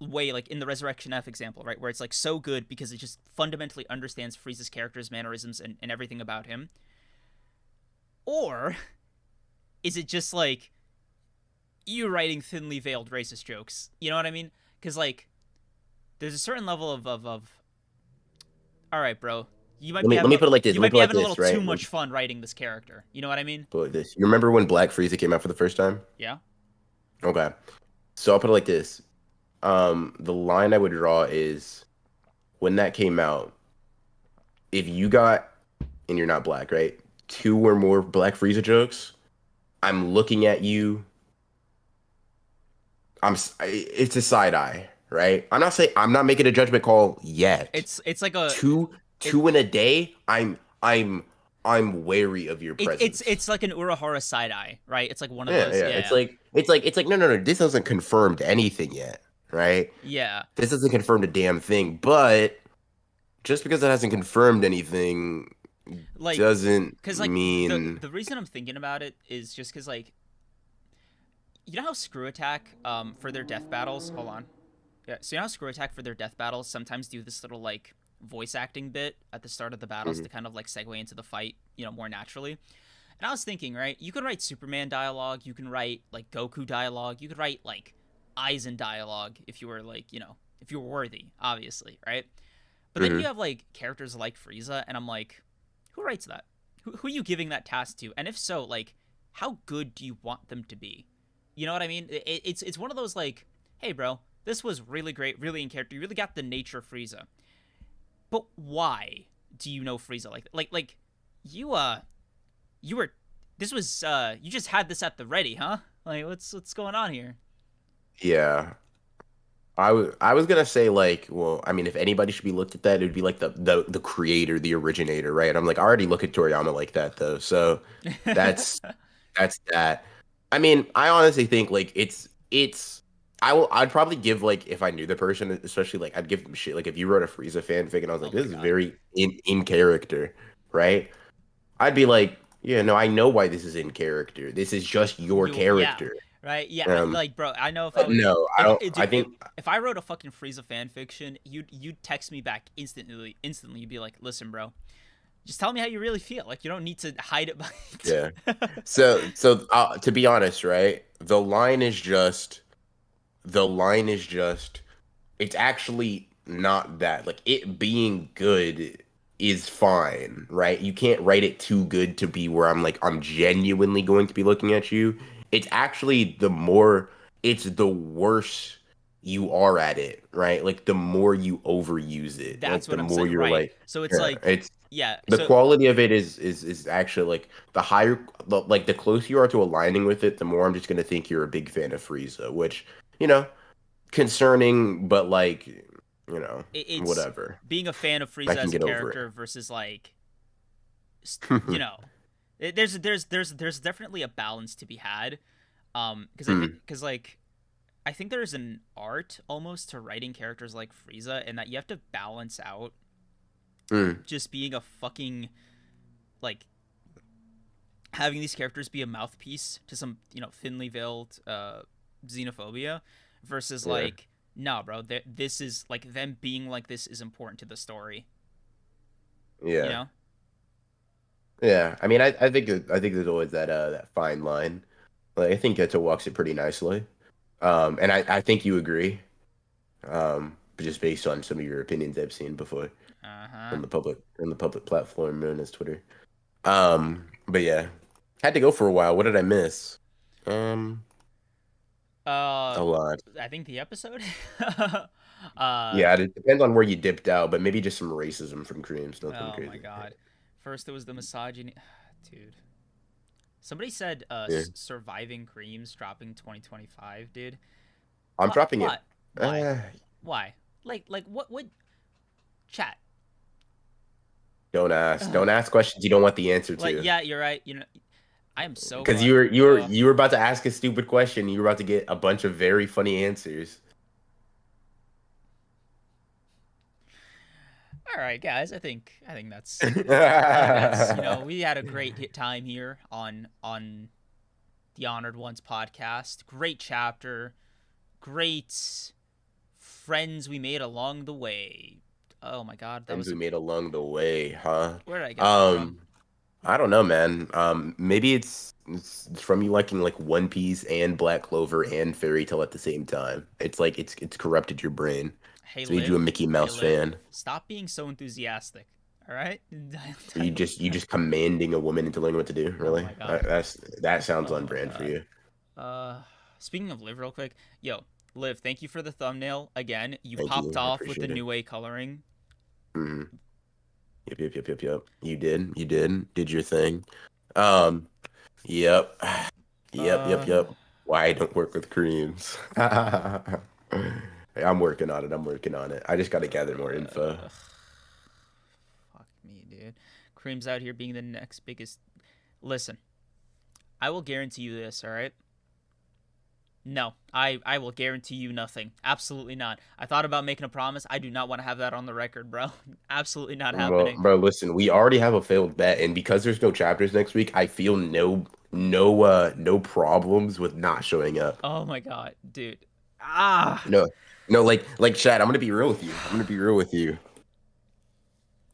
way, like in the Resurrection F example, right, where it's like so good because it just fundamentally understands Frieza's character's mannerisms and everything about him, or is it just like you writing thinly veiled racist jokes? You know what I mean? Because like there's a certain level of all right, bro, Let me put it like this. you Let me might put it be like having a little this, too right? much fun writing this character. You know what I mean? Put it like this. You remember when Black Frieza came out for the first time? Yeah. Okay. So I'll put it like this. The line I would draw is when that came out, if you got, and you're not black, right? Two or more Black Frieza jokes, I'm looking at you. It's a side eye, right? I'm not making a judgment call yet. It's like a Two, it, two in a day, I'm wary of your presence. it's like an Urahara side eye, right? It's like one of Yeah, those. yeah. Yeah. It's like no. This hasn't confirmed anything yet, right? Yeah. This hasn't confirmed a damn thing. But just because it hasn't confirmed anything Like doesn't cuz like mean the reason I'm thinking about it is just cuz like you know how Screw Attack for their death battles, hold on. Yeah, so you know how Screw Attack for their death battles sometimes do this little like voice acting bit at the start of the battles to Mhm. kind of like segue into the fight, more naturally. And I was thinking, right, you could write Superman dialogue, you can write like Goku dialogue, you could write like Aizen dialogue if you were like, if you were worthy, obviously, right? But then you Mhm. have like characters like Frieza, and I'm like, who writes that? Who are you giving that task to? And if so, like, how good do you want them to be? You know what I mean? It's one of those like, hey, bro, this was really great, really in character. You really got the nature of Frieza, but why do you know Frieza like you you were this was you just had this at the ready, huh? Like what's going on here? Yeah. I was gonna say like, well, I mean, if anybody should be looked at that, it'd be like the creator, the originator, right? I'm like, I already look at Toriyama like that though, so that's that's that. I mean, I honestly think like I'd probably give like if I knew the person, especially like I'd give them shit. Like if you wrote a Frieza fanfic and I was Oh like, my this is god. very in character, right? I'd be like, yeah, no, I know why this is in character. This is just your Yeah, character. right. Yeah, Um, like bro, I know if I but would no, I don't. I dude, think if I wrote a fucking Frieza fan fiction, you'd text me back instantly. You'd be like, listen, bro, just tell me how you really feel. Like you don't need to hide it yeah. by. So to be honest, right? The line is just it's actually not that. Like it being good is fine, right? You can't write it too good to be where I'm genuinely going to be looking at you. It's actually it's the worse you are at it, right? Like the more you overuse it, That's like the what I'm more saying. you're Right. like, So it's yeah, like, it's yeah. the So quality of it is actually like like the closer you are to aligning with it, the more I'm just gonna think you're a big fan of Frieza, which, you know, concerning, but like, it's whatever. being a fan of Frieza I can as a get over it. character versus like, you know, there's definitely a balance to be had. Because Hmm. I think there's an art almost to writing characters like Frieza, and that you have to balance out Hmm. just being a fucking like having these characters be a mouthpiece to some thinly veiled xenophobia versus Yeah. like nah, bro, this is like them being like this is important to the story, you Yeah. know. Yeah. I mean, I think there's always that fine line. Like I think Geto walks it pretty nicely. And I think you agree. But just based on some of your opinions I've seen before. Uh-huh. on the public platform known as Twitter. But yeah, had to go for a while. What did I miss? Um, Uh, a lot. I think the episode. Yeah, it depends on where you dipped out, but maybe just some racism from Kreams. Nothing Oh my crazy. god. First there was the misogyny. Dude. Somebody said Yeah, surviving creams dropping 2025, dude. I'm What dropping it. what? Why? Uh, Why? Like what chat? don't ask. Ugh. Don't ask questions you don't want the answer Like to. yeah, you're right. You know, I am so Because glad. you were about to ask a stupid question. You were about to get a bunch of very funny answers. All right, guys. I think that's we had a great hit time here on the Honored Ones podcast. Great chapter. Great friends we made along the way. Oh my god, that Friends was we made along the way, huh? where did I get that from? Um, I don't know, man. Maybe it's from you liking like One Piece and Black Clover and Fairy Tail at the same time. It's like it's corrupted your brain. Hey It's made you a Liv, Mickey hey Mouse Liv, fan. stop being so enthusiastic. All right. You just commanding a woman into learning what to do. Oh Really? my god. That sounds Oh on my brand for god. you. Uh, speaking of Liv, real quick, yo, Liv, thank you for the thumbnail again. You Thank popped you. I off with the appreciate it. new way coloring. Mhm. Yep. You did your thing. Um, yep. Uh, Yep. Why I don't work with creams. I'm working on it. I'm working on it. I just got to gather more info. uh, fuck me, dude. Cream's out here being the next biggest. Listen, I will guarantee you this. All right. No, I will guarantee you nothing. Absolutely not. I thought about making a promise. I do not want to have that on the record, bro. Absolutely not Well, happening. bro, listen, we already have a failed bet, and because there's no chapters next week, I feel no problems with not showing up. Oh my god, dude. Ah. No, no, like Chad, I'm gonna be real with you. I'm gonna be real with you.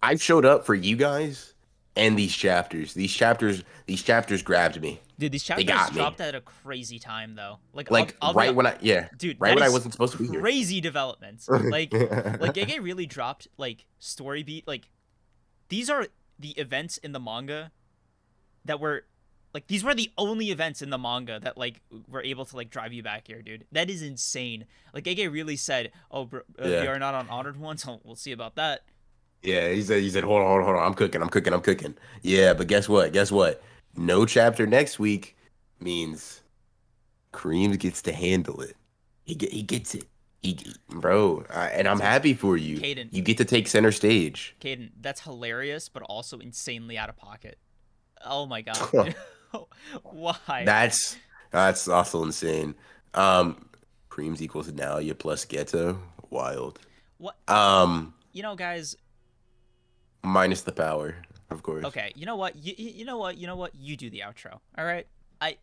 I've showed up for you guys and these chapters. These chapters grabbed me. Dude, these They chapters got me. dropped at a crazy time though. Like Like I'll be right when I yeah, dude, right that when I is wasn't supposed to be here. crazy developments. Like Gege really dropped like story beat like these are the events in the manga that were like these were the only events in the manga that like were able to like drive you back here, dude. That is insane. Like Gege really said, "Oh, bro, we Yeah. are not on honored ones. So we'll see about that." Yeah, he said, hold on, I'm cooking. Yeah, but guess what? Guess what? No chapter next week means Creams gets to handle it. He gets it. Bro, and I'm Dude, happy for you. Caden, You get to take center stage. Caden, that's hilarious, but also insanely out of pocket. Oh my god, dude. Why? That's that's also insane. Um, Creams equals Nalia plus Ghetto. Wild. What? Um, Guys. minus the power, of course. Okay, you know what? You know what? You do the outro. All right. I.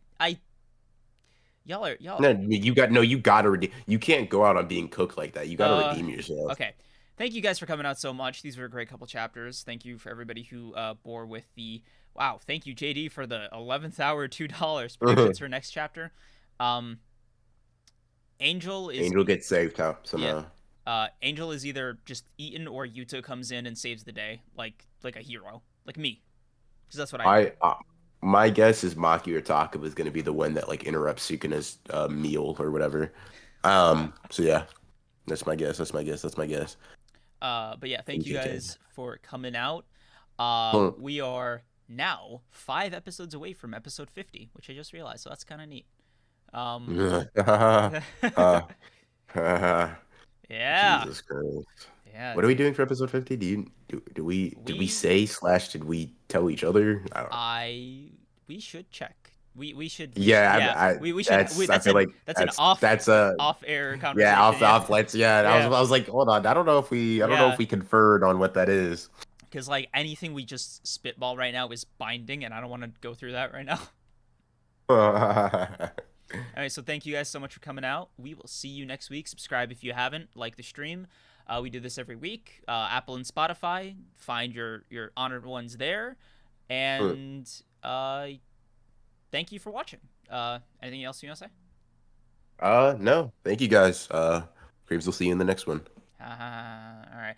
Y'all. You gotta redeem. You can't go out on being cooked like that. You gotta Uh. redeem yourself. Okay. Thank you guys for coming out so much. These were a great couple chapters. Thank you for everybody who bore with the. Wow. Thank you, JD, for the 11th hour $2 predictions for next chapter. Um. Angel is Angel gets saved yeah. somehow. Angel is either just eaten or Yuta comes in and saves the day, like a hero, like me, because that's what I do. My guess is Maki or Takaba is going to be the one that like interrupts Sukuna's meal or whatever. So yeah, that's my guess. That's my guess. But yeah, thank you Thank you, Ken. guys for coming out. Hmm. We are now 5 episodes away from episode 50, which I just realized, so that's kind of neat. Um, yeah, Jesus Christ. yeah, What are we dude. doing for episode 50? Do we did we We say slash did we tell each other? I don't know. I we should check. Yeah, Yeah, we should. that's I That's feel an like that's an off that's a off air yeah, conversation. Yeah, off let's yeah, yeah, I was like, hold on, I don't know if yeah. we conferred on what that is. Because like anything we just spitball right now is binding, and I don't want to go through that right now. All right, so thank you guys so much for coming out. We will see you next week. Subscribe if you haven't. Like the stream. We do this every week. Apple and Spotify. Find your honored ones there, and thank you for watching. Anything else you want to say? No. Thank you guys. Creeps will see you in the next one.